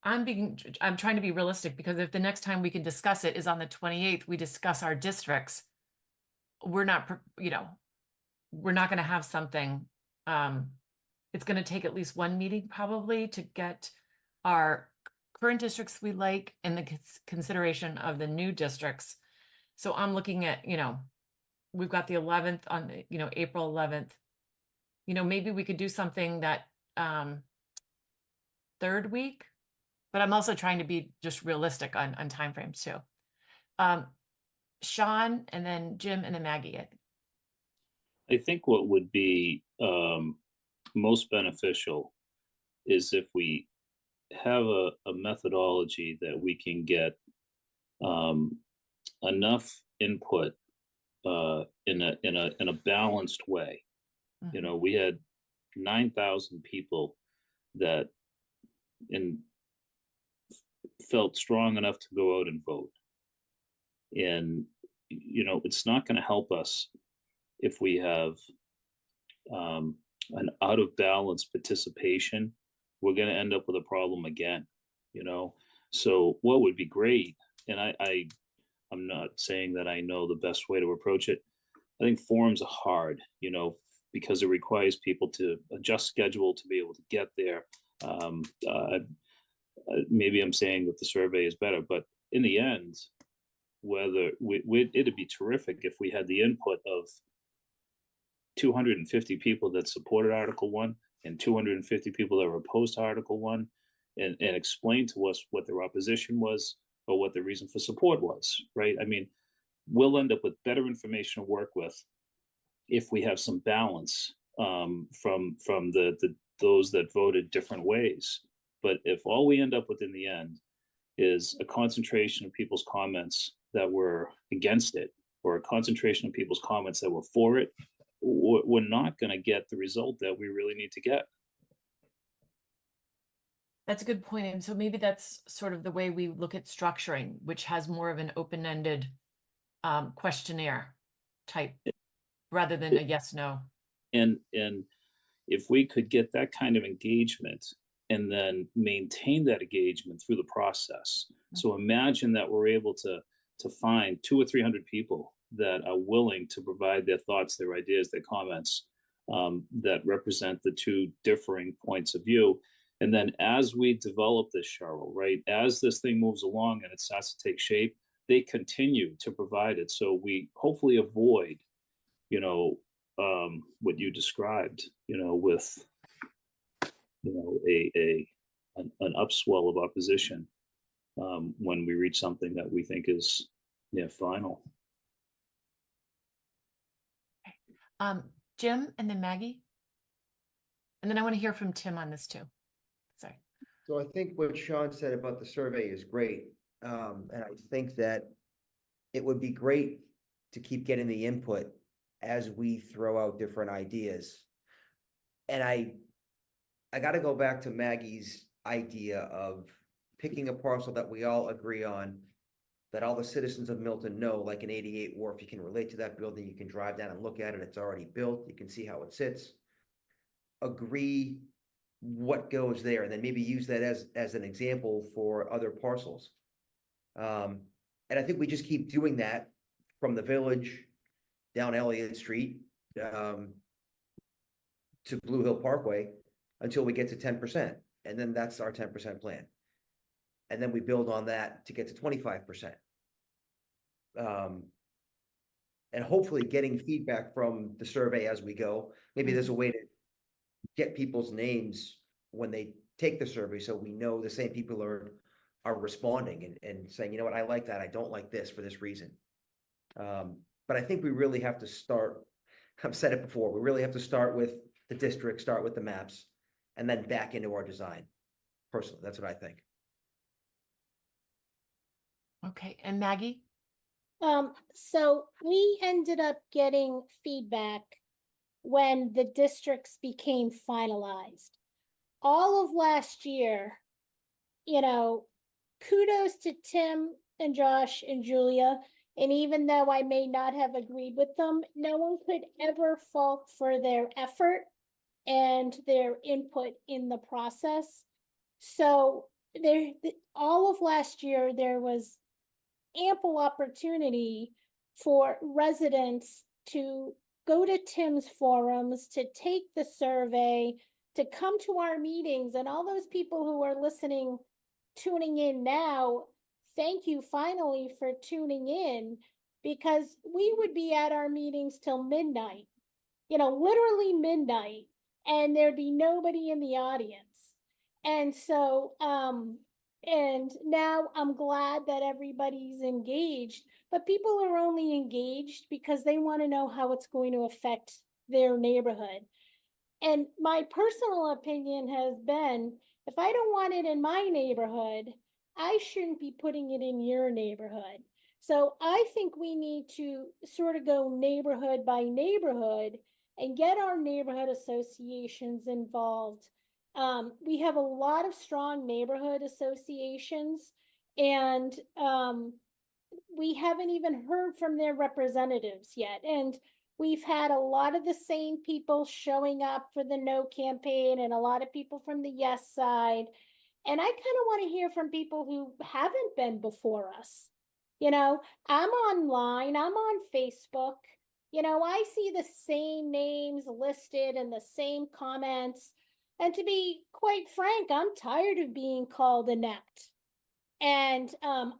I'm trying to be realistic, because if the next time we can discuss it is on the 28th, we discuss our districts, we're not, we're not going to have something. It's going to take at least one meeting probably to get our current districts we like and the consideration of the new districts. So I'm looking at, we've got the 11th on, April 11th. Maybe we could do something that third week, but I'm also trying to be just realistic on timeframes too. Sean, and then Jim, and then Maggie. I think what would be most beneficial is if we have a methodology that we can get enough input in a balanced way. We had 9,000 people that felt strong enough to go out and vote. And, it's not going to help us if we have an out of balance participation. We're going to end up with a problem again, So what would be great, and I'm not saying that I know the best way to approach it. I think forums are hard, because it requires people to adjust schedule to be able to get there. Maybe I'm saying that the survey is better, but in the end, it'd be terrific if we had the input of 250 people that supported Article 1 and 250 people that were opposed to Article 1 and explain to us what their opposition was or what the reason for support was, right? I mean, we'll end up with better information to work with if we have some balance from those that voted different ways. But if all we end up with in the end is a concentration of people's comments that were against it, or a concentration of people's comments that were for it, we're not going to get the result that we really need to get. That's a good point. And so maybe that's sort of the way we look at structuring, which has more of an open-ended questionnaire type rather than a yes, no. And if we could get that kind of engagement and then maintain that engagement through the process. So imagine that we're able to find 200 or 300 people that are willing to provide their thoughts, their ideas, their comments, that represent the two differing points of view. And then as we develop this, Cheryl, right, as this thing moves along and it starts to take shape, they continue to provide it. So we hopefully avoid, what you described, with, an upswell of opposition, when we reach something that we think is, final. Jim and then Maggie. And then I want to hear from Tim on this too. Sorry. So I think what Sean said about the survey is great. And I think that it would be great to keep getting the input as we throw out different ideas. And I got to go back to Maggie's idea of picking a parcel that we all agree on, that all the citizens of Milton know, like an 88 Wharf, you can relate to that building, you can drive down and look at it, it's already built, you can see how it sits. Agree what goes there, and then maybe use that as an example for other parcels. And I think we just keep doing that from the village down Elliott Street to Blue Hill Parkway until we get to 10%. And then that's our 10% plan. And then we build on that to get to 25%. And hopefully getting feedback from the survey as we go. Maybe there's a way to get people's names when they take the survey, so we know the same people are responding and saying, you know what, I like that, I don't like this for this reason. But I think we really have to start, I've said it before, we really have to start with the district, start with the maps, and then back into our design. Personally, that's what I think. Okay, and Maggie? So we ended up getting feedback when the districts became finalized. All of last year, kudos to Tim and Josh and Julia. And even though I may not have agreed with them, no one could ever fault for their effort and their input in the process. So all of last year, there was ample opportunity for residents to go to Tim's forums, to take the survey, to come to our meetings, and all those people who are listening, tuning in now, thank you finally for tuning in, because we would be at our meetings till midnight, literally midnight, and there'd be nobody in the audience. And so, and now I'm glad that everybody's engaged, but people are only engaged because they want to know how it's going to affect their neighborhood. And my personal opinion has been, if I don't want it in my neighborhood, I shouldn't be putting it in your neighborhood. So I think we need to sort of go neighborhood by neighborhood and get our neighborhood associations involved. We have a lot of strong neighborhood associations, and we haven't even heard from their representatives yet. And we've had a lot of the same people showing up for the no campaign and a lot of people from the yes side. And I kind of want to hear from people who haven't been before us. I'm online, I'm on Facebook. I see the same names listed and the same comments. And to be quite frank, I'm tired of being called inept and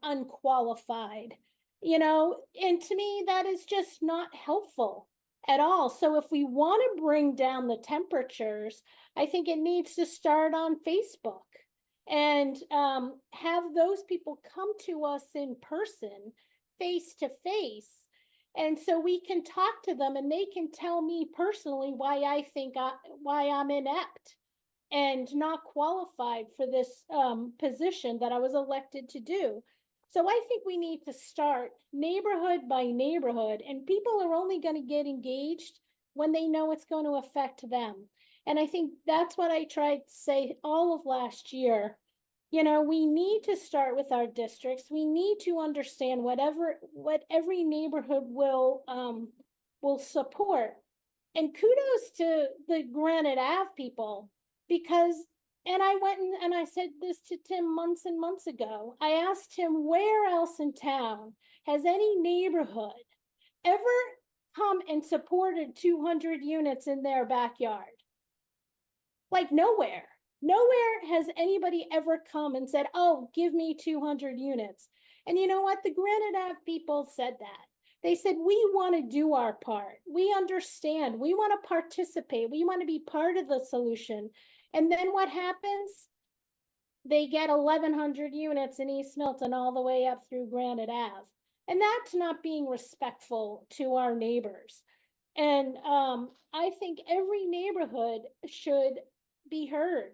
unqualified, and to me, that is just not helpful at all. So if we want to bring down the temperatures, I think it needs to start on Facebook and have those people come to us in person, face to face. And so we can talk to them and they can tell me personally why I think why I'm inept and not qualified for this position that I was elected to do. So I think we need to start neighborhood by neighborhood, and people are only going to get engaged when they know it's going to affect them. And I think that's what I tried to say all of last year. We need to start with our districts. We need to understand what every neighborhood will support. And kudos to the Granite Ave people, because And I went and I said this to Tim months and months ago. I asked him, where else in town has any neighborhood ever come and supported 200 units in their backyard? Like nowhere. Nowhere has anybody ever come and said, oh, give me 200 units. And you know what? The Granite Ave people said that. They said, we want to do our part. We understand. We want to participate. We want to be part of the solution. And then what happens? They get 1,100 units in East Milton all the way up through Granite Ave. And that's not being respectful to our neighbors. And I think every neighborhood should be heard.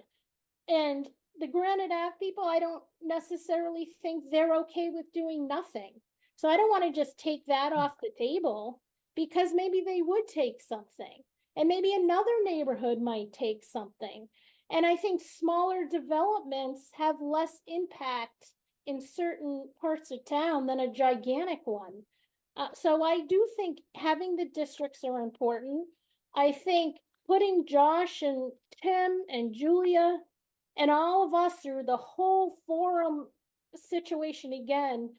And the Granite Ave people, I don't necessarily think they're okay with doing nothing. So I don't want to just take that off the table, because maybe they would take something, and maybe another neighborhood might take something. And I think smaller developments have less impact in certain parts of town than a gigantic one. So I do think having the districts are important. I think putting Josh and Tim and Julia and all of us through the whole forum situation again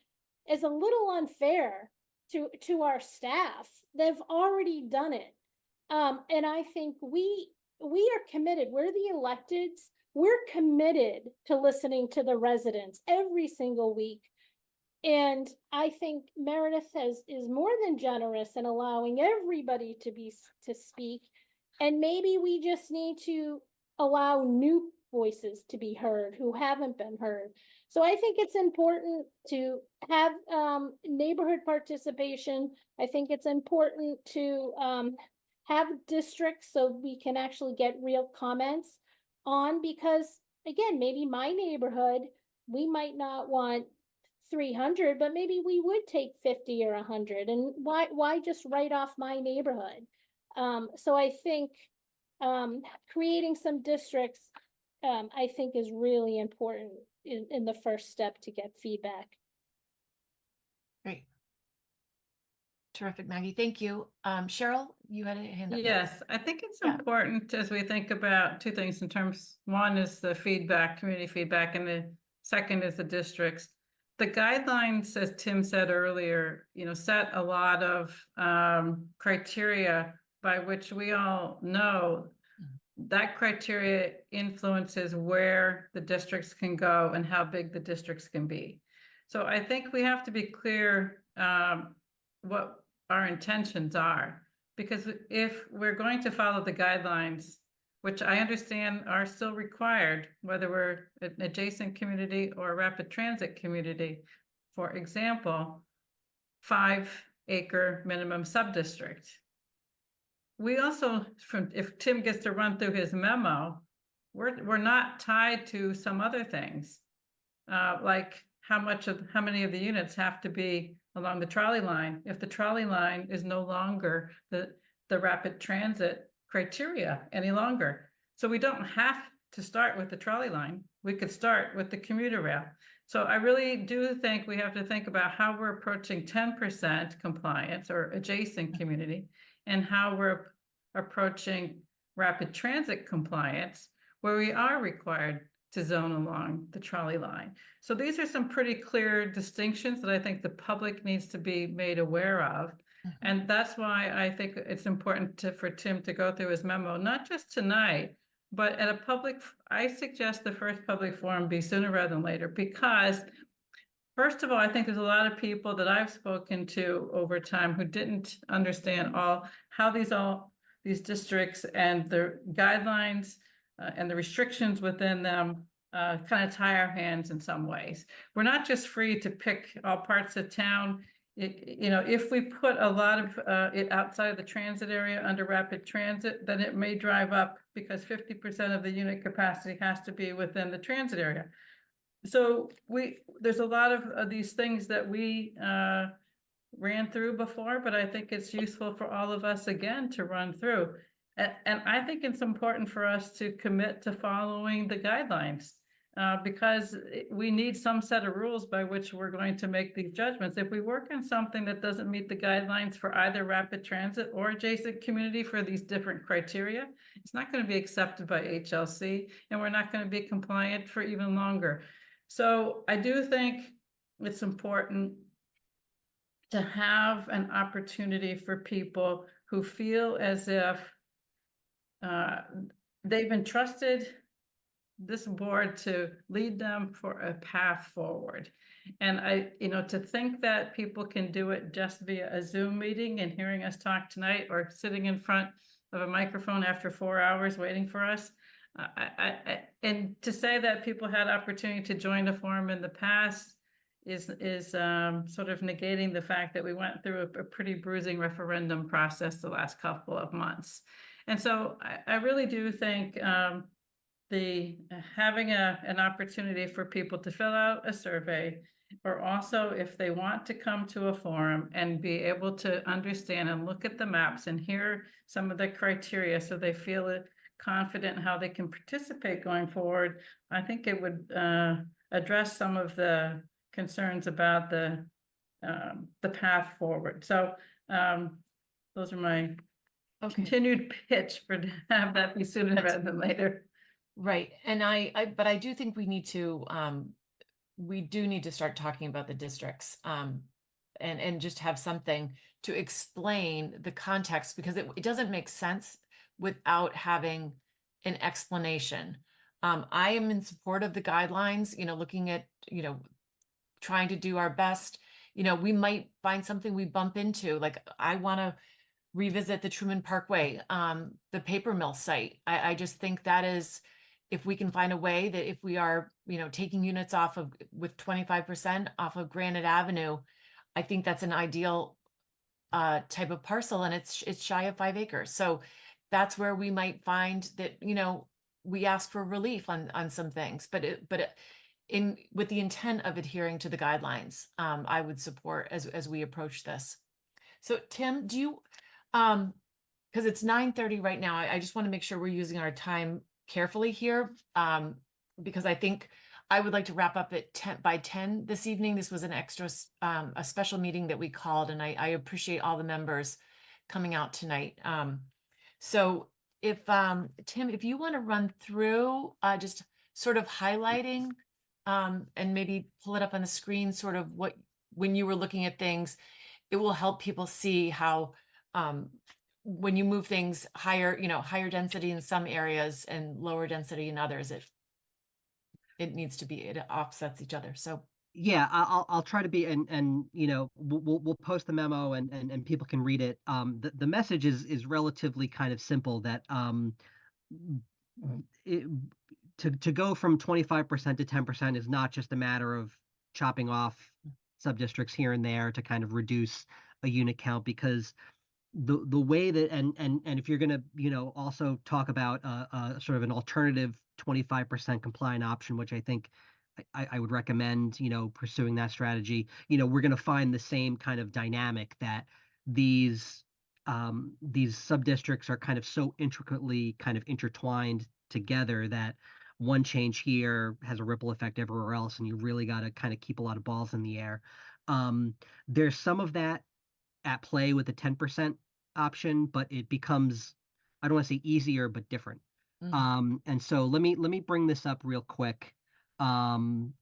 is a little unfair to our staff. They've already done it. And I think we are committed. We're the electeds. We're committed to listening to the residents every single week. And I think Meredith is more than generous in allowing everybody to speak. And maybe we just need to allow new voices to be heard who haven't been heard. So I think it's important to have neighborhood participation. I think it's important to have districts so we can actually get real comments on, because again, maybe my neighborhood, we might not want 300, but maybe we would take 50 or 100. And why just write off my neighborhood? So I think creating some districts, I think is really important in the first step to get feedback. Great. Terrific, Maggie. Thank you. Cheryl, you had a hand up. Yes, I think it's Yeah. important as we think about two things in terms, one is the feedback, community feedback, and the second is the districts. The guidelines, as Tim said earlier, set a lot of criteria by which we all know that criteria influences where the districts can go and how big the districts can be. So I think we have to be clear what our intentions are, because if we're going to follow the guidelines, which I understand are still required, whether we're an adjacent community or a rapid transit community, for example, 5-acre minimum subdistrict. We also, if Tim gets to run through his memo, we're not tied to some other things, like how many of the units have to be along the trolley line if the trolley line is no longer the rapid transit criteria any longer. So we don't have to start with the trolley line. We could start with the commuter rail. So I really do think we have to think about how we're approaching 10% compliance or adjacent community, and how we're approaching rapid transit compliance, where we are required to zone along the trolley line. So these are some pretty clear distinctions that I think the public needs to be made aware of. And that's why I think it's important for Tim to go through his memo, not just tonight, but at a I suggest the first public forum be sooner rather than later, because first of all, I think there's a lot of people that I've spoken to over time who didn't understand how these districts and the guidelines and the restrictions within them kind of tie our hands in some ways. We're not just free to pick all parts of town. If we put a lot of it outside of the transit area under rapid transit, then it may drive up, because 50% of the unit capacity has to be within the transit area. So there's a lot of these things that we ran through before, but I think it's useful for all of us again to run through. And I think it's important for us to commit to following the guidelines. because we need some set of rules by which we're going to make these judgments. If we work on something that doesn't meet the guidelines for either rapid transit or adjacent community for these different criteria, it's not going to be accepted by HLC, and we're not going to be compliant for even longer. So I do think it's important to have an opportunity for people who feel as if they've entrusted this board to lead them for a path forward. And to think that people can do it just via a Zoom meeting and hearing us talk tonight, or sitting in front of a microphone after 4 hours waiting for us. And to say that people had opportunity to join the forum in the past is sort of negating the fact that we went through a pretty bruising referendum process the last couple of months. And so I really do think having an opportunity for people to fill out a survey, or also if they want to come to a forum and be able to understand and look at the maps and hear some of the criteria so they feel confident how they can participate going forward, I think it would address some of the concerns about the path forward. So those are my continued pitch for to have that be sooner rather than later. Right. And but I do think we do need to start talking about the districts, and just have something to explain the context, because it doesn't make sense without having an explanation. I am in support of the guidelines, looking at, trying to do our best. We might find something we bump into, like I want to revisit the Truman Parkway, the paper mill site. I just think that is, if we can find a way that if we are, taking units off of with 25% off of Granite Avenue, I think that's an ideal type of parcel, and it's shy of 5 acres. So that's where we might find that, we ask for relief on some things, but with the intent of adhering to the guidelines, I would support as we approach this. So Tim, do you, because it's 9:30 right now, I just want to make sure we're using our time carefully here, because I think I would like to wrap up at by 10 this evening. This was an extra, a special meeting that we called, and I appreciate all the members coming out tonight. So if, Tim, if you want to run through just sort of highlighting, and maybe pull it up on the screen, sort of when you were looking at things, it will help people see how, when you move things higher, higher density in some areas and lower density in others, it needs to be, it offsets each other. So Yeah, I'll try to be, and we'll post the memo, and people can read it. The message is relatively kind of simple, that to go from 25% to 10% is not just a matter of chopping off sub-districts here and there to kind of reduce a unit count, because the way that, and if you're going to also talk about sort of an alternative 25% compliant option, which I think I would recommend pursuing that strategy, we're going to find the same kind of dynamic, that these sub-districts are kind of so intricately kind of intertwined together that one change here has a ripple effect everywhere else, and you really got to kind of keep a lot of balls in the air. There's some of that at play with the 10% option, but it becomes, I don't want to say easier, but different. And so let me bring this up real quick. And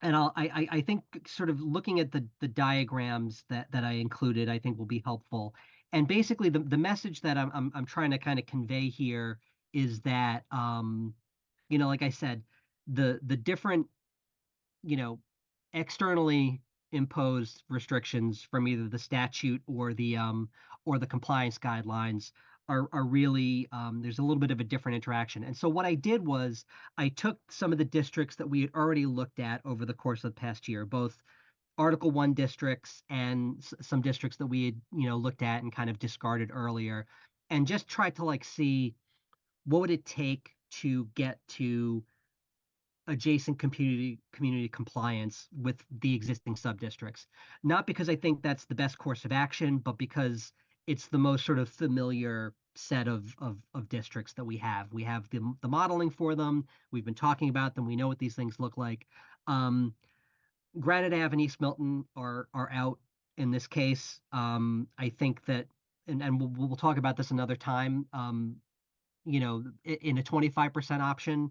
I think sort of looking at the diagrams that I included, I think will be helpful. And basically the message that I'm trying to kind of convey here is that, like I said, the different, externally imposed restrictions from either the statute or the compliance guidelines are really, there's a little bit of a different interaction. And so what I did was I took some of the districts that we had already looked at over the course of the past year, both Article 1 districts and some districts that we had, looked at and kind of discarded earlier, and just tried to see what would it take to get to adjacent community compliance with the existing sub-districts. Not because I think that's the best course of action, but because it's the most sort of familiar set of districts that we have. We have the modeling for them. We've been talking about them. We know what these things look like. Granite Ave and East Milton are out in this case. I think that, and we'll talk about this another time. You know, in a 25% option,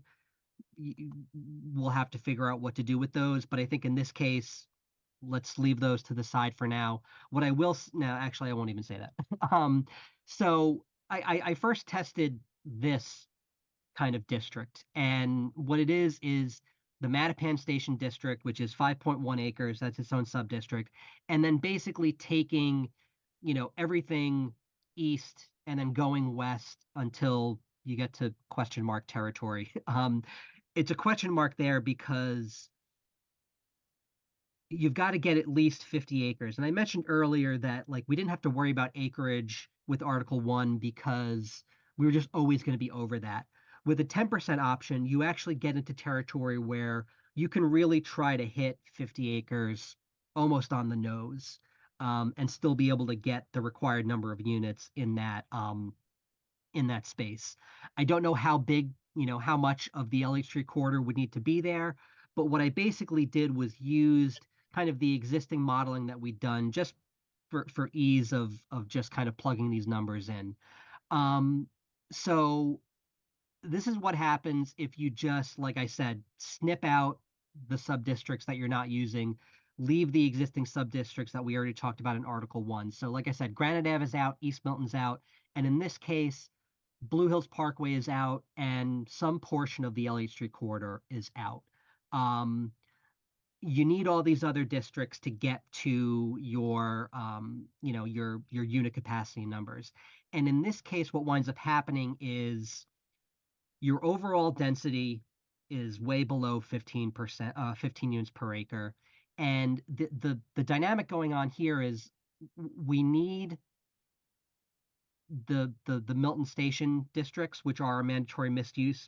we'll have to figure out what to do with those. But I think in this case, let's leave those to the side for now. What I will now, actually, I won't even say that. So I first tested this kind of district, and what it is the Mattapan Station district, which is 5.1 acres. That's its own sub-district, and then basically taking, you know, everything east and then going west until you get to question mark territory. It's a question mark there because you've got to get at least 50 acres. And I mentioned earlier that like we didn't have to worry about acreage with Article 1 because we were just always going to be over that. With a 10% option, you actually get into territory where you can really try to hit 50 acres almost on the nose, and still be able to get the required number of units in that space. I don't know how big, you know, how much of the LH Street corridor would need to be there, but what I basically did was used kind of the existing modeling that we'd done just for ease of just kind of plugging these numbers in. So this is what happens if you just, like I said, snip out the sub-districts that you're not using, leave the existing sub-districts that we already talked about in Article 1. So like I said, Granite Ave is out, East Milton's out, and in this case, Blue Hills Parkway is out, and some portion of the LH Street corridor is out. You need all these other districts to get to your, you know, your unit capacity numbers. And in this case, what winds up happening is your overall density is way below 15%, 15 units per acre. And the dynamic going on here is we need the Milton Station districts, which are our mandatory mixed use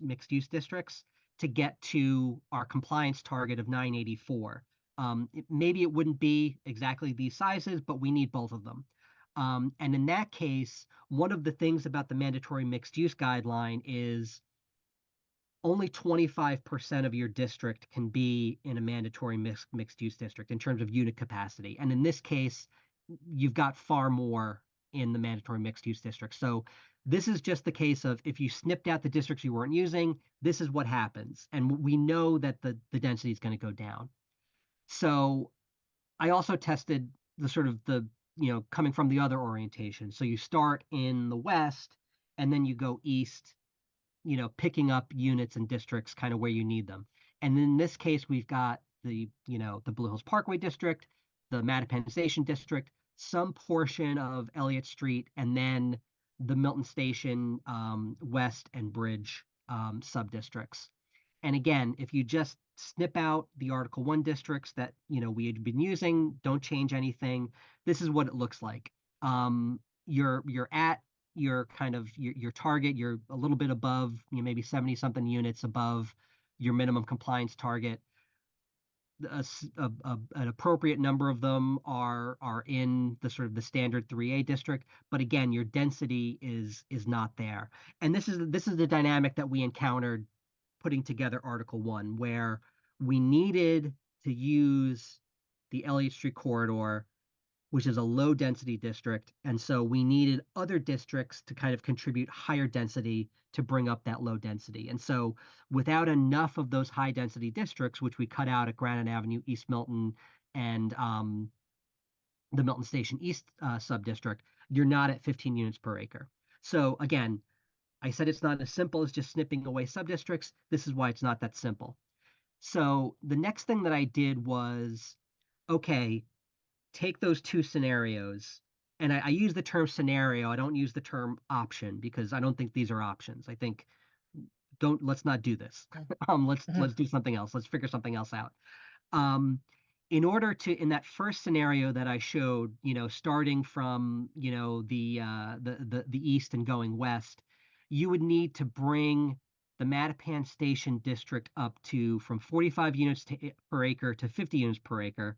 districts, to get to our compliance target of 984. Maybe it wouldn't be exactly these sizes, but we need both of them. And in that case, one of the things about the mandatory mixed use guideline is only 25% of your district can be in a mandatory mixed use district in terms of unit capacity. And in this case, you've got far more in the mandatory mixed use district. So this is just the case of if you snipped out the districts you weren't using, this is what happens. And we know that the density is going to go down. So I also tested the sort of the, you know, coming from the other orientation. So you start in the west and then you go east, you know, picking up units and districts kind of where you need them. And in this case, we've got the, you know, the Blue Hills Parkway district, the Mattapan Station district, some portion of Elliott Street, and then the Milton Station West and Bridge sub-districts. And again, if you just snip out the Article 1 districts that, you know, we had been using, don't change anything, this is what it looks like. You're at your kind of your target, you're a little bit above, you know, maybe 70 something units above your minimum compliance target. An appropriate number of them are in the sort of the standard 3A district, but again, your density is not there. And this is the dynamic that we encountered putting together Article 1, where we needed to use the Elliott Street corridor, which is a low density district. And so we needed other districts to kind of contribute higher density to bring up that low density. And so without enough of those high density districts, which we cut out at Granite Avenue, East Milton, and the Milton Station East sub-district, you're not at 15 units per acre. So again, I said it's not as simple as just snipping away sub-districts. This is why it's not that simple. So the next thing that I did was, okay, take those two scenarios, and I use the term scenario. I don't use the term option because I don't think these are options. I think let's not do this. Let's do something else. Let's figure something else out. In order to, in that first scenario that I showed, you know, starting from, you know, the east and going west, you would need to bring the Mattapan Station district up to from 45 units per acre to 50 units per acre.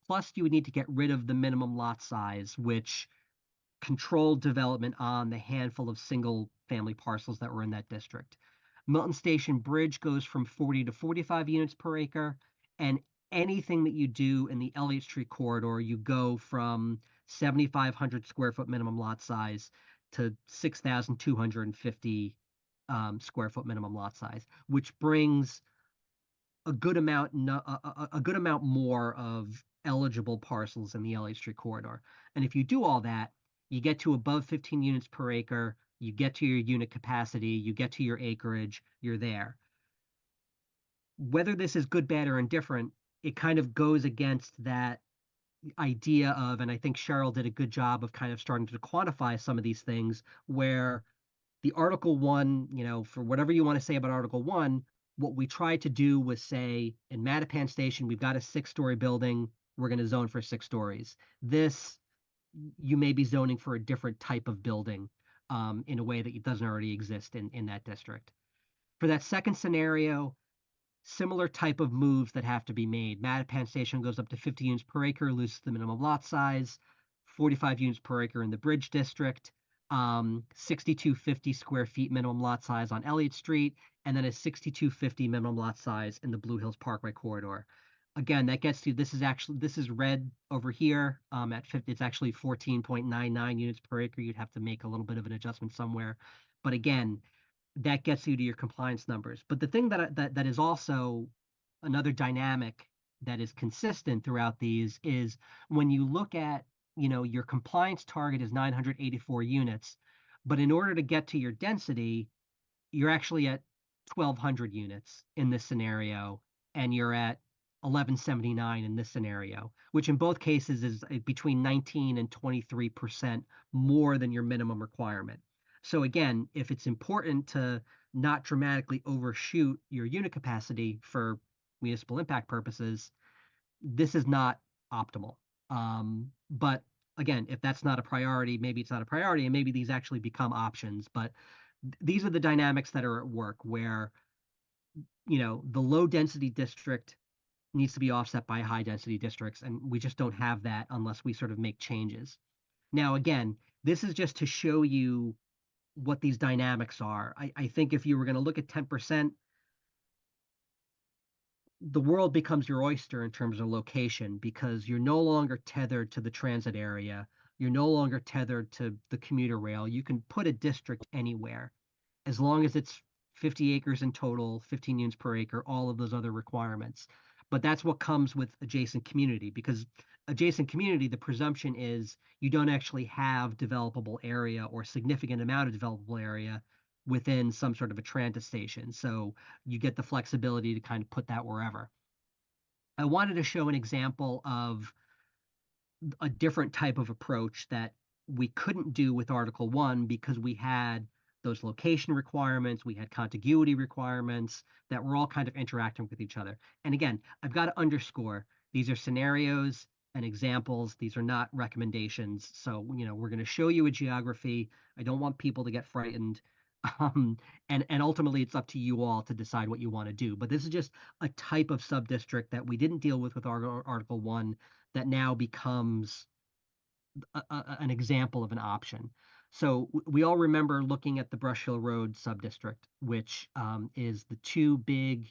Plus, you would need to get rid of the minimum lot size, which controlled development on the handful of single family parcels that were in that district. Milton Station Bridge goes from 40 to 45 units per acre, and anything that you do in the Elliott Street corridor, you go from 7,500 square foot minimum lot size to 6,250 square foot minimum lot size, which brings a good amount, a good amount more of eligible parcels in the Elliott Street corridor. And if you do all that, you get to above 15 units per acre, you get to your unit capacity, you get to your acreage, you're there. Whether this is good, bad, or indifferent, it kind of goes against that idea of, and I think Cheryl did a good job of kind of starting to quantify some of these things, where the Article 1, you know, for whatever you want to say about Article 1, what we tried to do was say, in Mattapan Station, we've got a 6-story building, we're going to zone for 6 stories. This, you may be zoning for a different type of building in a way that it doesn't already exist in that district. For that second scenario, similar type of moves that have to be made. Mattapan Station goes up to 50 units per acre, loses the minimum lot size, 45 units per acre in the Bridge District, 6,250 square feet minimum lot size on Elliott Street, and then a 6,250 minimum lot size in the Blue Hills Parkway corridor. Again, that gets to, this is red over here at 50, it's actually 14.99 units per acre. You'd have to make a little bit of an adjustment somewhere. But again, that gets you to your compliance numbers. But the thing that is also another dynamic that is consistent throughout these is when you look at, you know, your compliance target is 984 units, but in order to get to your density, you're actually at 1,200 units in this scenario, and you're at 1179 in this scenario, which in both cases is between 19 and 23% more than your minimum requirement. So again, if it's important to not dramatically overshoot your unit capacity for municipal impact purposes, this is not optimal. But again, if that's not a priority, maybe it's not a priority, and maybe these actually become options. But these are the dynamics that are at work where, you know, the low density district needs to be offset by high density districts, and we just don't have that unless we sort of make changes. Now, again, this is just to show you what these dynamics are. I think if you were going to look at 10%, the world becomes your oyster in terms of location, because you're no longer tethered to the transit area. You're no longer tethered to the commuter rail. You can put a district anywhere as long as it's 50 acres in total, 15 units per acre, all of those other requirements. But that's what comes with adjacent community, because adjacent community, the presumption is you don't actually have developable area or significant amount of developable area within some sort of a transit station. So you get the flexibility to kind of put that wherever. I wanted to show an example of a different type of approach that we couldn't do with Article 1 because we had those location requirements, we had contiguity requirements that were all kind of interacting with each other. And again, I've got to underscore, these are scenarios and examples. These are not recommendations. So, you know, we're going to show you a geography. I don't want people to get frightened. And ultimately, it's up to you all to decide what you want to do. But this is just a type of sub-district that we didn't deal with Article 1 that now becomes an example of an option. So we all remember looking at the Brush Hill Road subdistrict, which is the 2 big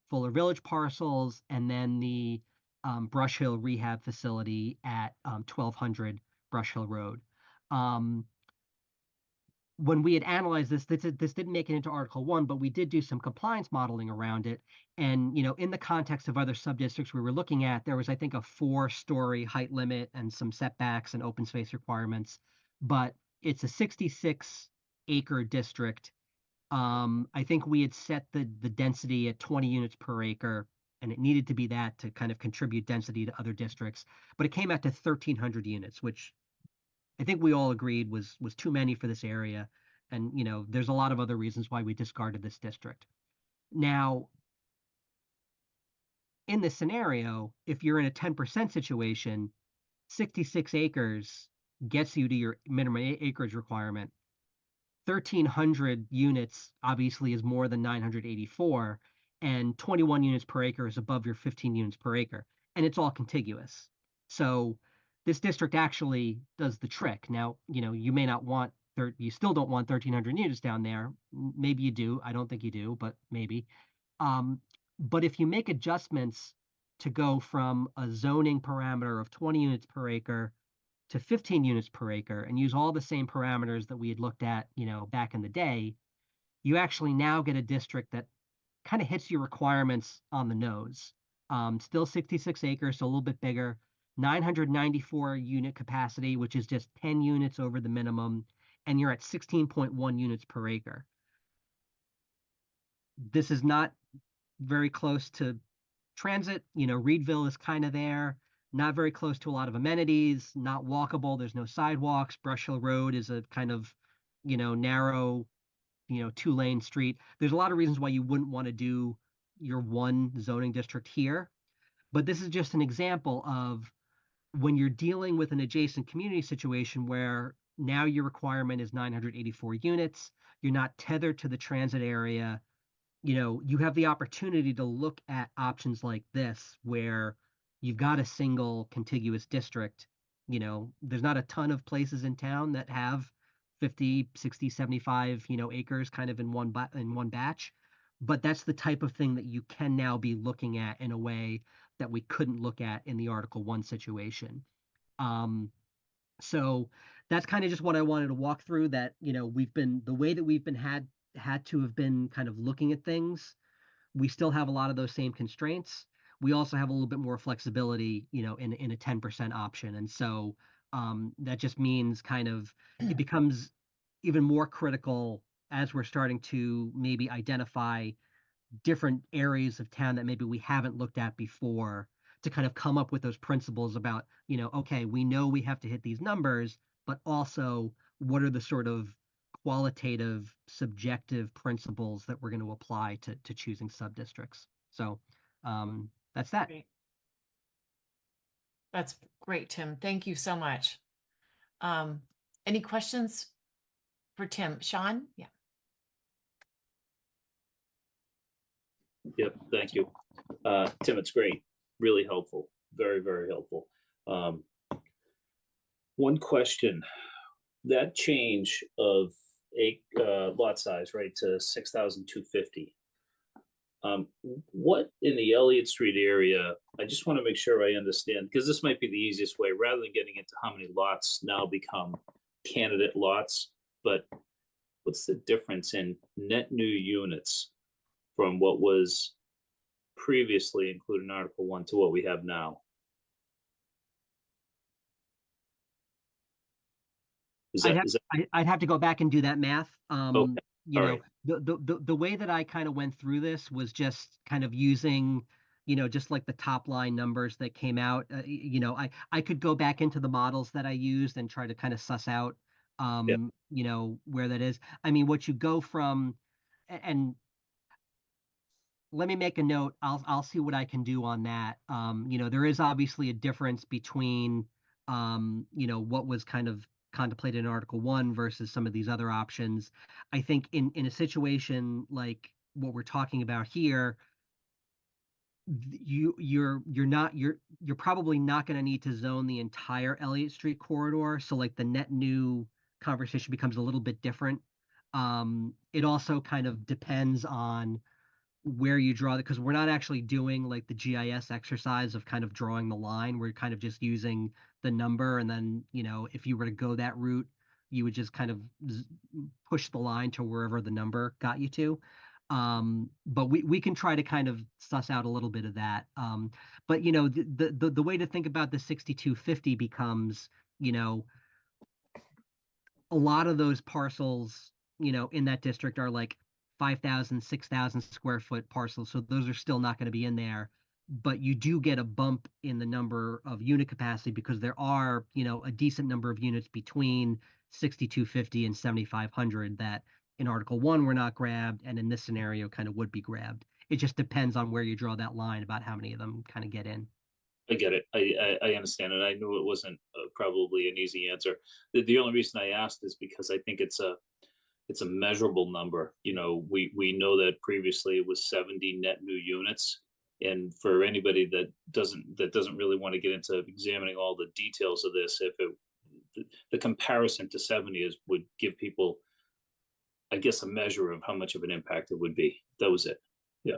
Fuller Village parcels, and then the Brush Hill Rehab Facility at 1200 Brush Hill Road. When we had analyzed this didn't make it into Article 1, but we did do some compliance modeling around it. And, you know, in the context of other subdistricts we were looking at, there was, I think, a 4-story height limit and some setbacks and open space requirements. But it's a 66-acre district. I think we had set the density at 20 units per acre, and it needed to be that to kind of contribute density to other districts. But it came out to 1,300 units, which I think we all agreed was too many for this area. And, you know, there's a lot of other reasons why we discarded this district. Now, in this scenario, if you're in a 10% situation, 66 acres gets you to your minimum acreage requirement. 1,300 units obviously is more than 984, and 21 units per acre is above your 15 units per acre. And it's all contiguous. So this district actually does the trick. Now, you may not want, you still don't want 1,300 units down there. Maybe you do. I don't think you do, but maybe. But if you make adjustments to go from a zoning parameter of 20 units per acre to 15 units per acre and use all the same parameters that we had looked at, back in the day, you actually now get a district that kind of hits your requirements on the nose. Still 66 acres, so a little bit bigger, 994 unit capacity, which is just 10 units over the minimum, and you're at 16.1 units per acre. This is not very close to transit. Reedville is kind of there, not very close to a lot of amenities, not walkable. There's no sidewalks. Brush Hill Road is a kind of, narrow, 2-lane street. There's a lot of reasons why you wouldn't want to do your one zoning district here. But this is just an example of when you're dealing with an adjacent community situation where now your requirement is 984 units, you're not tethered to the transit area. You have the opportunity to look at options like this where you've got a single contiguous district. There's not a ton of places in town that have 50, 60, 75, acres kind of in one batch. But that's the type of thing that you can now be looking at in a way that we couldn't look at in the Article 1 situation. So that's kind of just what I wanted to walk through, that, the way that we've been had to have been kind of looking at things. We still have a lot of those same constraints. We also have a little bit more flexibility, in a 10% option. And so that just means kind of it becomes even more critical as we're starting to maybe identify different areas of town that maybe we haven't looked at before, to kind of come up with those principles about, okay, we know we have to hit these numbers, but also what are the sort of qualitative, subjective principles that we're going to apply to choosing sub-districts. So that's that. Great. That's great, Tim. Thank you so much. Any questions for Tim? Sean? Yeah. Yep, thank you. Tim, it's great. Really helpful. Very, very helpful. One question, that change of lot size, right, to 6,250. What in the Elliott Street area, I just want to make sure I understand, because this might be the easiest way, rather than getting into how many lots now become candidate lots, but what's the difference in net new units from what was previously included in Article 1 to what we have now? I'd have to go back and do that math. Okay. All right. The way that I kind of went through this was just kind of using, just like the top line numbers that came out. I could go back into the models that I used and try to kind of suss out, where that is. I mean, what you go from, and let me make a note. I'll see what I can do on that. There is obviously a difference between, what was kind of contemplated in Article 1 versus some of these other options. I think in a situation like what we're talking about here, you're probably not going to need to zone the entire Elliott Street corridor. So like the net new conversation becomes a little bit different. It also kind of depends on where you draw, because we're not actually doing like the GIS exercise of kind of drawing the line. We're kind of just using the number, and then if you were to go that route, you would just kind of push the line to wherever the number got you to. But we can try to kind of suss out a little bit of that. But the way to think about the 6250 becomes, a lot of those parcels, in that district are like 5,000, 6,000 square foot parcels. So those are still not going to be in there, but you do get a bump in the number of unit capacity because there are, a decent number of units between 6,250 and 7,500 that in Article 1 were not grabbed, and in this scenario kind of would be grabbed. It just depends on where you draw that line about how many of them kind of get in. I get it. I understand it. I knew it wasn't probably an easy answer. The only reason I asked is because I think it's a measurable number. We know that previously it was 70 net new units. And for anybody that doesn't really want to get into examining all the details of this, the comparison to 70 would give people, I guess, a measure of how much of an impact it would be. That was it. Yeah.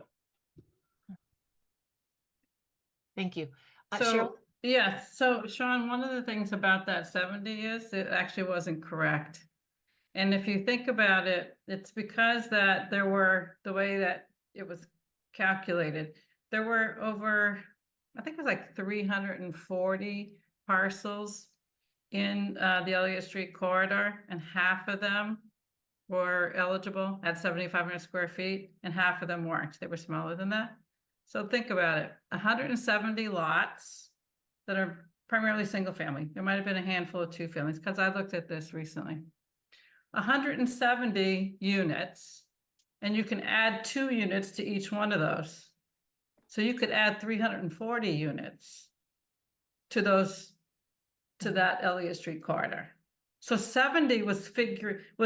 Thank you. Cheryl? So, yes, so Sean, one of the things about that 70 is it actually wasn't correct. And if you think about it, it's because that there were, the way that it was calculated, there were over, I think it was like 340 parcels in the Elliott Street corridor, and half of them were eligible at 7,500 square feet, and half of them weren't. They were smaller than that. So think about it, 170 lots that are primarily single family. There might have been a handful of two families, because I looked at this recently. 170 units, and you can add 2 units to each one of those. So you could add 340 units to those, to that Elliott Street corridor. So 70 was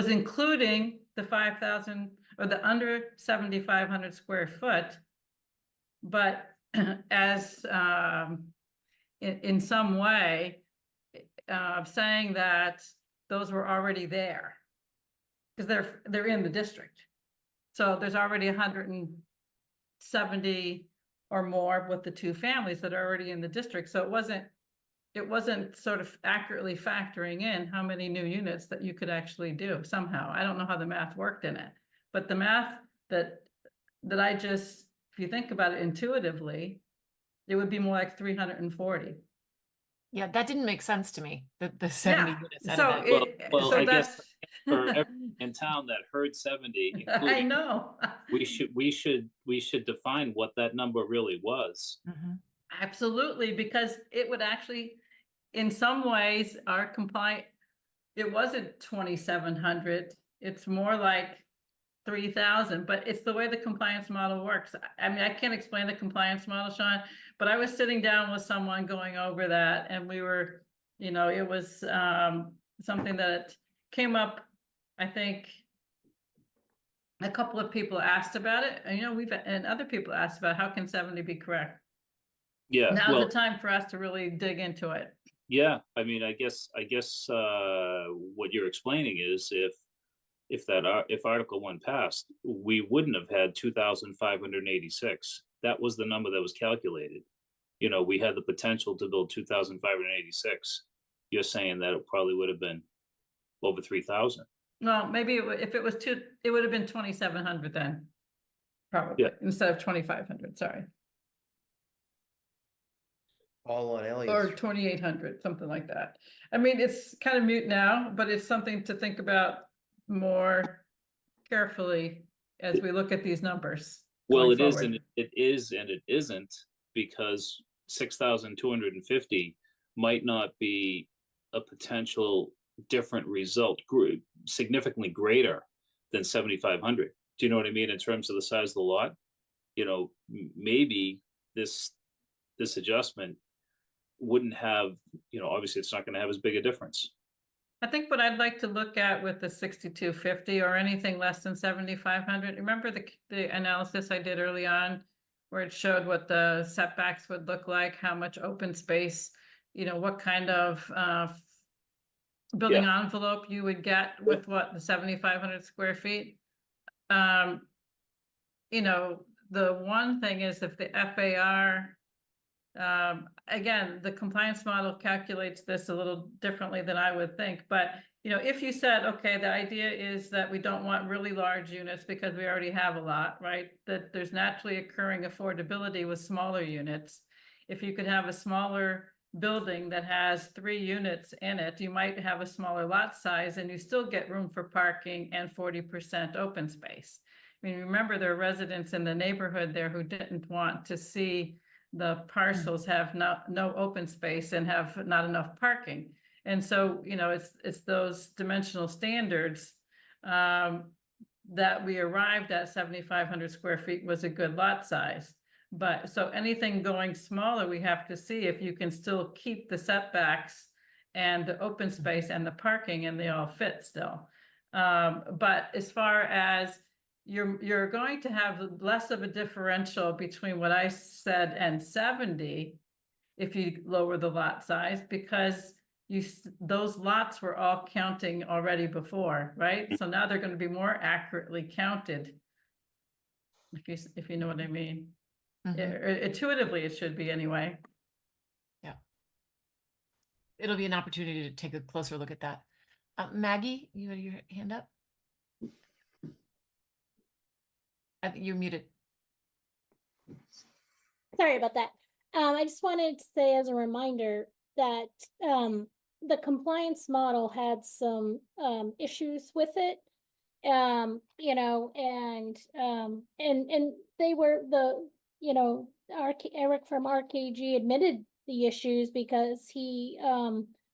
including the 5,000 or the under 7,500 square foot. But as in some way, saying that those were already there, because they're in the district. So there's already 170 or more with the two families that are already in the district. So it wasn't sort of accurately factoring in how many new units that you could actually do somehow. I don't know how the math worked in it, but the math that I just, if you think about it intuitively, it would be more like 340. Yeah, that didn't make sense to me, the 70 Yeah, units out so of that. Well, so I guess that's for everyone in town that heard 70, I including, know. we should define what that number really was. Mhm. Absolutely, because it would actually, in some ways, our compliant, it wasn't 2,700, it's more like 3,000, but it's the way the compliance model works. I mean, I can't explain the compliance model, Sean, but I was sitting down with someone going over that, and we were, it was something that came up, I think a couple of people asked about it, and and other people asked about how can 70 be correct? Yeah, Now's well, the time for us to really dig into it. yeah, I mean, I guess what you're explaining is if Article 1 passed, we wouldn't have had 2,586. That was the number that was calculated. We had the potential to build 2,586. You're saying that it probably would have been over 3,000. Well, maybe if it was it would have been 2,700 then, probably, Yeah. instead of 2,500, sorry. All on Or Elliott. 2,800, something like that. I mean, it's kind of mute now, but it's something to think about more carefully as we look at these numbers. Well, going it is, forward. and it is, and it isn't, because 6,250 might not be a potential different result, significantly greater than 7,500. Do you know what I mean? In terms of the size of the lot, maybe this adjustment wouldn't have, obviously it's not going to have as big a difference. I think what I'd like to look at with the 6,250 or anything less than 7,500, remember the analysis I did early on where it showed what the setbacks would look like, how much open space, what kind of building envelope you would get with the 7,500 square feet. The one thing is if the FAR, again, the compliance model calculates this a little differently than I would think, but if you said, okay, the idea is that we don't want really large units because we already have a lot, right? That there's naturally occurring affordability with smaller units. If you could have a smaller building that has 3 units in it, you might have a smaller lot size and you still get room for parking and 40% open space. I mean, remember there are residents in the neighborhood there who didn't want to see the parcels have no open space and have not enough parking. And so, it's those dimensional standards that we arrived at 7,500 square feet was a good lot size. But so anything going smaller, we have to see if you can still keep the setbacks and the open space and the parking, and they all fit still. But as far as you're going to have less of a differential between what I said and 70 if you lower the lot size, because those lots were all counting already before, right? So now they're going to be more accurately counted. If you know what I mean. Intuitively, it should be anyway. Yeah. It'll be an opportunity to take a closer look at that. Maggie, you had your hand up? I think you're muted. Sorry about that. I just wanted to say as a reminder that the compliance model had some issues with it. You know, and they were Eric from RKG admitted the issues because he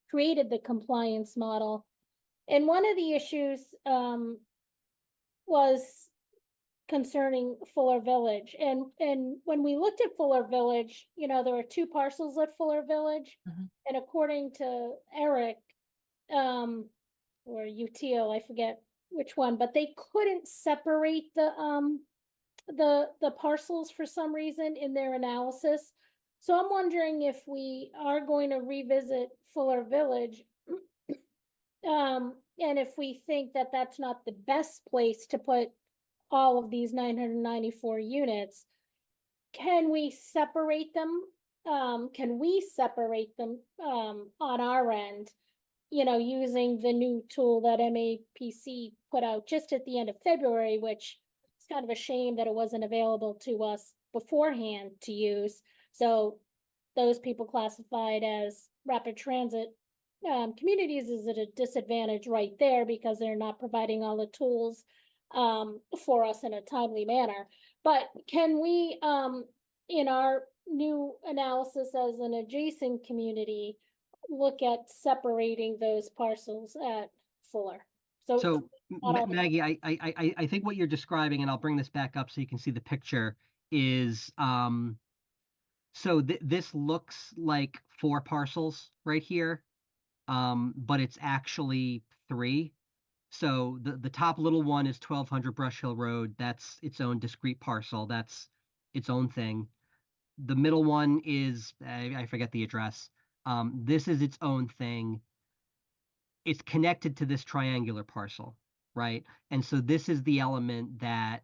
created the compliance model. And one of the issues was concerning Fuller Village. And when we looked at Fuller Village, you know, there were two parcels at Fuller Village. And according to Eric, or UTO, I forget which one, but they couldn't separate the parcels for some reason in their analysis. So I'm wondering if we are going to revisit Fuller Village, and if we think that that's not the best place to put all of these 994 units, can we separate them? Can we separate them on our end? You know, using the new tool that MAPC put out just at the end of February, which is kind of a shame that it wasn't available to us beforehand to use. So those people classified as rapid transit communities is at a disadvantage right there because they're not providing all the tools for us in a timely manner. But can we, in our new analysis as an adjacent community, look at separating those parcels at Fuller? So Maggie, I think what you're describing, and I'll bring this back up so you can see the picture, is so this looks like 4 parcels right here, but it's actually 3. So the top little one is 1200 Brush Hill Road. That's its own discrete parcel. That's its own thing. The middle one is, I forget the address. This is its own thing. It's connected to this triangular parcel, right? And so this is the element that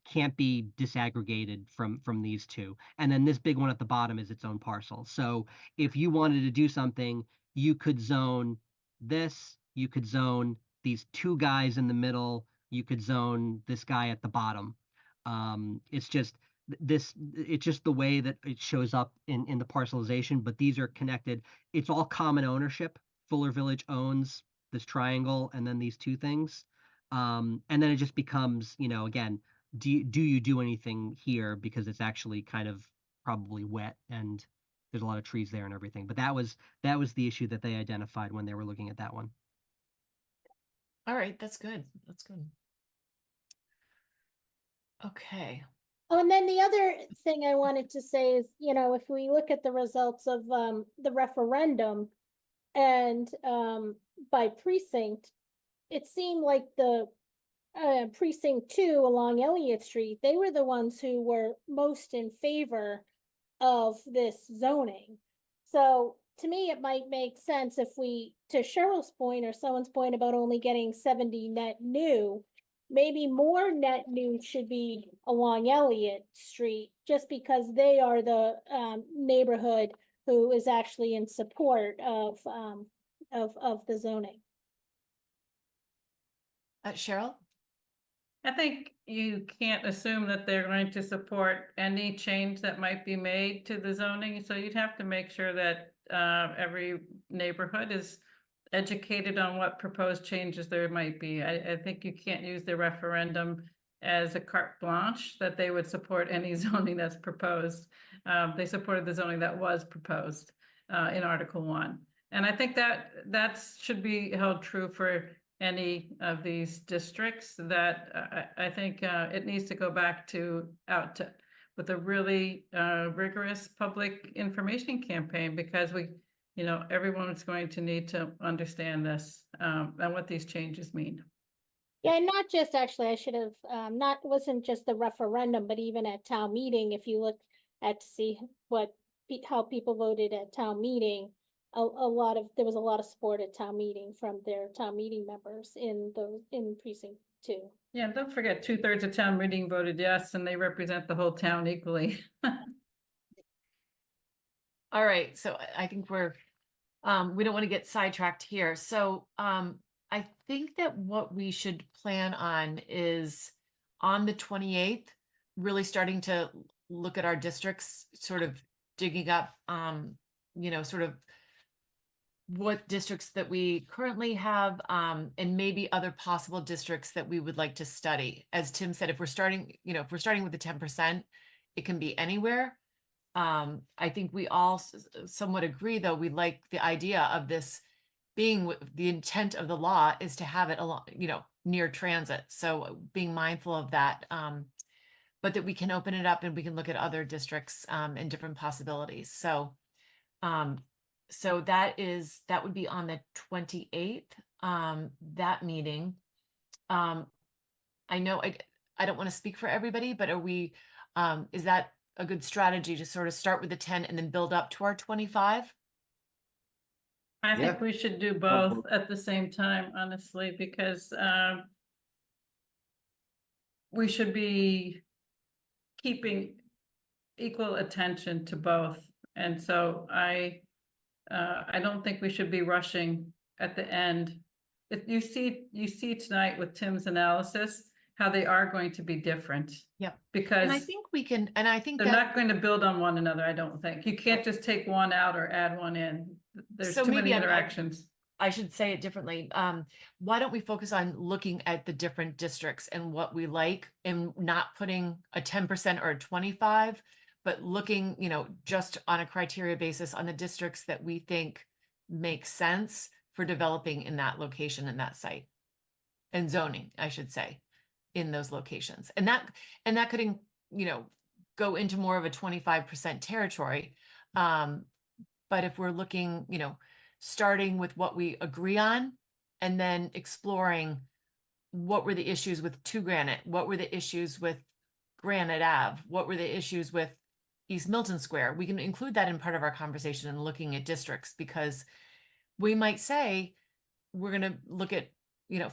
can't be disaggregated from these two. And then this big one at the bottom is its own parcel. So if you wanted to do something, you could zone this, you could zone these 2 guys in the middle, you could zone this guy at the bottom. It's just the way that it shows up in the parcelization, but these are connected. It's all common ownership. Fuller Village owns this triangle and then these 2 things. And then it just becomes, you know, again, do you do anything here, because it's actually kind of probably wet and there's a lot of trees there and everything. But that was the issue that they identified when they were looking at that one. All right, that's good. That's good. Okay. Oh, and then the other thing I wanted to say is, you know, if we look at the results of the referendum and by precinct, it seemed like the precinct 2 along Elliott Street, they were the ones who were most in favor of this zoning. So to me, it might make sense if we, to Cheryl's point or someone's point about only getting 70 net new, maybe more net new should be along Elliott Street, just because they are the neighborhood who is actually in support of the zoning. Cheryl? I think you can't assume that they're going to support any change that might be made to the zoning. So you'd have to make sure that every neighborhood is educated on what proposed changes there might be. I think you can't use the referendum as a carte blanche that they would support any zoning that's proposed. They supported the zoning that was proposed in Article 1. And I think that should be held true for any of these districts, that I think it needs to go back with a really rigorous public information campaign, because everyone's going to need to understand this and what these changes mean. Yeah, and not just actually, I should have, not, wasn't just the referendum, but even at town meeting, if you look at to see what, how people voted at town meeting, there was a lot of support at town meeting from their town meeting members in those, in precinct 2. Yeah, and don't forget, 2/3 of town meeting voted yes, and they represent the whole town equally. All right, so I think we don't want to get sidetracked here. So I think that what we should plan on is on the 28th, really starting to look at our districts, sort of digging up, sort of what districts that we currently have, and maybe other possible districts that we would like to study. As Tim said, if we're starting with the 10%, it can be anywhere. I think we all somewhat agree, though, we like the idea of this being the intent of the law is to have it along, near transit. So being mindful of that, but that we can open it up and we can look at other districts and different possibilities. So that would be on the 28th, that meeting. I know I don't want to speak for everybody, but is that a good strategy to sort of start with the 10 and then build up to our 25? I think Yeah. we should do both at the same time, honestly, because we should be keeping equal attention to both. And so I don't think we should be rushing at the end. If you see tonight with Tim's analysis, how they are going to be different. Yep. Because And I think we can, and I think they're that not going to build on one another, I don't think. You can't just take one out or add one in. There's So too many maybe interactions. I should say it differently. Why don't we focus on looking at the different districts and what we like, and not putting a 10% or a 25, but looking, just on a criteria basis on the districts that we think make sense for developing in that location and that site, and zoning, I should say, in those locations. And that could, go into more of a 25% territory. But if we're looking, starting with what we agree on, and then exploring what were the issues with 2 Granite, what were the issues with Granite Ave, what were the issues with East Milton Square, we can include that in part of our conversation and looking at districts, because we might say we're going to look at,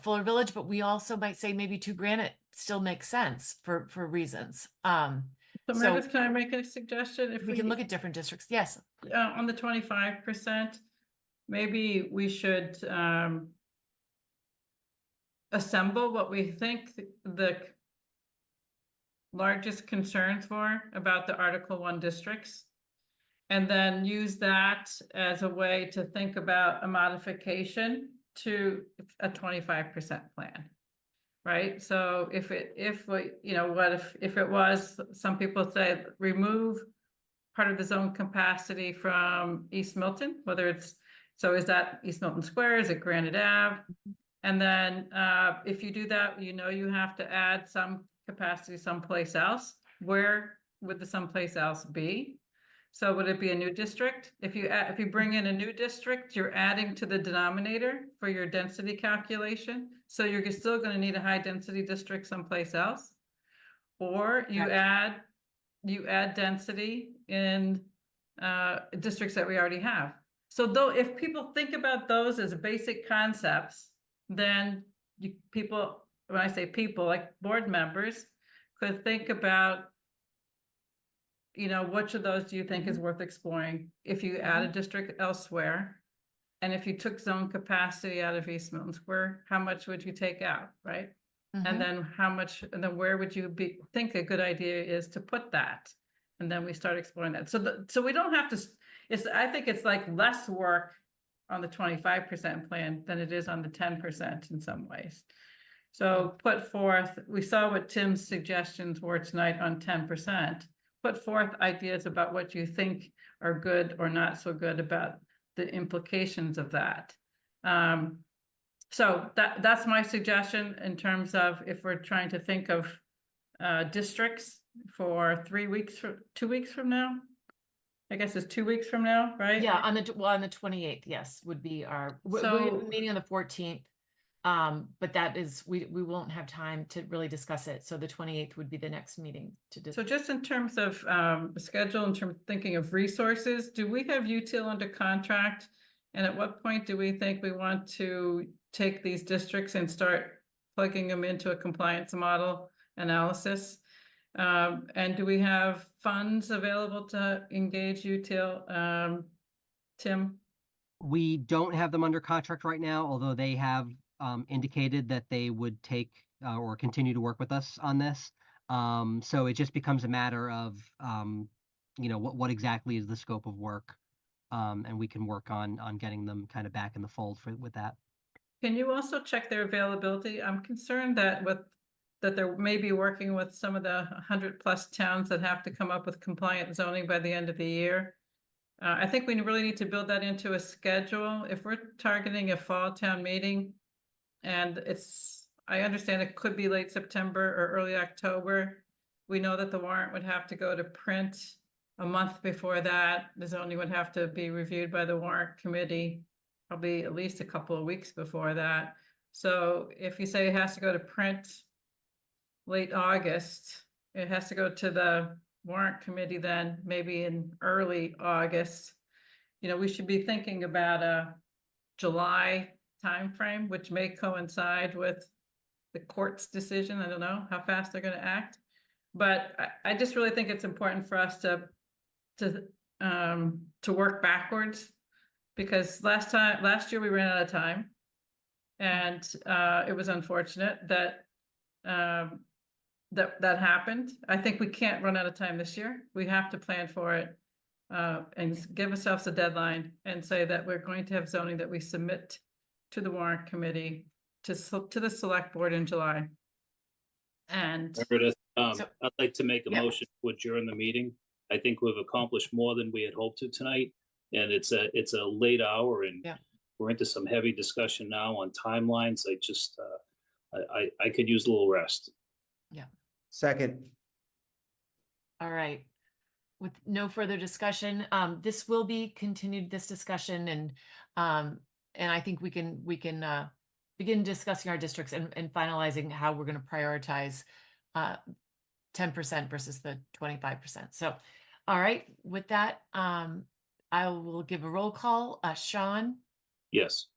Fuller Village, but we also might say maybe 2 Granite still makes sense for reasons. So Meredith, can I make a suggestion? If we can look at different districts. Yes. On the 25%, maybe we should assemble what we think the largest concerns were about the Article 1 districts, and then use that as a way to think about a modification to a 25% plan. Right? So if it was, some people say, remove part of the zone capacity from East Milton, so is that East Milton Square, is it Granite Ave? And then if you do that, you have to add some capacity someplace else. Where would the someplace else be? So would it be a new district? If you bring in a new district, you're adding to the denominator for your density calculation. So you're still going to need a high density district someplace else. Or you add density in districts that we already have. So though, if people think about those as basic concepts, then when I say people, like board members, could think about, which of those do you think is worth exploring? If you add a district elsewhere, and if you took zone capacity out of East Milton Square, how much would you take out, right? And then where would you think a good idea is to put that? And then we start exploring that. So we don't have to, I think it's like less work on the 25% plan than it is on the 10% in some ways. So put forth, we saw what Tim's suggestions were tonight on 10%. Put forth ideas about what you think are good or not so good about the implications of that. So that's my suggestion in terms of if we're trying to think of districts for 2 weeks from now. I guess it's 2 weeks from now, right? Yeah, on the 28th, yes, would be our, we're meeting on the 14th. But that is, we won't have time to really discuss it. So the 28th would be the next meeting to do. So just in terms of schedule, in terms of thinking of resources, do we have util under contract? And at what point do we think we want to take these districts and start plugging them into a compliance model analysis? And do we have funds available to engage util? Tim? We don't have them under contract right now, although they have indicated that they would take or continue to work with us on this. So it just becomes a matter of, what exactly is the scope of work, and we can work on getting them kind of back in the fold with that. Can you also check their availability? I'm concerned that they're maybe working with some of the 100+ towns that have to come up with compliant zoning by the end of the year. I think we really need to build that into a schedule. If we're targeting a fall town meeting, and I understand it could be late September or early October. We know that the warrant would have to go to print a month before that. The zoning would have to be reviewed by the warrant committee, probably at least a couple of weeks before that. So if you say it has to go to print late August, it has to go to the warrant committee then maybe in early August. We should be thinking about a July timeframe, which may coincide with the court's decision. I don't know how fast they're going to act, but I just really think it's important for us to work backwards, because last year we ran out of time, and it was unfortunate that that happened. I think we can't run out of time this year. We have to plan for it and give ourselves a deadline and say that we're going to have zoning that we submit to the warrant committee to the select board in July. And Meredith, So- I'd like to make a Yeah. motion to adjourn the meeting. I think we've accomplished more than we had hoped to tonight, and it's a late hour, and Yeah. we're into some heavy discussion now on timelines. I just I could use a little rest. Second. All right. With no further discussion, this will be continued, this discussion, and I think we can begin discussing our districts and finalizing how we're going to prioritize 10% versus the 25%. So, all right, with that, I will give a roll call. Sean, Yes.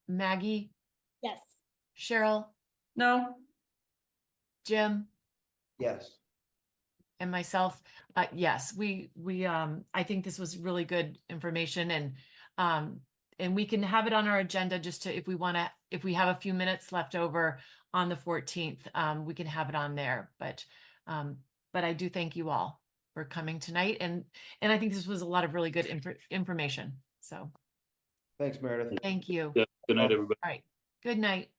Maggie, Yes. Cheryl, no, Jim, Yes. and myself. Yes, we I think this was really good information, and we can have it on our agenda just to, if we have a few minutes left over on the 14th, we can have it on there. But I do thank you all for coming tonight, and I think this was a lot of really good information. So Thanks, Meredith. thank you. Good night, everybody. All right. Good night.